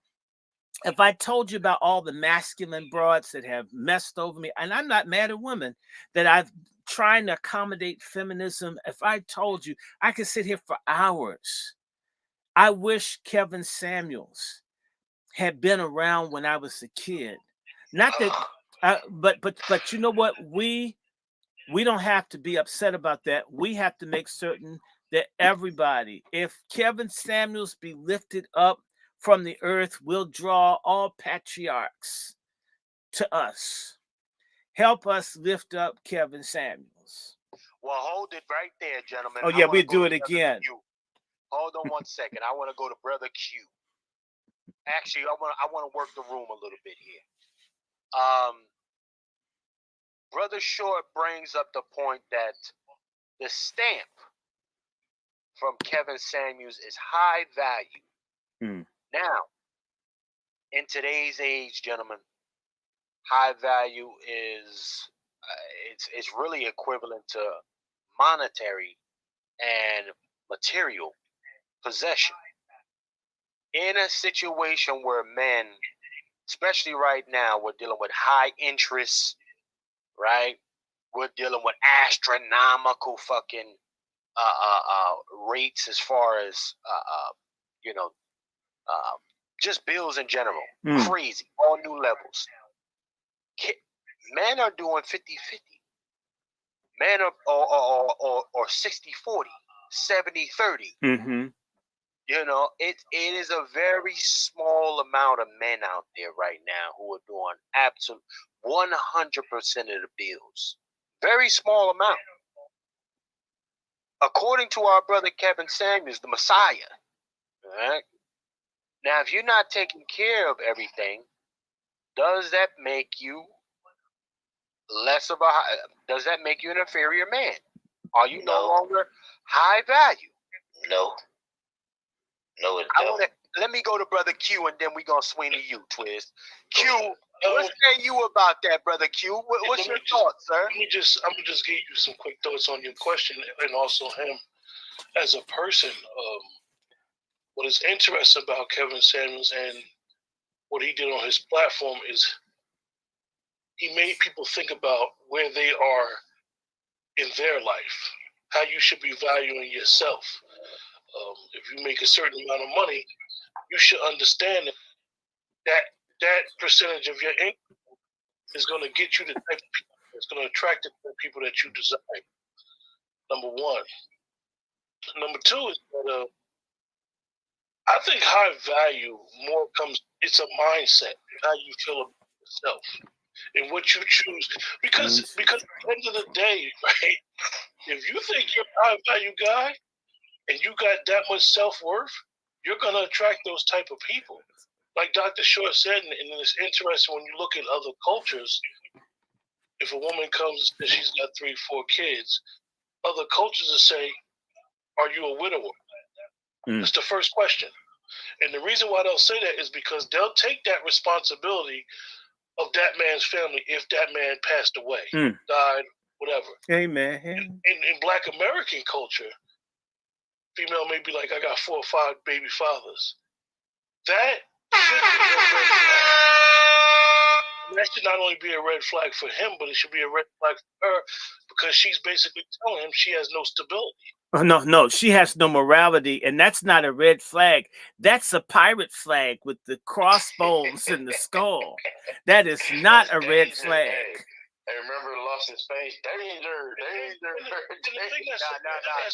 If I told you about all the masculine broads that have messed over me, and I'm not mad at women, that I've trying to accommodate feminism, if I told you, I could sit here for hours. I wish Kevin Samuels had been around when I was a kid. Not that, but you know what? We don't have to be upset about that. We have to make certain that everybody, if Kevin Samuels be lifted up from the earth, will draw all patriarchs to us. Help us lift up Kevin Samuels. Well, hold it right there, gentlemen. Oh yeah, we'll do it again. Hold on one second. I want to go to Brother Q. Actually, I want to work the room a little bit here. Brother Short brings up the point that the stamp from Kevin Samuels is high value. Now, in today's age, gentlemen, high value is it's really equivalent to monetary and material possession. In a situation where men, especially right now, we're dealing with high interest, right? We're dealing with astronomical fucking rates as far as you know, just bills in general. Crazy, all new levels. Men are doing 50-50. Men are or 60-40, 70-30. Mm-hmm. You know, it is a very small amount of men out there right now who are doing absolute 100% of the bills. Very small amount. According to our brother Kevin Samuels, the Messiah. All right? Now, if you're not taking care of everything, does that make you less of a? Does that make you an inferior man? Are you no longer high value? No, it don't. Let me go to Brother Q, and then we gonna swing to you, Twist. Q, what say you about that, Brother Q? What's your thoughts, sir? I'm gonna just give you some quick thoughts on your question, and also him as a person. What is interesting about Kevin Samuels and what he did on his platform is he made people think about where they are in their life, how you should be valuing yourself. If you make a certain amount of money, you should understand that percentage of your income is going to get you the type of people that's going to attract the people that you desire. Number one. Number two is that I think high value more comes. It's a mindset, how you feel about yourself and what you choose. Because at the end of the day, right? If you think you're a high value guy and you got that much self-worth, you're going to attract those type of people. Like Dr. Short said, and it's interesting when you look at other cultures, if a woman comes and she's got 3-4 kids, other cultures will say, are you a widower? That's the first question. And the reason why they'll say that is because they'll take that responsibility of that man's family if that man passed away, died, whatever. Amen. In Black American culture, female may be like, I got 4 or 5 baby fathers. That should not only be a red flag for him, but it should be a red flag for her because she's basically telling him she has no stability. Oh, no, she has no morality, and that's not a red flag. That's a pirate flag with the crossbones and the skull. That is not a red flag. I remember Lost in Space. Danger.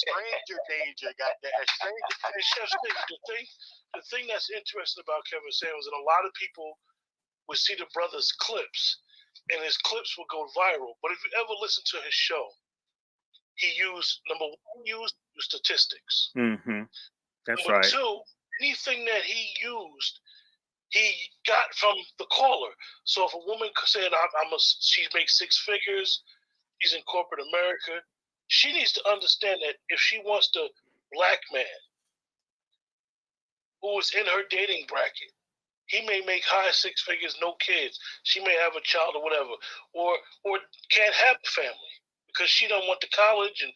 Stranger danger. Got that. The thing that's interesting about Kevin Samuels, and a lot of people would see the brother's clips, and his clips will go viral. But if you ever listen to his show, he used statistics. Mm-hmm. That's Number right. 2, anything that he used, he got from the caller. So if a woman said, she makes 6 figures, she's in corporate America, she needs to understand that if she wants the black man who is in her dating bracket, he may make high 6 figures, no kids. She may have a child or whatever, or can't have a family because she don't went to college and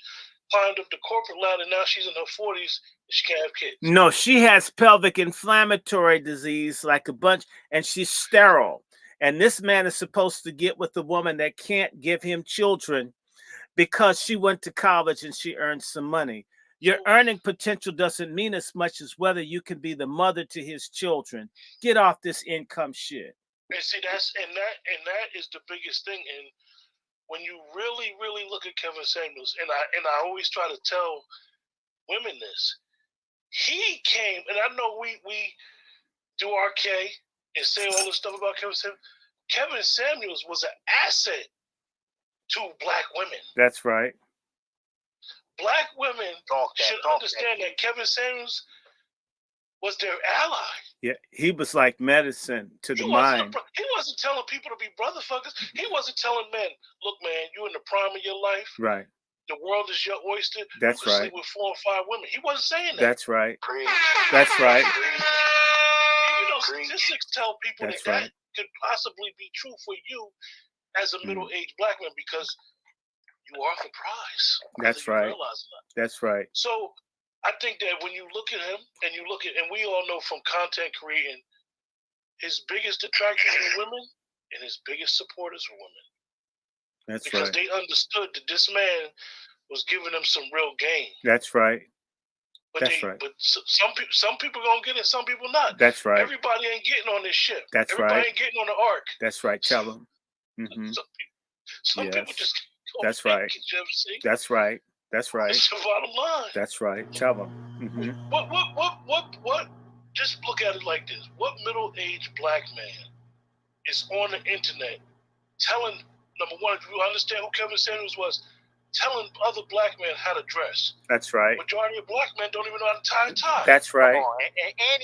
climbed up the corporate ladder. Now she's in her 40s and she can't have kids. No, she has pelvic inflammatory disease like a bunch, and she's sterile. And this man is supposed to get with a woman that can't give him children because she went to college and she earned some money. Your earning potential doesn't mean as much as whether you can be the mother to his children. Get off this income shit. And see, that is the biggest thing. And when you really, really look at Kevin Samuels, and I always try to tell women this, he came, and I know we do RK and say all this stuff about Kevin Samuels. Kevin Samuels was an asset to black women. That's right. Black women should understand that Kevin Samuels was their ally. Yeah, he was like medicine to the mind. He wasn't telling people to be brotherfuckers. He wasn't telling men, look, man, you're in the prime of your life. Right. The world is your oyster. That's you can right. Sleep with 4 or 5 women. He wasn't saying that. That's right. That's right. Statistics tell people that could possibly be true for you as a middle-aged black man because you are the prize. That's right. That's right. So I think that when you look at him and we all know from content creating, his biggest attractors were women and his biggest supporters were women. That's because right. they understood that this man was giving them some real game. That's right. But That's right. But some people gonna get it, some people not. That's right. Everybody ain't getting on this ship. That's Everybody right. ain't getting on the ark. That's right. Tell them. Some people just. That's right. That's right. That's right. It's the bottom line. That's right. Tell them. What? Just look at it like this. What middle-aged black man is on the internet telling, number one, if you understand who Kevin Samuels was, telling other black men how to dress? That's right. Majority of black men don't even know how to tie a tie. That's right. And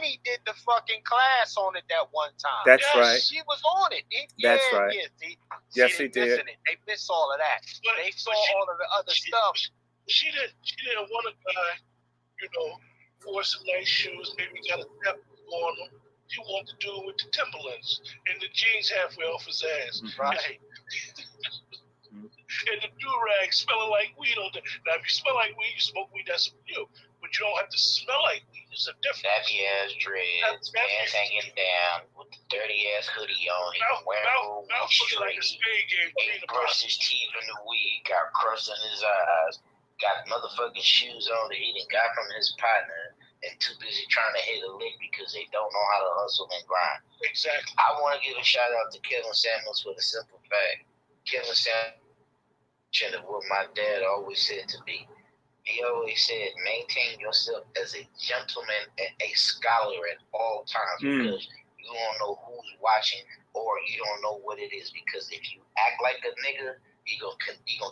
he did the fucking class on it that one time. That's right. She was on it. That's right. Yes, he did. They missed all of that. They saw all of the other stuff. She didn't want a guy, wore some nice shoes, maybe got a tap on them. She wanted to do it with the Timberlands and the jeans halfway off his ass. Right. And the do-rag smelling like weed on the. Now, if you smell like weed, you smoke weed, that's you. But you don't have to smell like weed. It's a difference. Nappy ass dreads, pants hanging down, with the dirty ass hoodie on. He been wearing mouth looking like a spade game. He brushed his teeth in the weed, got crust in his eyes, got motherfucking shoes on that he done got from his partner, and too busy trying to hit a lick because they don't know how to hustle and grind. Exactly. I want to give a shout out to Kevin Samuels for the simple fact. Kevin Samuels, what my dad always said to me. He always said, maintain yourself as a gentleman and a scholar at all times because you don't know who's watching or you don't know what it is. Because if you act like a nigga, you gonna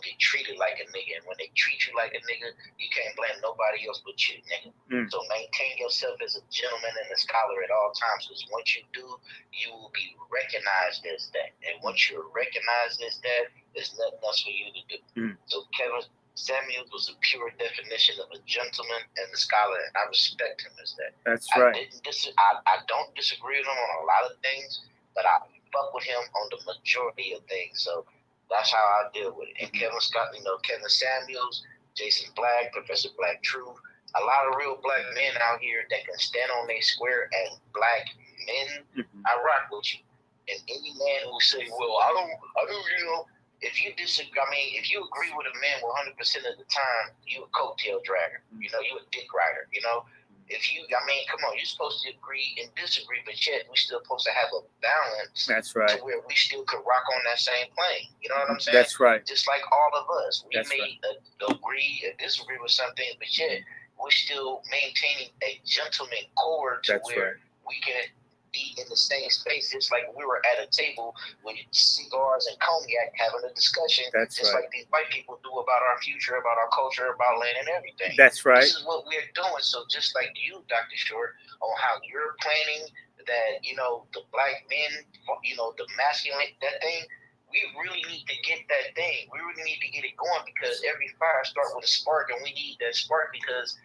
get treated like a nigga. And when they treat you like a nigga, you can't blame nobody else but you, nigga. So maintain yourself as a gentleman and a scholar at all times. Because once you do, you will be recognized as that. And once you're recognized as that, there's nothing else for you to do. So Kevin Samuels was a pure definition of a gentleman and a scholar, and I respect him as that. That's right. I don't disagree with him on a lot of things, but I fuck with him on the majority of things. So that's how I deal with it. And Kevin Samuels, Jason Black, Professor Black Truth, a lot of real black men out here that can stand on their square as black men. I rock with you. And any man who say, well, I don't, if you disagree, if you agree with a man 100% of the time, you a coattail dragger. You a dick rider. If you, come on, you're supposed to agree and disagree, but yet we're still supposed to have a balance. That's right. To where we still could rock on that same plane. You know what I'm saying? That's right. Just like all of us, we may agree or disagree with something, but yet we're still maintaining a gentleman core to where we can be in the same space, just like we were at a table with cigars and cognac having a discussion, like these white people do about our future, about our culture, about land and everything. That's right. This is what we're doing. So just like you, Dr. Short, on how you're planning that, the black men, the masculine, that thing, we really need to get that thing. We really need to get it going because every fire starts with a spark, and we need that spark because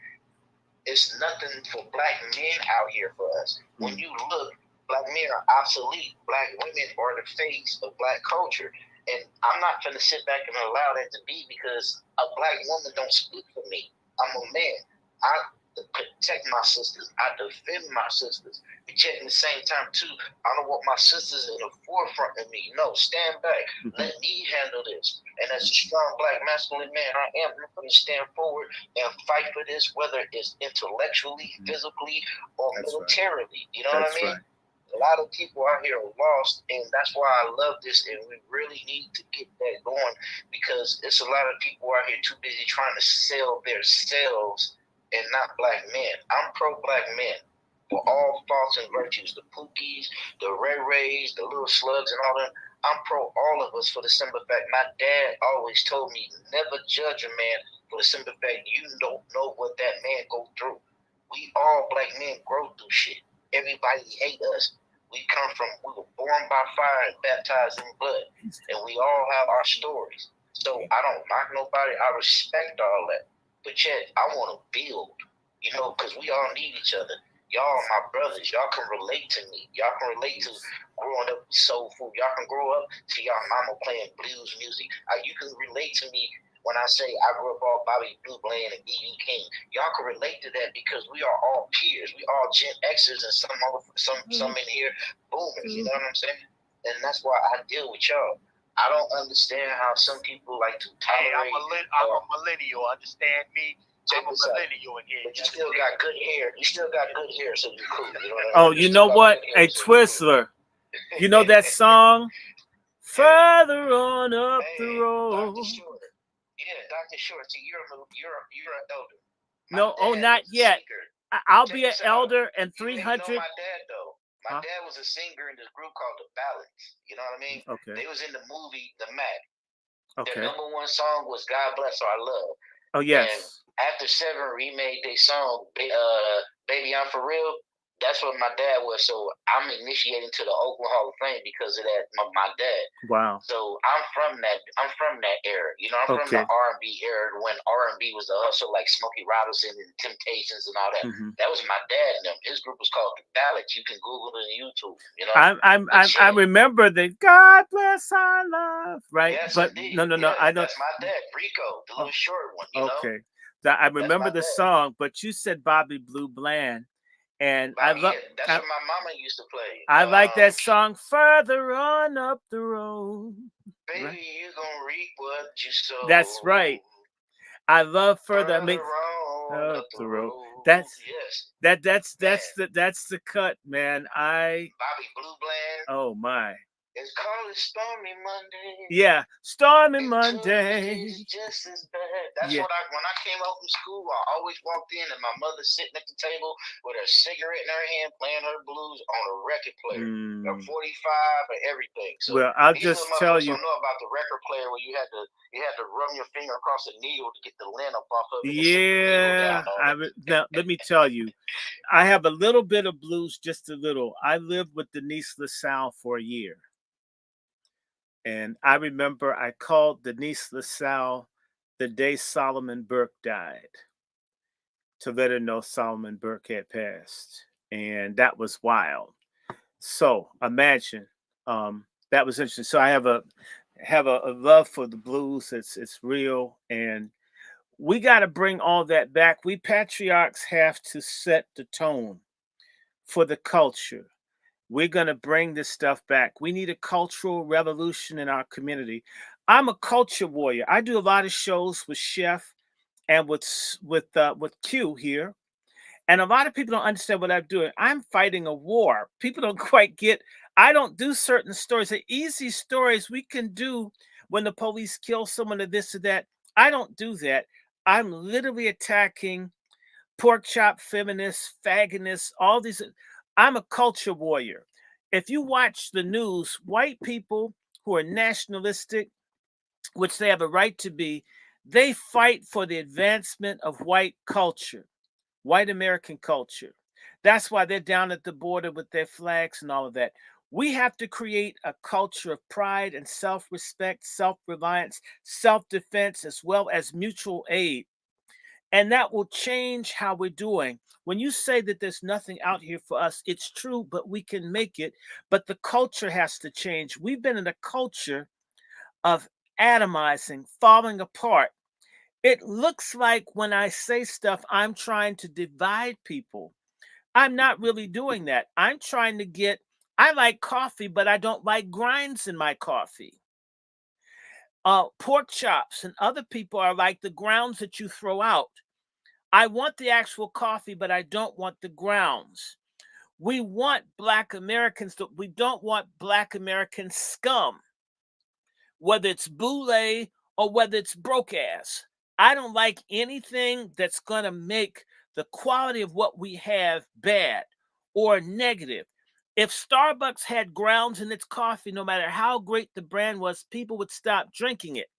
it's nothing for black men out here for us. When you look, black men are obsolete. Black women are the face of black culture. And I'm not going to sit back and allow that to be because a black woman don't speak for me. I'm a man. I protect my sisters. I defend my sisters. But yet in the same time, too, I don't want my sisters in the forefront of me. No, stand back. Let me handle this. And as a strong black masculine man, I am going to stand forward and fight for this, whether it's intellectually, physically, or militarily. You know what I mean? A lot of people out here are lost, and that's why I love this, and we really need to get that going because it's a lot of people out here too busy trying to sell their selves and not black men. I'm pro-black men for all faults and virtues, the Pookies, the Ray Rays, the little slugs and all that. I'm pro all of us for the simple fact my dad always told me never judge a man for the simple fact you don't know what that man go through. We all black men grow through shit. Everybody hate us. We were born by fire and baptized in blood, and we all have our stories. So I don't knock nobody. I respect all that. But yet, I want to build, because we all need each other. Y'all are my brothers. Y'all can relate to me. Y'all can relate to growing up with soul food. Y'all can grow up to y'all mama playing blues music. You can relate to me when I say I grew up all Bobby Blue Bland and E.B. King. Y'all can relate to that because we are all peers. We all Gen Xers and some in here boomers. You know what I'm saying? And that's why I deal with y'all. I don't understand how some people like to Hey, tolerate. I'm a millennial. Understand me? I'm a millennial in here. But you still got good hair. You still got good hair, so you're cool. You know what I mean? Oh, you know what? A Twizzler. You know that song? Further on up the road. Dr. Short. Yeah, Dr. Short. See, you're an elder. No, not yet. I'll be an elder and 300. You know my dad though. My dad was a singer in this group called the Ballads. You know what I mean? Okay. They was in the movie The Mac. Okay. Their number one song was "God Bless Our Love." Oh yes. And after Seven remade their song, "Baby I'm For Real," that's what my dad was. So I'm initiating to the Oakland Hall of Fame because of that. My dad. Wow. So I'm from that era. You know, I'm from the R&B era when R&B was the hustle, like Smokey Robinson and Temptations and all that. Mm-hmm. That was my dad and them. His group was called the Ballads. You can Google it on YouTube. You know, I remember the God Bless Our Love, right? Yes, but indeed. no, yes, I don't. That's my dad, Rico, the little short one. You know? Okay. I remember the song, but you said Bobby Blue Bland. And I love that's what my mama used to play. I like that song, Further On Up the Road. Baby, right? You gonna reap what you sow. That's right. I love further. On up the road. That's yes. That's the cut, man. Bobby Blue Bland. Oh my. It's called a Stormy Monday. Yeah, Stormy Monday. It's just as bad. That's what when I came out from school, I always walked in and my mother sitting at the table with her cigarette in her hand, playing her blues on a record player, a 45 and everything. So well, I'll just tell you. Don't know about the record player where you had to run your finger across a needle to get the lint up off of it. Yeah, now let me tell you, I have a little bit of blues, just a little. I lived with Denise LaSalle for a year. And I remember I called Denise LaSalle the day Solomon Burke died to let her know Solomon Burke had passed. And that was wild. So imagine, that was interesting. So I have a love for the blues. It's real. And we got to bring all that back. We patriarchs have to set the tone for the culture. We're going to bring this stuff back. We need a cultural revolution in our community. I'm a culture warrior. I do a lot of shows with Chef and with Q here. And a lot of people don't understand what I'm doing. I'm fighting a war. People don't quite get, I don't do certain stories. The easy stories we can do when the police kill someone or this or that. I don't do that. I'm literally attacking pork chop feminists, faggotists, all these. I'm a culture warrior. If you watch the news, white people who are nationalistic, which they have a right to be, they fight for the advancement of white culture, white American culture. That's why they're down at the border with their flags and all of that. We have to create a culture of pride and self-respect, self-reliance, self-defense, as well as mutual aid. And that will change how we're doing. When you say that there's nothing out here for us, it's true, but we can make it. But the culture has to change. We've been in a culture of atomizing, falling apart. It looks like when I say stuff, I'm trying to divide people. I'm not really doing that. I'm trying to I like coffee, but I don't like grinds in my coffee. Pork chops and other people are like the grounds that you throw out. I want the actual coffee, but I don't want the grounds. We want Black Americans, we don't want Black American scum, whether it's boule or whether it's broke ass. I don't like anything that's going to make the quality of what we have bad or negative. If Starbucks had grounds in its coffee, no matter how great the brand was, people would stop drinking it.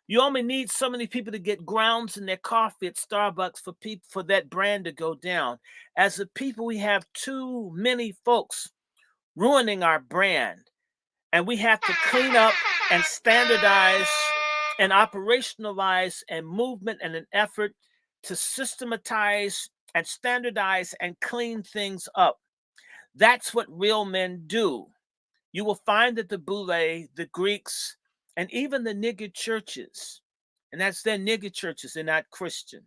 You only need so many people to get grounds in their coffee at Starbucks for that brand to go down. As a people, we have too many folks ruining our brand. And we have to clean up and standardize and operationalize a movement and an effort to systematize and standardize and clean things up. That's what real men do. You will find that the Boule, the Greeks, and even the nigger churches, and that's their nigger churches, they're not Christian.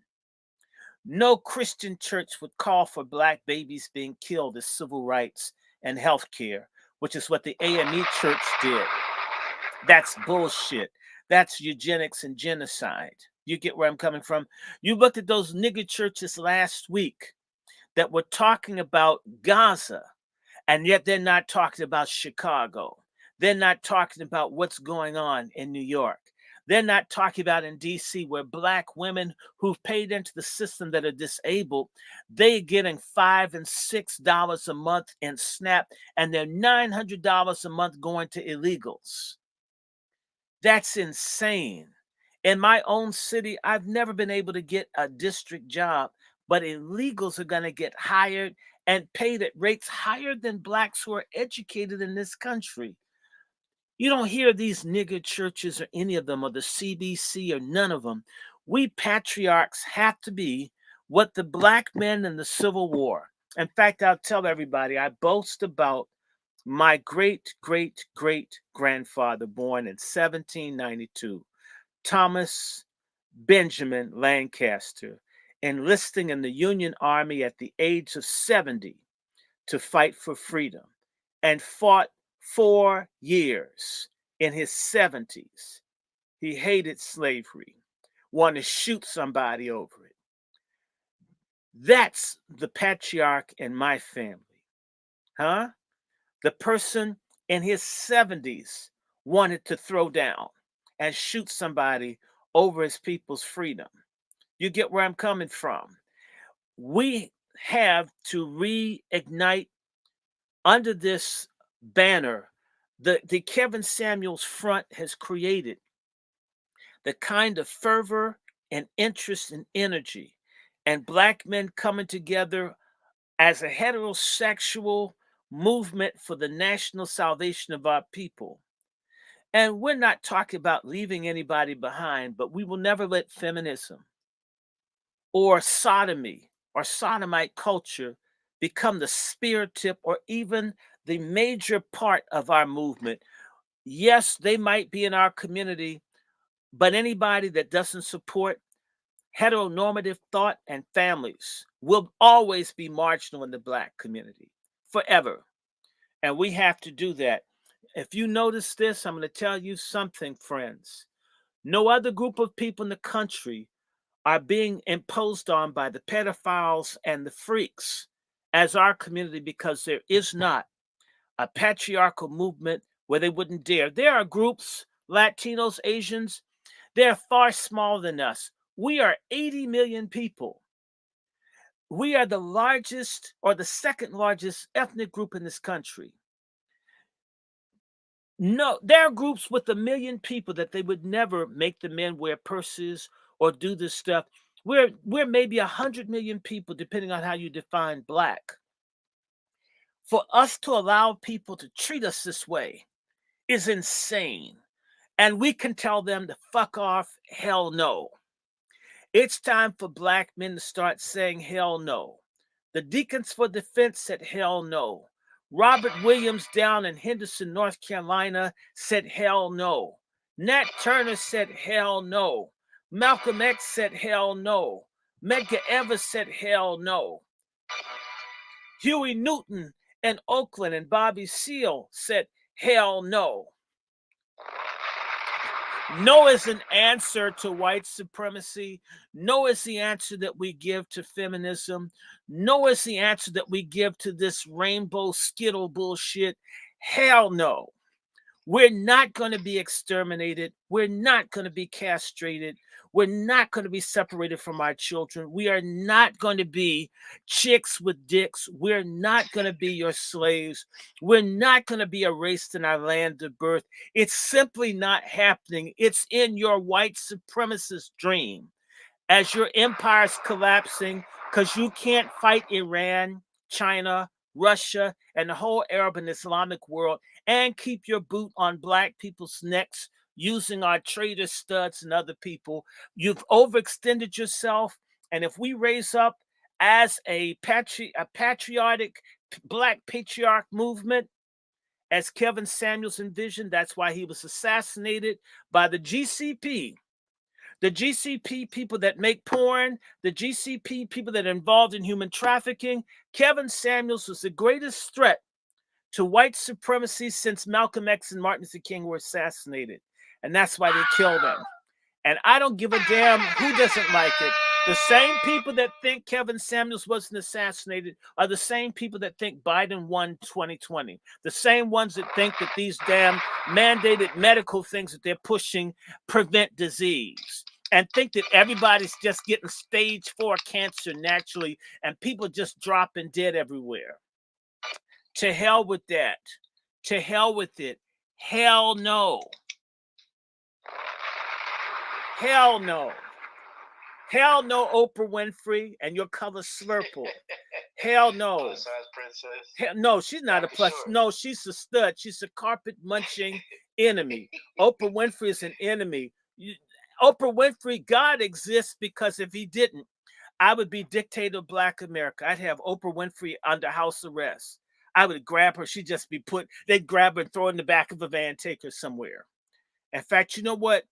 No Christian church would call for Black babies being killed as civil rights and health care, which is what the AME church did. That's bullshit. That's eugenics and genocide. You get where I'm coming from? You looked at those nigger churches last week that were talking about Gaza, and yet they're not talking about Chicago. They're not talking about what's going on in New York. They're not talking about in DC where black women who've paid into the system that are disabled, they're getting $5 and $6 a month in SNAP, and they're $900 a month going to illegals. That's insane. In my own city, I've never been able to get a district job, but illegals are going to get hired and paid at rates higher than blacks who are educated in this country. You don't hear these nigger churches or any of them or the CBC or none of them. We patriarchs have to be what the black men in the Civil War. In fact, I'll tell everybody, I boast about my great, great, great grandfather born in 1792, Thomas Benjamin Lancaster, enlisting in the Union Army at the age of 70 to fight for freedom and fought 4 years in his 70s. He hated slavery, wanted to shoot somebody over it. That's the patriarch in my family, huh? The person in his 70s wanted to throw down and shoot somebody over his people's freedom. You get where I'm coming from? We have to reignite under this banner. The Kevin Samuels Front has created the kind of fervor and interest and energy, and black men coming together as a heterosexual movement for the national salvation of our people. And we're not talking about leaving anybody behind, but we will never let feminism or sodomy or sodomite culture become the spear tip or even the major part of our movement. Yes, they might be in our community, but anybody that doesn't support heteronormative thought and families will always be marginal in the black community forever. And we have to do that. If you notice this, I'm going to tell you something, friends. No other group of people in the country are being imposed on by the pedophiles and the freaks as our community, because there is not a patriarchal movement where they wouldn't dare. There are groups, Latinos, Asians, they're far smaller than us. We are 80 million people. We are the largest or the second largest ethnic group in this country. No, there are groups with 1 million people that they would never make the men wear purses or do this stuff. We're maybe 100 million people, depending on how you define black. For us to allow people to treat us this way is insane. And we can tell them to fuck off, hell no. It's time for black men to start saying hell no. The Deacons for Defense said hell no. Robert Williams down in Henderson, North Carolina said hell no. Nat Turner said hell no. Malcolm X said hell no. Medgar Evers said hell no. Huey Newton in Oakland and Bobby Seale said hell no. No is an answer to white supremacy. No is the answer that we give to feminism. No is the answer that we give to this rainbow skittle bullshit. Hell no. We're not going to be exterminated. We're not going to be castrated. We're not going to be separated from our children. We are not going to be chicks with dicks. We're not going to be your slaves. We're not going to be erased in our land of birth. It's simply not happening. It's in your white supremacist dream. As your empire's collapsing, because you can't fight Iran, China, Russia, and the whole Arab and Islamic world and keep your boot on black people's necks using our trader studs and other people. You've overextended yourself. And if we raise up as a patriotic black patriarch movement, as Kevin Samuels envisioned, that's why he was assassinated by the GCP. The GCP people that make porn, the GCP people that are involved in human trafficking. Kevin Samuels was the greatest threat to white supremacy since Malcolm X and Martin Luther King were assassinated. And that's why they killed them. And I don't give a damn who doesn't like it. The same people that think Kevin Samuels wasn't assassinated are the same people that think Biden won 2020. The same ones that think that these damn mandated medical things that they're pushing prevent disease. And think that everybody's just getting stage 4 cancer naturally and people just dropping dead everywhere. To hell with that. To hell with it. Hell no. Hell no. Hell no, Oprah Winfrey and your color Slurple. Hell no. Plus size princess. Hell, no, she's not a plus. Sure. No, she's a stud. She's a carpet munching enemy. Oprah Winfrey is an enemy. Oprah Winfrey, God exists because if he didn't, I would be dictator of Black America. I'd have Oprah Winfrey under house arrest. I would grab her. She'd just be they'd grab her and throw her in the back of a van, take her somewhere. In fact, you know what?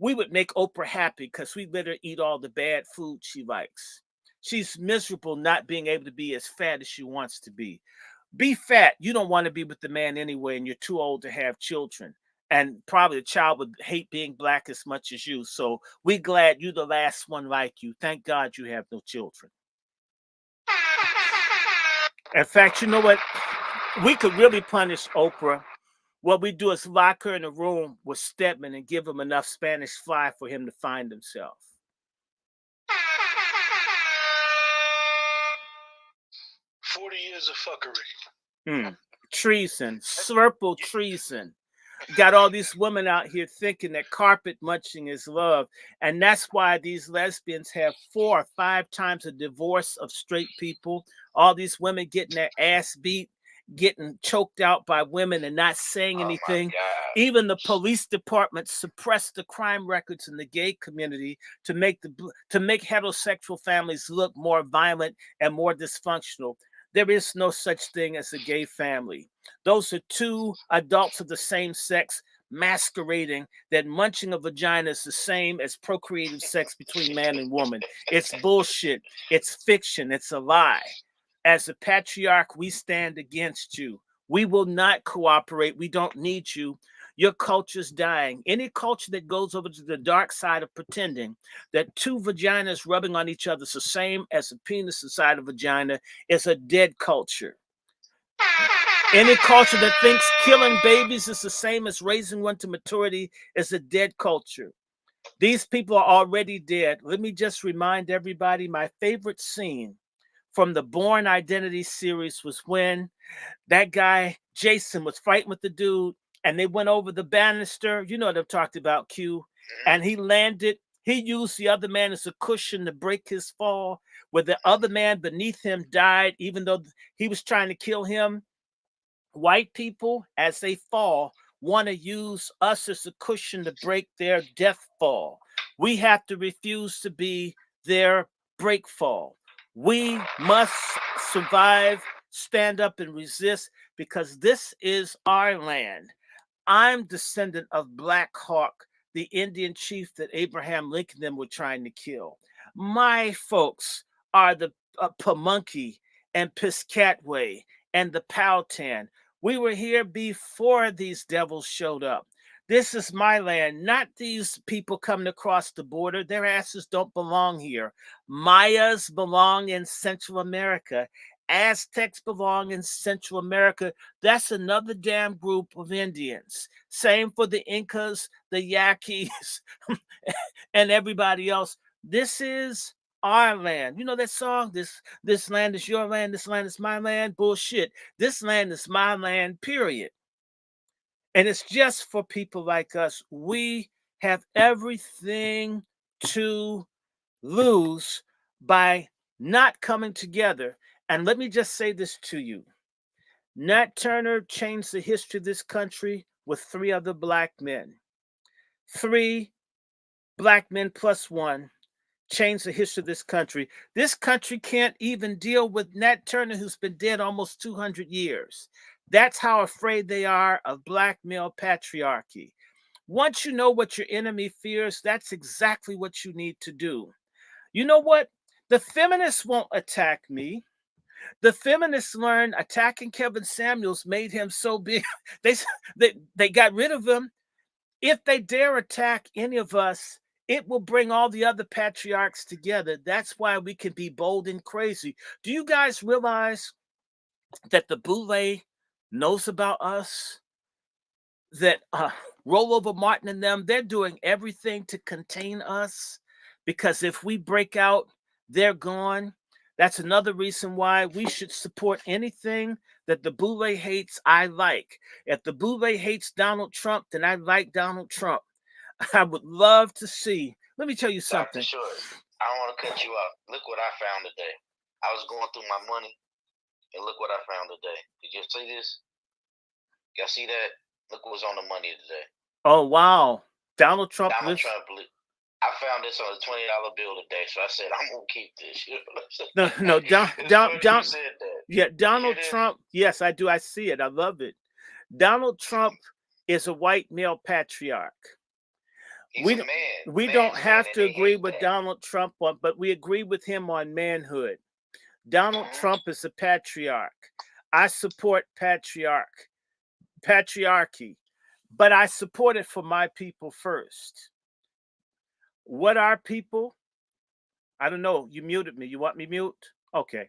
We would make Oprah happy because we let her eat all the bad food she likes. She's miserable not being able to be as fat as she wants to be. Be fat. You don't want to be with the man anyway, and you're too old to have children. And probably the child would hate being Black as much as you. So we're glad you're the last one like you. Thank God you have no children. In fact, you know what? We could really punish Oprah. What we do is lock her in a room with Stedman and give him enough Spanish fly for him to find himself. 40 years of fuckery. Treason. Slurple treason. Got all these women out here thinking that carpet munching is love. And that's why these lesbians have 4 or 5 times a divorce of straight people. All these women getting their ass beat, getting choked out by women and not saying anything. Even the police department suppressed the crime records in the gay community to make heterosexual families look more violent and more dysfunctional. There is no such thing as a gay family. Those are 2 adults of the same sex masquerading that munching a vagina is the same as procreative sex between man and woman. It's bullshit. It's fiction. It's a lie. As a patriarch, we stand against you. We will not cooperate. We don't need you. Your culture's dying. Any culture that goes over to the dark side of pretending that 2 vaginas rubbing on each other is the same as a penis inside a vagina is a dead culture. Any culture that thinks killing babies is the same as raising one to maturity is a dead culture. These people are already dead. Let me just remind everybody, my favorite scene from the Born Identity series was when that guy, Jason, was fighting with the dude and they went over the banister. You know what I've talked about, Q. And he landed. He used the other man as a cushion to break his fall, where the other man beneath him died, even though he was trying to kill him. White people, as they fall, want to use us as a cushion to break their death fall. We have to refuse to be their break fall. We must survive, stand up and resist because this is our land. I'm descendant of Black Hawk, the Indian chief that Abraham Lincoln and them were trying to kill. My folks are the Pamunkey and Piscataway and the Powhatan. We were here before these devils showed up. This is my land, not these people coming across the border. Their asses don't belong here. Mayas belong in Central America. Aztecs belong in Central America. That's another damn group of Indians. Same for the Incas, the Yaquis, and everybody else. This is our land. You know that song? This land is your land. This land is my land. Bullshit. This land is my land, period. And it's just for people like us. We have everything to lose by not coming together. And let me just say this to you. Nat Turner changed the history of this country with 3 other Black men. 3 Black men plus 1 changed the history of this country. This country can't even deal with Nat Turner, who's been dead almost 200 years. That's how afraid they are of Black male patriarchy. Once you know what your enemy fears, that's exactly what you need to do. You know what? The feminists won't attack me. The feminists learned attacking Kevin Samuels made him so big. They they got rid of him. If they dare attack any of us, it will bring all the other patriarchs together. That's why we can be bold and crazy. Do you guys realize that the Boule knows about us? That Rollover Martin and them, they're doing everything to contain us, because if we break out, they're gone. That's another reason why we should support anything that the Boule hates. I like. If the Boule hates Donald Trump, then I like Donald Trump. I would love to see. Let me tell you Dr. something. Short, I don't want to cut you off. Look what I found today. I was going through my money, and look what I found today. Did you see this? Y'all see that? Look what was on the money today. Oh, wow. Donald Trump. I found this on a $20 bill today, so I said, I'm going to keep this. No, You said that. Yeah, Donald Trump. Yes, I do. I see it. I love it. Donald Trump is a white male patriarch. He's a man. We don't have to agree with Donald Trump, but we agree with him on manhood. Donald Trump is a patriarch. I support patriarchy, but I support it for my people first. What are people? I don't know. You muted me. You want me mute? Okay.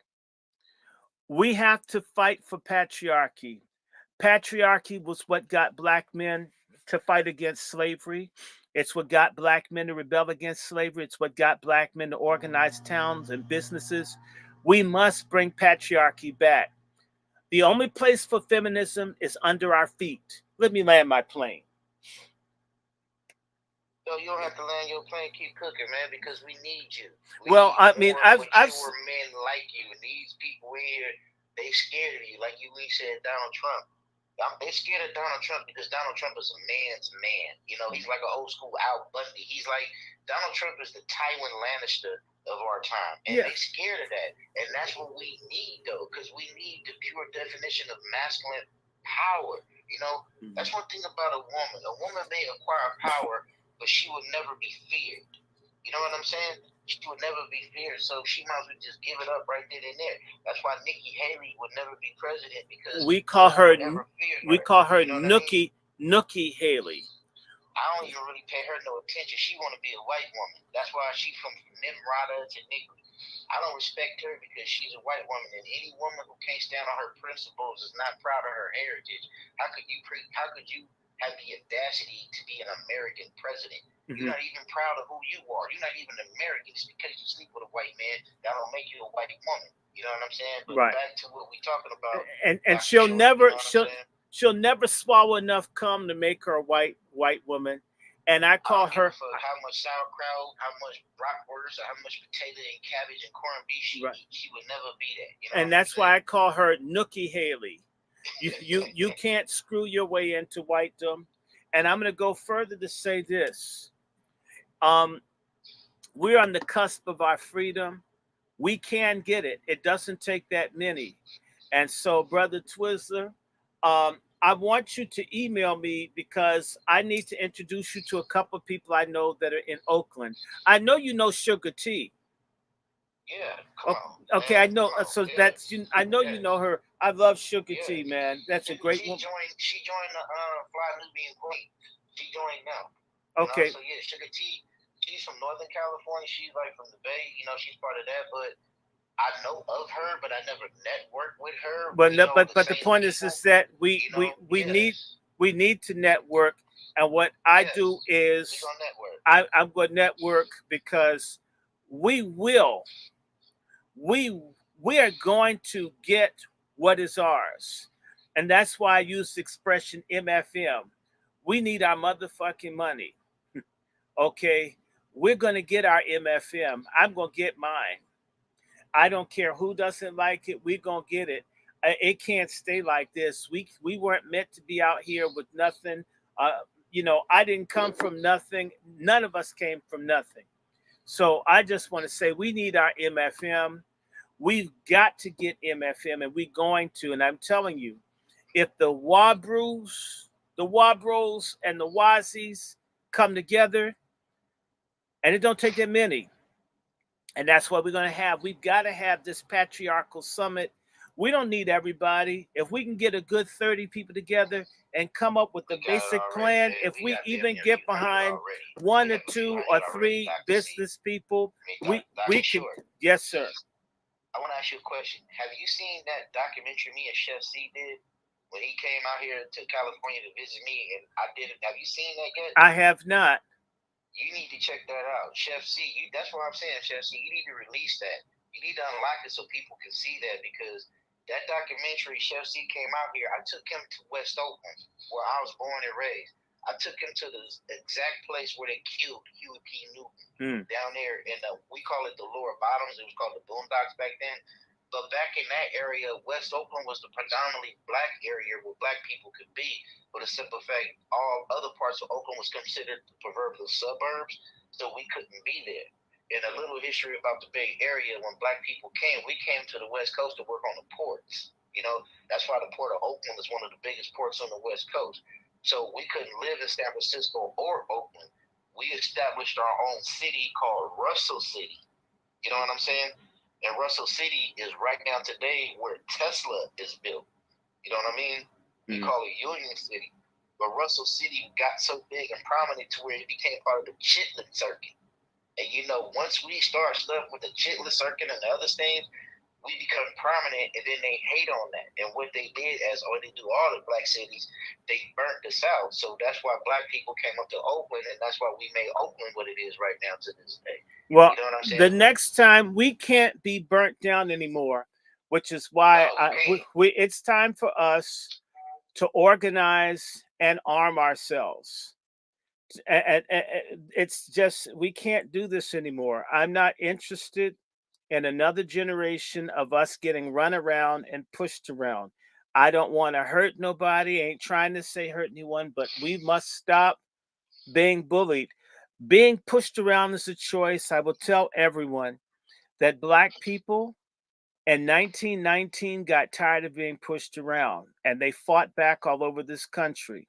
We have to fight for patriarchy. Patriarchy was what got black men to fight against slavery. It's what got black men to rebel against slavery. It's what got black men to organize towns and businesses. We must bring patriarchy back. The only place for feminism is under our feet. Let me land my plane. So you don't have to land your plane, keep cooking, man, because we need you. I mean, I've men like you, and these people here, they scared of you. Like you said, Donald Trump. They scared of Donald Trump because Donald Trump is a man's man. You know, he's like an old school Al Bundy. He's like, Donald Trump is the Tywin Lannister of our time. And they scared of that. And that's what we need, though, because we need the pure definition of masculine power. You know, that's one thing about a woman. A woman may acquire power, but she will never be feared. You know what I'm saying? She would never be feared, so she might as well just give it up right then and there. That's why Nikki Haley would never be president, because we call her Nookie Haley. I don't even really pay her no attention. She want to be a white woman. That's why she's from Nimrata to Nikki. I don't respect her because she's a white woman, and any woman who can't stand on her principles is not proud of her heritage. How could you have the audacity to be an American president? You're not even proud of who you are. You're not even American. It's because you sleep with a white man that don't make you a white woman. You know what I'm saying? But back to what we're talking about. And she'll never swallow enough cum to make her a white woman. And I call her how much sauerkraut, how much bratwurst, or how much potato and cabbage and corned beef she eats. She would never be that. You know, and that's why I call her Nookie Haley. You can't screw your way into whitedom. And I'm going to go further to say this. We're on the cusp of our freedom. We can get it. It doesn't take that many. And so, Brother Twizzler, I want you to email me because I need to introduce you to a couple of people I know that are in Oakland. I know you know Sugar T. Yeah. Okay, man, I know. So that's you. I know you know her. I love Sugar T, man. That's a great woman. She joined the Fly Nubian Queen. She joined now. Okay. So yeah, Sugar T. She's from Northern California. She's like from the Bay. You know, she's part of that. But I know of her, but I never networked with her. But the point is that we need to network. And what I do is I'm going to network because we are going to get what is ours. And that's why I use the expression MFM. We need our motherfucking money. Okay? We're going to get our MFM. I'm going to get mine. I don't care who doesn't like it. We're going to get it. It can't stay like this. We weren't meant to be out here with nothing. I didn't come from nothing. None of us came from nothing. So I just want to say we need our MFM. We've got to get MFM, and we're going to. And I'm telling you, if the Wabros and the Wazis come together, and it don't take that many, and that's what we're going to have. We've got to have this patriarchal summit We don't need everybody. If we can get a good 30 people together and come up with a basic plan, if we even get behind one or two or three business people, we can. Yes, sir. I want to ask you a question. Have you seen that documentary me and Chef C did when he came out here to California to visit me? And I didn't. Have you seen that yet? I have not. You need to check that out, Chef C. That's what I'm saying, Chef C. You need to release that. You need to unlock it so people can see that, because that documentary, Chef C came out here. I took him to West Oakland, where I was born and raised. I took him to the exact place where they killed Huey P. Newton, down there in we call it the lower bottoms. It was called the Boondocks back then. But back in that area, West Oakland was the predominantly black area where black people could be. For the simple fact, all other parts of Oakland was considered the proverbial suburbs, so we couldn't be there. And a little history about the Bay Area: when black people came, we came to the West Coast to work on the ports. You know, that's why the port of Oakland is one of the biggest ports on the West Coast. So we couldn't live in San Francisco or Oakland. We established our own city called Russell City. You know what I'm saying? And Russell City is right now today where Tesla is built. You know what I mean? We call it Union City. But Russell City got so big and prominent to where it became part of the Chitlin Circuit. And you know, once we start stuff with the Chitlin Circuit and the other things, we become prominent, and then they hate on that. And what they did, they do all the black cities, they burnt us out. So that's why black people came up to Oakland, and that's why we made Oakland what it is right now to this day. Well, you know what I'm saying? The next time we can't be burnt down anymore, which is why it's time for us to organize and arm ourselves. And it's just, we can't do this anymore. I'm not interested in another generation of us getting run around and pushed around. I don't want to hurt nobody. Ain't trying to say hurt anyone, but we must stop being bullied. Being pushed around is a choice. I will tell everyone that black people in 1919 got tired of being pushed around, and they fought back all over this country.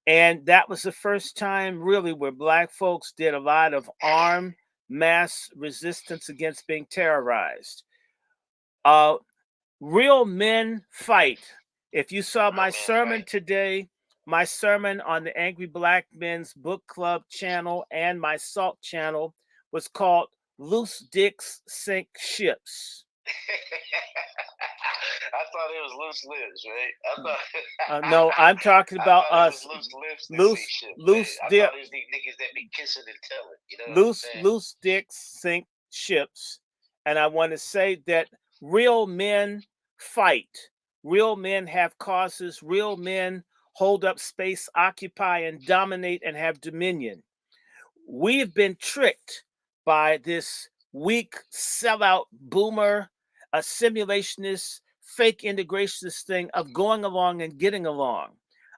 And that was the first time really where black folks did a lot of armed mass resistance against being terrorized. Real men fight. If you saw my sermon today, my sermon on the Angry Black Men's Book Club channel and my Salt channel was called Loose Dicks Sink Ships. I thought it was loose lips, right? No, I'm talking about us. Loose dicks. I thought it was these niggas that be kissing and telling. You know loose dicks sink ships. And I want to say that real men fight. Real men have causes. Real men hold up space, occupy, and dominate and have dominion. We've been tricked by this weak sellout boomer, a simulationist, fake integrationist thing of going along and getting along.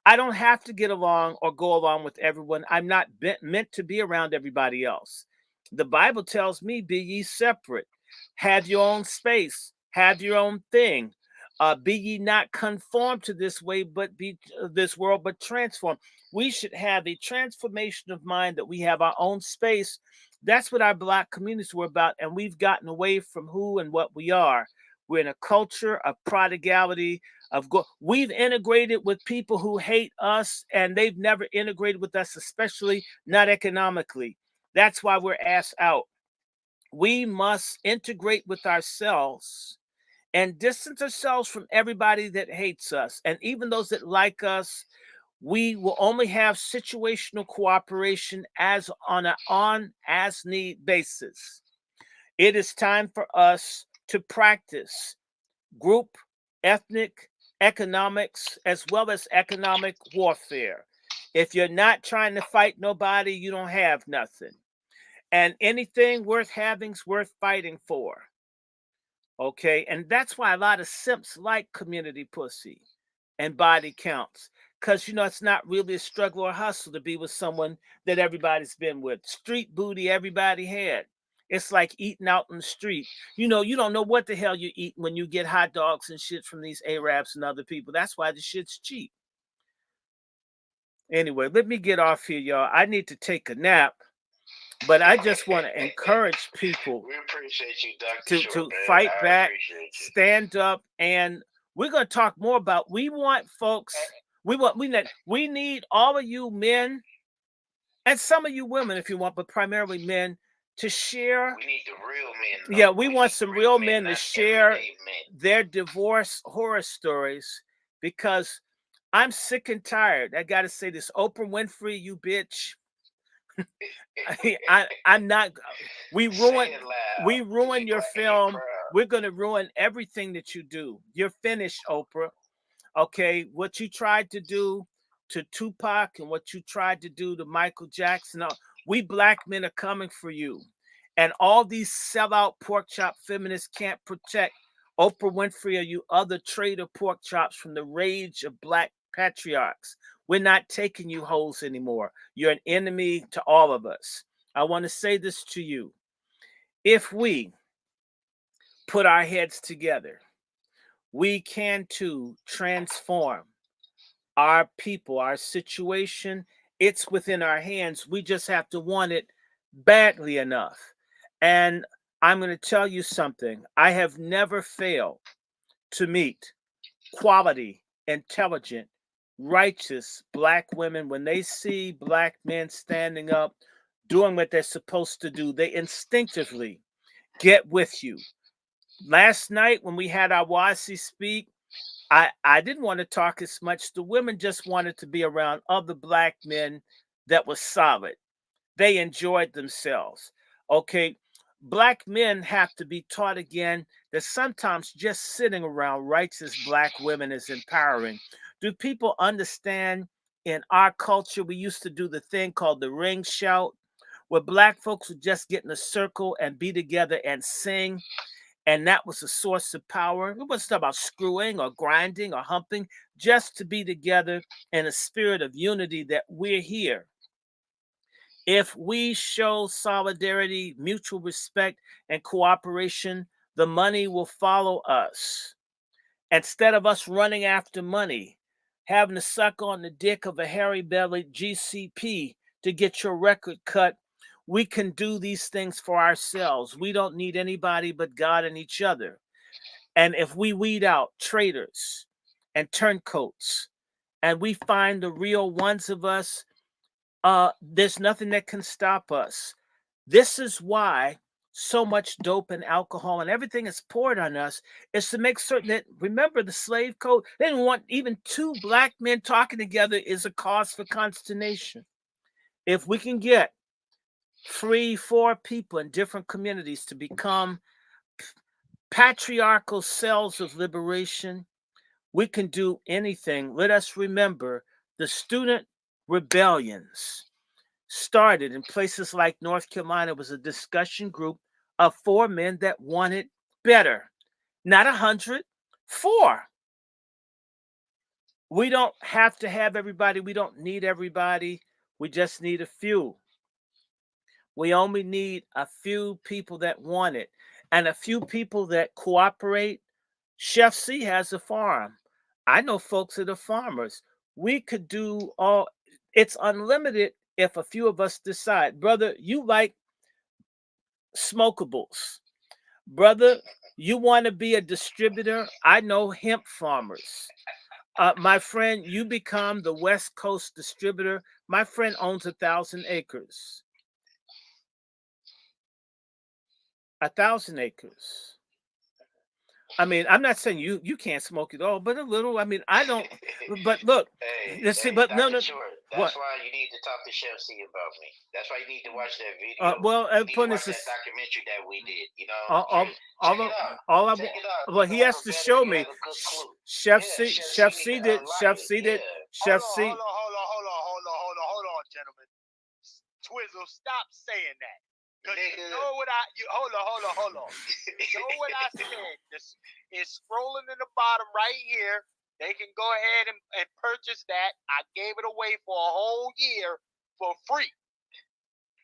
I don't have to get along or go along with everyone. I'm not meant to be around everybody else. The Bible tells me, be ye separate. Have your own space. Have your own thing. Be ye not conformed to this way, but be this world, but transformed. We should have a transformation of mind, that we have our own space. That's what our black communities were about, and we've gotten away from who and what we are. We're in a culture of prodigality, we've integrated with people who hate us, and they've never integrated with us, especially not economically. That's why we're ass out. We must integrate with ourselves and distance ourselves from everybody that hates us. And even those that like us, we will only have situational cooperation as on an as need basis. It is time for us to practice group, ethnic, economics, as well as economic warfare. If you're not trying to fight nobody, you don't have nothing. And anything worth having's worth fighting for. Okay, and that's why a lot of simps like community pussy and body counts. Because, it's not really a struggle or hustle to be with someone that everybody's been with. Street booty everybody had. It's like eating out in the street. You don't know what the hell you eat when you get hot dogs and shit from these Arabs and other people. That's why the shit's cheap. Anyway, let me get off here, y'all. I need to take a nap. But I just want to encourage people We appreciate you, Dr. to Short, man. fight I back, appreciate you. stand up, and we're going to talk more about. We want folks. We need all of you men and some of you women, if you want, but primarily men, to share. We need the real men. Though. Yeah, we want some real men to not share everyday men. their divorce horror stories, because I'm sick and tired. I got to say this, Oprah Winfrey, you bitch. I'm not. We Say ruin it your loud. film. We're going to ruin everything that you do. You're finished, Oprah. Okay, what you tried to do to Tupac and what you tried to do to Michael Jackson, we black men are coming for you. And all these sellout pork chop feminists can't protect Oprah Winfrey or you other traitor pork chops from the rage of black patriarchs. We're not taking you hoes anymore. You're an enemy to all of us. I want to say this to you. If we put our heads together, we can too transform our people, our situation. It's within our hands. We just have to want it badly enough. And I'm going to tell you something. I have never failed to meet quality, intelligent, righteous black women. When they see black men standing up, doing what they're supposed to do, they instinctively get with you. Last night when we had our WASI speak, I didn't want to talk as much. The women just wanted to be around other black men that was solid. They enjoyed themselves. Okay. Black men have to be taught again that sometimes just sitting around righteous black women is empowering. Do people understand in our culture, we used to do the thing called the ring shout, where black folks would just get in a circle and be together and sing, and that was a source of power. It wasn't about screwing or grinding or humping, just to be together in a spirit of unity that we're here. If we show solidarity, mutual respect, and cooperation, the money will follow us. Instead of us running after money, having to suck on the dick of a hairy-bellied GCP to get your record cut, we can do these things for ourselves. We don't need anybody but God and each other. And if we weed out traitors and turncoats, and we find the real ones of us, there's nothing that can stop us. This is why so much dope and alcohol and everything is poured on us, is to make certain that, remember the slave code, they didn't want even two black men talking together is a cause for consternation. If we can get 3-4 people in different communities to become patriarchal cells of liberation, we can do anything. Let us remember the student rebellions started in places like North Carolina. It was a discussion group of 4 men that wanted better. Not 100, 4. We don't have to have everybody. We don't need everybody. We just need a few. We only need a few people that want it and a few people that cooperate. Chef C has a farm. I know folks that are farmers. We could do all, it's unlimited if a few of us decide. Brother, you like smokables. Brother, you want to be a distributor? I know hemp farmers. My friend, you become the West Coast distributor. My friend owns 1,000 acres. 1,000 acres. I mean, I'm not saying you can't smoke it all, but a little. I mean, I don't. But look, but no. Short, that's why you need to talk to Chef C about me. That's why you need to watch that video. Well, you need to watch that documentary that we did. You know, check it out. Well, he has to show me. Chef C did. Chef C, Hold on, gentlemen. Twizzle, stop saying that. Cause you know what hold on. You know what I said? This is scrolling in the bottom right here. They can go ahead and purchase that. I gave it away for a whole year for free.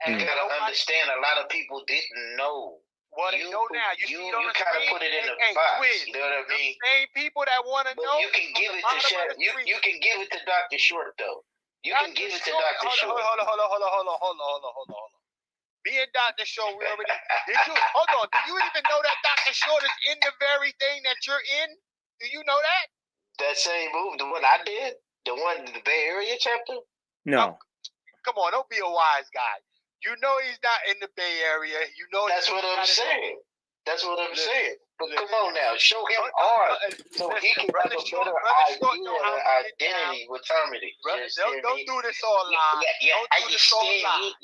And you gotta understand, a lot of people didn't know. Well, they know now. You kind of put it in the box. Twizz, you know what I mean? The same people that want to know. You can give it to Chef. You can give it to Dr. Short though. You can give it to Dr. Short. Hold on. Me and Dr. Shaw, we already. Hold on? Do you even know that Dr. Shaw is in the very thing that you're in? Do you know that? That same movie, the one I did, the one in the Bay Area chapter. No. Come on, don't be a wise guy. You know he's not in the Bay Area. You know that's what I'm saying. That's what I'm saying. But come on now, show him art so he can have a better idea of identity with Termity. Don't do this all live. Don't do this all live.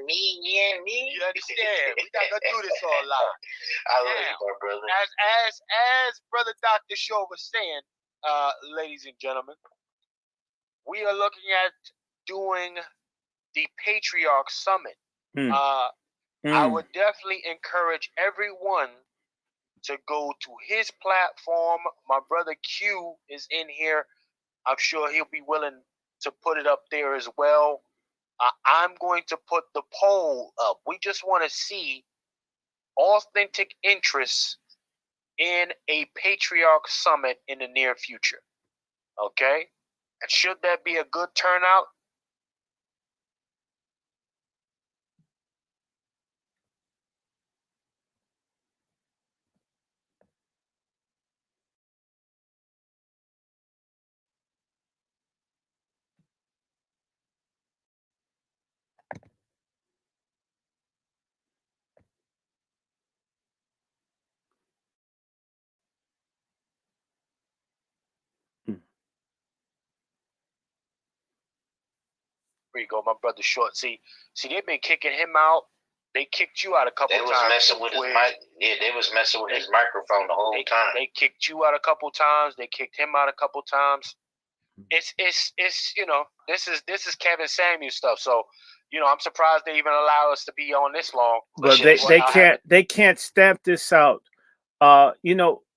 Me. You understand? We got to do this all live. I love you, my brother. As Brother Dr. Shaw was saying, ladies and gentlemen, we are looking at doing the Patriarch Summit. I would definitely encourage everyone to go to his platform. My brother Q is in here. I'm sure he'll be willing to put it up there as well. I'm going to put the poll up. We just want to see authentic interest in a Patriarch Summit in the near future. Okay? And should that be a good turnout? Here you go, my brother Short. See, they've been kicking him out. They kicked you out a couple times. They was messing with his mic. Yeah, they was messing with his microphone the whole time. They kicked you out a couple times. They kicked him out a couple times. It's this is Kevin Samuel stuff. So, I'm surprised they even allow us to be on this long. But they can't stamp this out.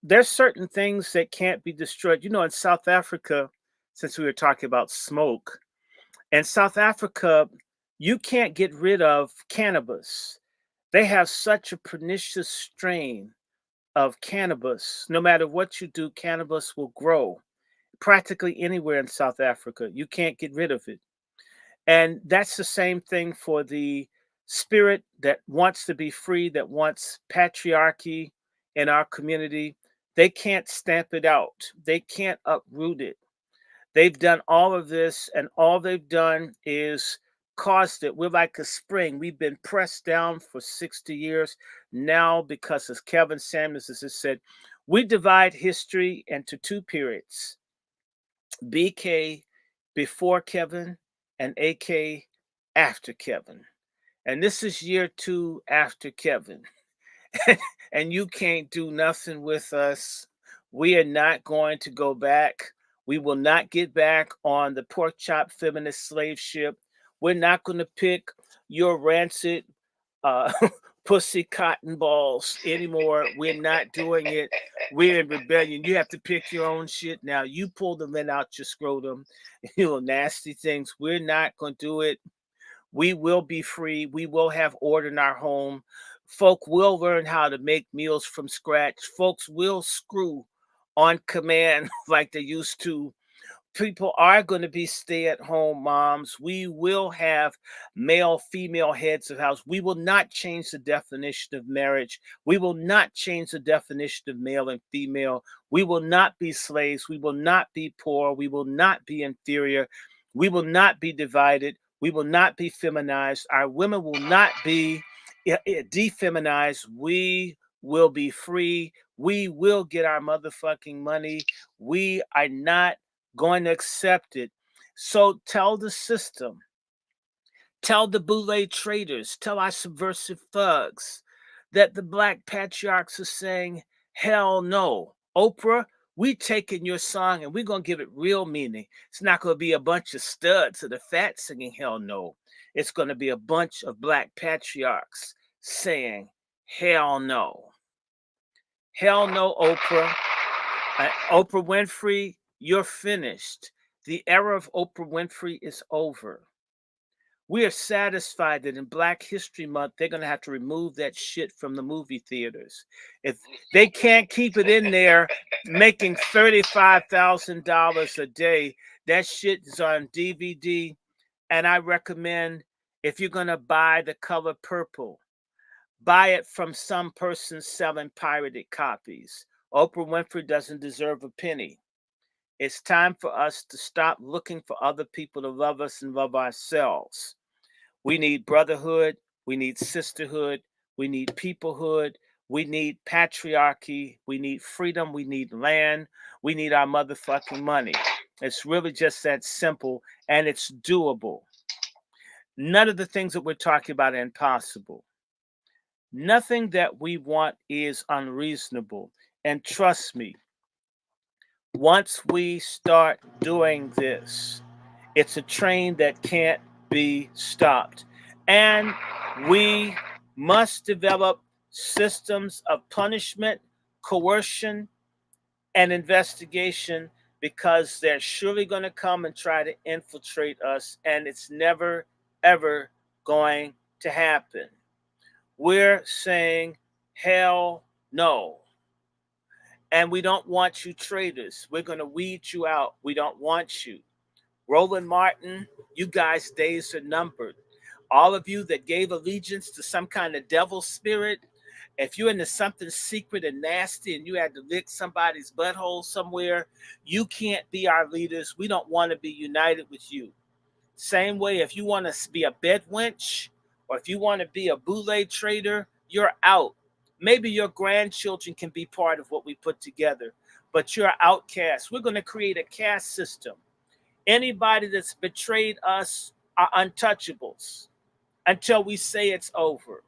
There's certain things that can't be destroyed. In South Africa, since we were talking about smoke, in South Africa, you can't get rid of cannabis. They have such a pernicious strain of cannabis. No matter what you do, cannabis will grow practically anywhere in South Africa. You can't get rid of it. And that's the same thing for the spirit that wants to be free, that wants patriarchy in our community. They can't stamp it out. They can't uproot it. They've done all of this, and all they've done is caused it. We're like a spring. We've been pressed down for 60 years. Now, because as Kevin Samuels has said, we divide history into two periods. BK before Kevin and AK after Kevin. And this is year 2 after Kevin. And you can't do nothing with us. We are not going to go back. We will not get back on the pork chop feminist slave ship. We're not going to pick your rancid pussy cotton balls anymore. We're not doing it. We're in rebellion. You have to pick your own shit now. You pull the lint out your scrotum. Nasty things. We're not going to do it. We will be free. We will have order in our home. Folk will learn how to make meals from scratch. Folks will screw on command like they used to. People are going to be stay-at-home moms. We will have male-female heads of house. We will not change the definition of marriage. We will not change the definition of male and female. We will not be slaves. We will not be poor. We will not be inferior. We will not be divided. We will not be feminized. Our women will not be defeminized. We will be free. We will get our motherfucking money. We are not going to accept it. So tell the system, tell the boule traders, tell our subversive thugs that the black patriarchs are saying, hell no. Oprah, we taking your song and we're going to give it real meaning. It's not going to be a bunch of studs of the fat singing hell no. It's going to be a bunch of black patriarchs saying, hell no. Hell no, Oprah. Oprah Winfrey, you're finished. The era of Oprah Winfrey is over. We are satisfied that in Black History Month, they're going to have to remove that shit from the movie theaters. If they can't keep it in there, making $35,000 a day, that shit is on DVD. And I recommend If you're going to buy the color purple, buy it from some person selling pirated copies. Oprah Winfrey doesn't deserve a penny. It's time for us to stop looking for other people to love us and love ourselves. We need brotherhood. We need sisterhood. We need peoplehood. We need patriarchy. We need freedom. We need land. We need our motherfucking money. It's really just that simple, and it's doable. None of the things that we're talking about are impossible. Nothing that we want is unreasonable. And trust me, once we start doing this, it's a train that can't be stopped. And we must develop systems of punishment, coercion, and investigation because they're surely going to come and try to infiltrate us, and it's never, ever going to happen. We're saying, hell no. And we don't want you traitors. We're going to weed you out. We don't want you. Roland Martin, you guys' days are numbered. All of you that gave allegiance to some kind of devil spirit, if you're into something secret and nasty and you had to lick somebody's butthole somewhere, you can't be our leaders. We don't want to be united with you. Same way, if you want to be a bed wench or if you want to be a boule trader, you're out. Maybe your grandchildren can be part of what we put together, but you're outcast. We're going to create a caste system. Anybody that's betrayed us are untouchables until we say it's over.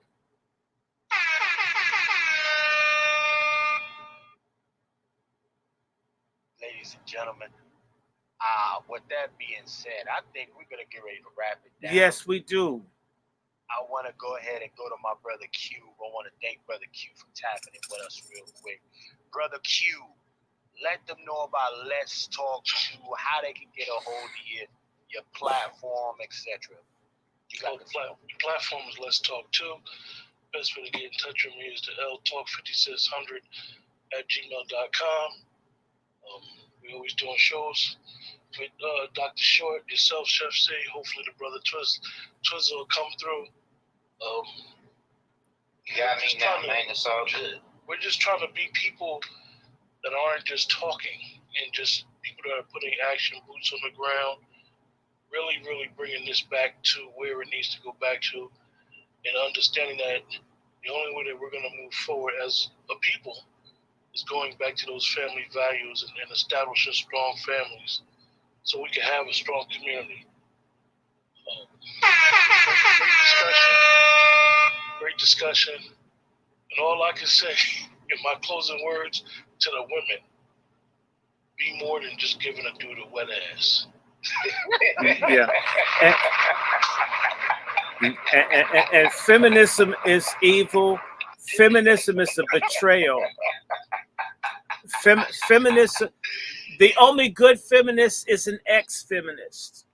Ladies and gentlemen, with that being said, I think we're gonna get ready to wrap it down. Yes, we do. I want to go ahead and go to my brother Q. I want to thank brother Q for tapping in with us real quick. Brother Q, let them know about Let's Talk Q, how they can get a hold of your platform, etc. The platform is Let's Talk 2. Best way to get in touch with me is the ltalk5600@gmail.com. We always doing shows with Dr. Short, yourself, Chef C. Hopefully the brother Twizzle will come through. You got me now, man. It's all good. We're just trying to be people that aren't just talking and just people that are putting action, boots on the ground, really, really bringing this back to where it needs to go back to, and understanding that the only way that we're going to move forward as a people is going back to those family values and establishing strong families so we can have a strong community. Great discussion. And all I can say in my closing words to the women, be more than just giving a dude a wet ass. Yeah. And feminism is evil. Feminism is a betrayal. Feminism, the only good feminist is an ex-feminist.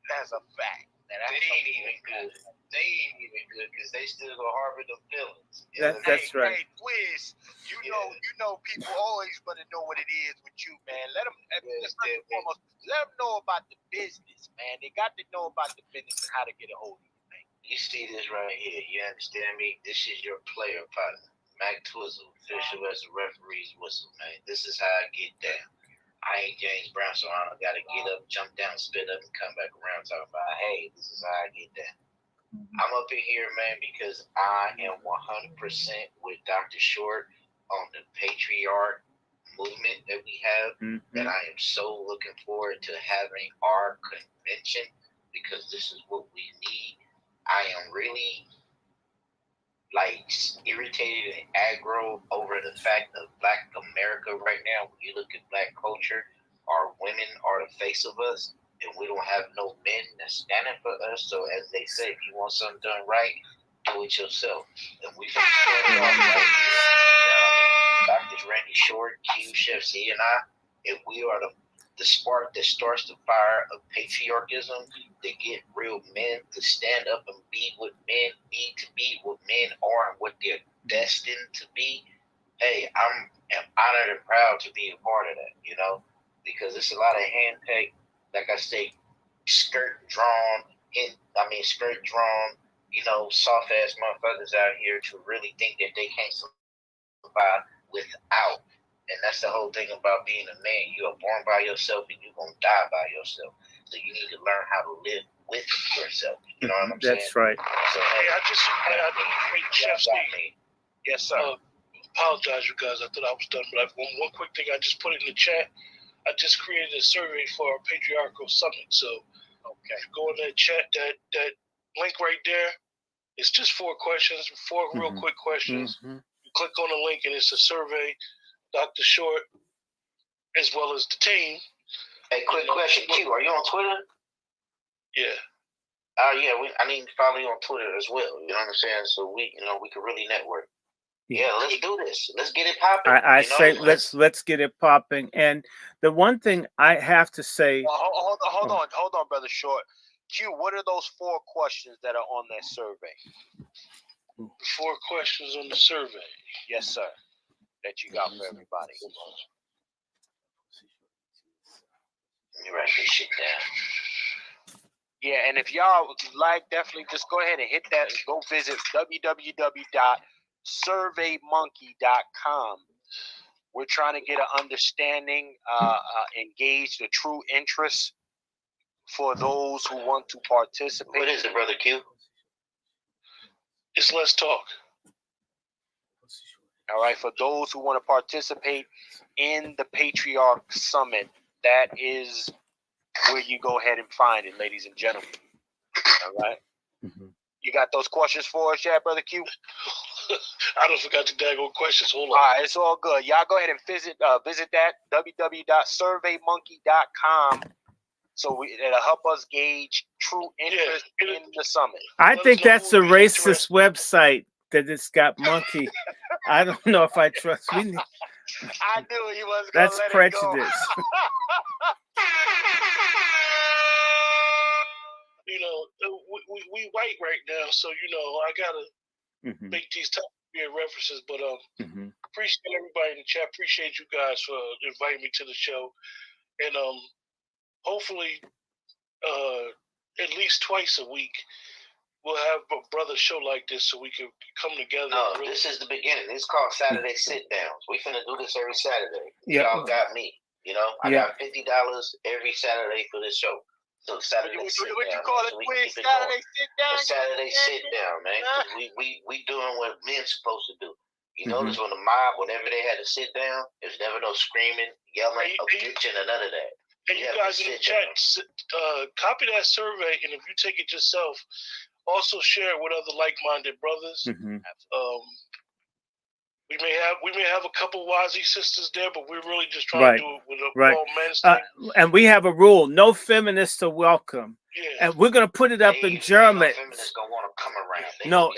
That's a fact. They ain't even good. They ain't even good because they still gonna harbor the feelings. That's right. Hey, Wiz, you know, people always want to know what it is with you, man. Let them know about the business, man. They got to know about the business and how to get a hold of you, man. You see this right here. You understand me? This is your player partner, Mac Twizzle, official as a referee's whistle, man. This is how I get down. I ain't James Brown, so I don't gotta get up, jump down, spit up, and come back around talking about, hey, this is how I get down. I'm up in here, man, because I am 100% with Dr. Short on the patriarch movement that we have, and I am so looking forward to having our convention because this is what we need. I am really irritated and aggro over the fact of Black America right now. When you look at Black culture, our women are the face of us, and we don't have no men that's standing for us. So as they say, if you want something done right, do it yourself. And we can start it off right here. Dr. Randy Short, Q, Chef C, and I, if we are the spark that starts the fire of patriarchism, to get real men to stand up and be what men need to be, what men are, and what they're destined to be. Hey, I'm honored and proud to be a part of that, because it's a lot of handpicked, like I say, skirt drawn, skirt drawn, soft ass motherfuckers out here to really think that they can't survive without. And that's the whole thing about being a man. You are born by yourself and you're going to die by yourself. So you need to learn how to live with yourself. You know what I'm saying? That's right. So, Hey, Chef Steve. Yes, sir. Apologize, you guys. I thought I was done, but one quick thing. I just put it in the chat. I just created a survey for our patriarchal summit. So, if you go in that chat, that link right there, it's just 4 questions, 4 real quick questions. You click on the link, and it's a survey. Dr. Short, as well as the team. Hey, quick question, Q. Are you on Twitter? Yeah. I need to follow you on Twitter as well. You know what I'm saying? So we can really network. Yeah, let's do this. Let's get it popping. I say let's get it popping. And the one thing I have to say. Well, hold on, brother Short. Q, what are those 4 questions that are on that survey? 4 questions on the survey. Yes, sir. That you got for everybody. Let me write this shit down. Yeah, and if y'all would like, definitely just go ahead and hit that. Go visit www.surveymonkey.com. We're trying to get an understanding, engage the true interest for those who want to participate. What is it, Brother Q? It's Let's Talk. All right, for those who want to participate in the Patriarch Summit, that is where you go ahead and find it, ladies and gentlemen. All right? You got those questions for us, yeah, Brother Q? I don't forgot the daggone questions. Hold on. All right, it's all good. Y'all go ahead and visit that, www.surveymonkey.com. So it'll help us gauge true interest in the summit. I think that's a racist website that it's got monkey. I don't know if I trust. I knew he was going to That's let prejudice. it go. We white right now, so I gotta make these type of references. But appreciate everybody in the chat. Appreciate you guys for inviting me to the show, and hopefully, at least twice a week, we'll have a brother show like this so we can come together. No, this is the beginning. It's called Saturday Sit Downs. We finna do this every Saturday. Yeah. Y'all got me. I got $50 every Saturday for this show. So Saturday Sit Down. What you call it? Saturday Sit Down? Saturday Sit Down, man. We doing what men's supposed to do. You notice when the mob, whenever they had to sit down, there's never no screaming, yelling, objection, or none of that. And you guys in the chat, copy that survey, and if you take it yourself, also share it with other like-minded brothers. We may have a couple Wazi sisters there, but we're really just trying to do it with all men's thing. And we have a rule: no feminists are welcome. Yeah. And we're gonna put it up in German. No feminists gonna want to come around. No,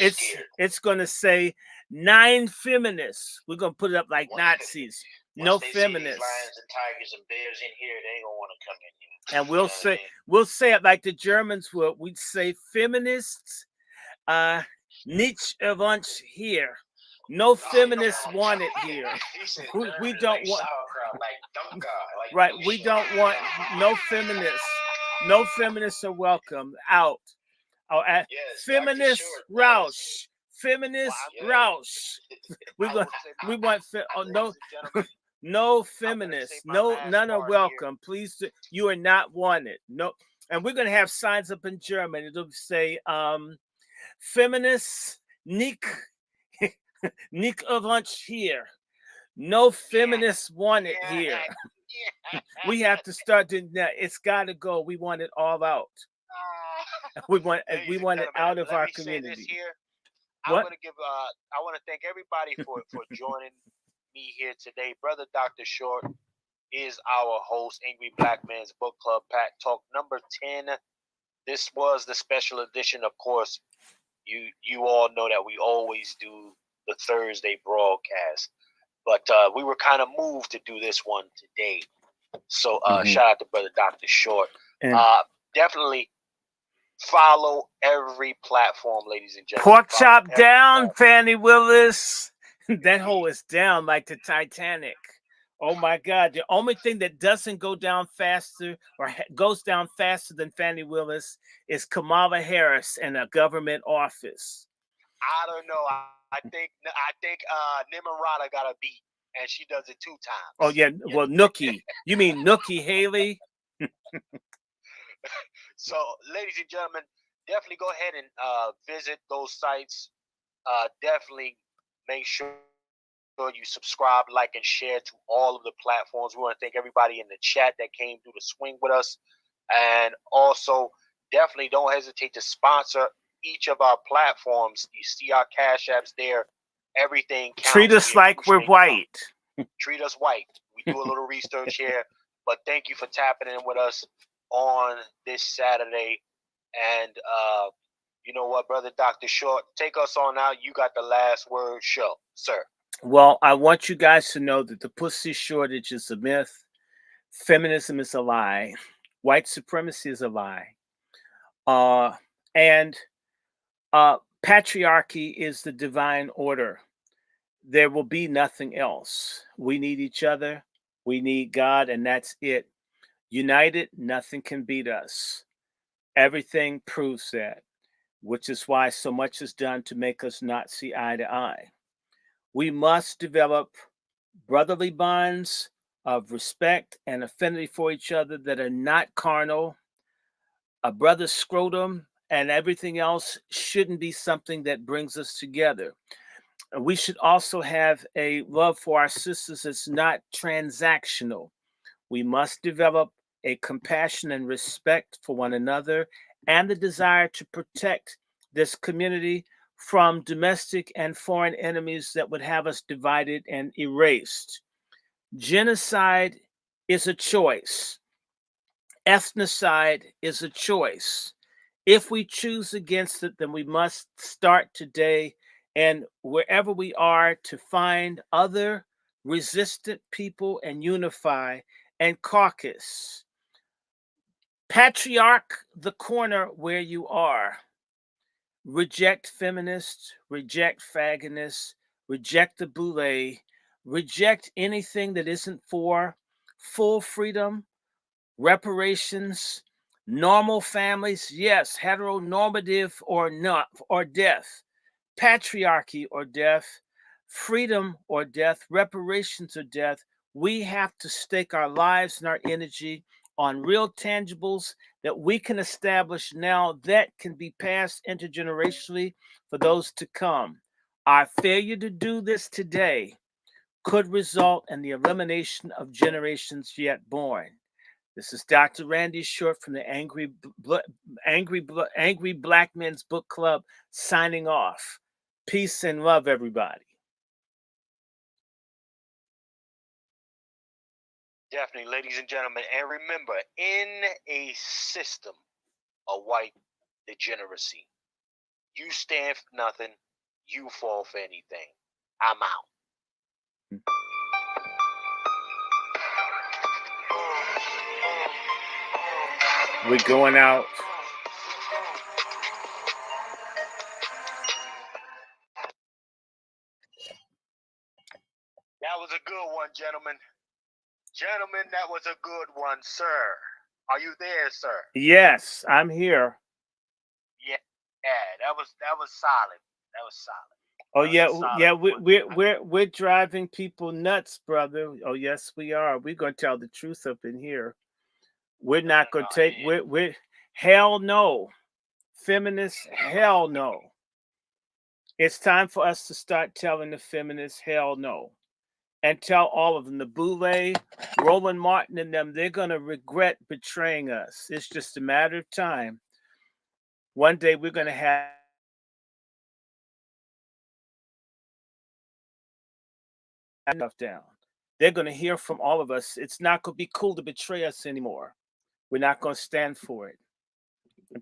it's gonna say 9 feminists. We're gonna put it up like Nazis. No feminists. Lions and tigers and bears in here, they ain't gonna want to come in here. And we'll say it like the Germans will. We'd say feminists, nicht erwünscht here. No feminists wanted here. We don't want. Right, we don't want no feminists. No feminists are welcome out. Feminist Roush. Feminist Roush. We want no feminists. None are welcome. Please, you are not wanted. No, and we're gonna have signs up in German. It'll say feminists nicht erwünscht here. No feminists wanted here. We have to start doing that. It's got to go. We want it all out. We want it out of our community. I want to thank everybody for joining me here today. Brother Dr. Short is our host, Angry Black Man's Book Club Pack Talk number 10. This was the special edition. Of course, you all know that we always do the Thursday broadcast, but we were kind of moved to do this one today. So shout out to Brother Dr. Short. Definitely follow every platform, ladies and gentlemen. Pork chop down, Fannie Willis. That hole is down like the Titanic. Oh my God! The only thing that doesn't go down faster or goes down faster than Fannie Willis is Kamala Harris in a government office. I don't know. I think Nimarata got a beat, and she does it 2 times. Oh yeah, well Nookie. You mean Nookie Haley? So, ladies and gentlemen, definitely go ahead and visit those sites. Definitely make sure you subscribe, like, and share to all of the platforms. We want to thank everybody in the chat that came through the swing with us. And also, definitely don't hesitate to sponsor each of our platforms. You see our cash apps there. Everything counts. Treat us like we're white. Treat us white. We do a little research here. But thank you for tapping in with us on this Saturday. And you know what, brother Dr. Short, take us on out. You got the last word, show, sir. Well, I want you guys to know that the pussy shortage is a myth. Feminism is a lie. White supremacy is a lie. And patriarchy is the divine order. There will be nothing else. We need each other. We need God, and that's it. United, nothing can beat us. Everything proves that, which is why so much is done to make us not see eye to eye. We must develop brotherly bonds of respect and affinity for each other that are not carnal. A brother's scrotum and everything else shouldn't be something that brings us together. We should also have a love for our sisters that's not transactional. We must develop a compassion and respect for one another and the desire to protect this community from domestic and foreign enemies that would have us divided and erased. Genocide is a choice. Ethnocide is a choice. If we choose against it, then we must start today and wherever we are to find other resistant people and unify and caucus. Patriarch the corner where you are. Reject feminists, reject fagonists, reject the boule, reject anything that isn't for full freedom, reparations, normal families, yes, heteronormative or not, or death, patriarchy or death, freedom or death, reparations or death. We have to stake our lives and our energy on real tangibles that we can establish now that can be passed intergenerationally for those to come. Our failure to do this today could result in the elimination of generations yet born. This is Dr. Randy Short from the Angry Black Men's Book Club signing off. Peace and love, everybody. Definitely, ladies and gentlemen. And remember, in a system of white degeneracy, you stand for nothing, you fall for anything. I'm out. We're going out. That was a good one, gentlemen. Gentlemen, that was a good one, sir. Are you there, sir? Yes, I'm here. Yeah, that was solid. That was solid. Oh That was yeah, a solid yeah. one. We're driving people nuts, brother. Oh yes, we are. We're gonna tell the truth up in here. We're not gonna take. We're hell no, feminists. Hell no. It's time for us to start telling the feminists hell no. And tell all of them, the Boule, Roland Martin, and them, they're going to regret betraying us. It's just a matter of time. One day we're going to have stuff down. They're going to hear from all of us. It's not going to be cool to betray us anymore. We're not going to stand for it.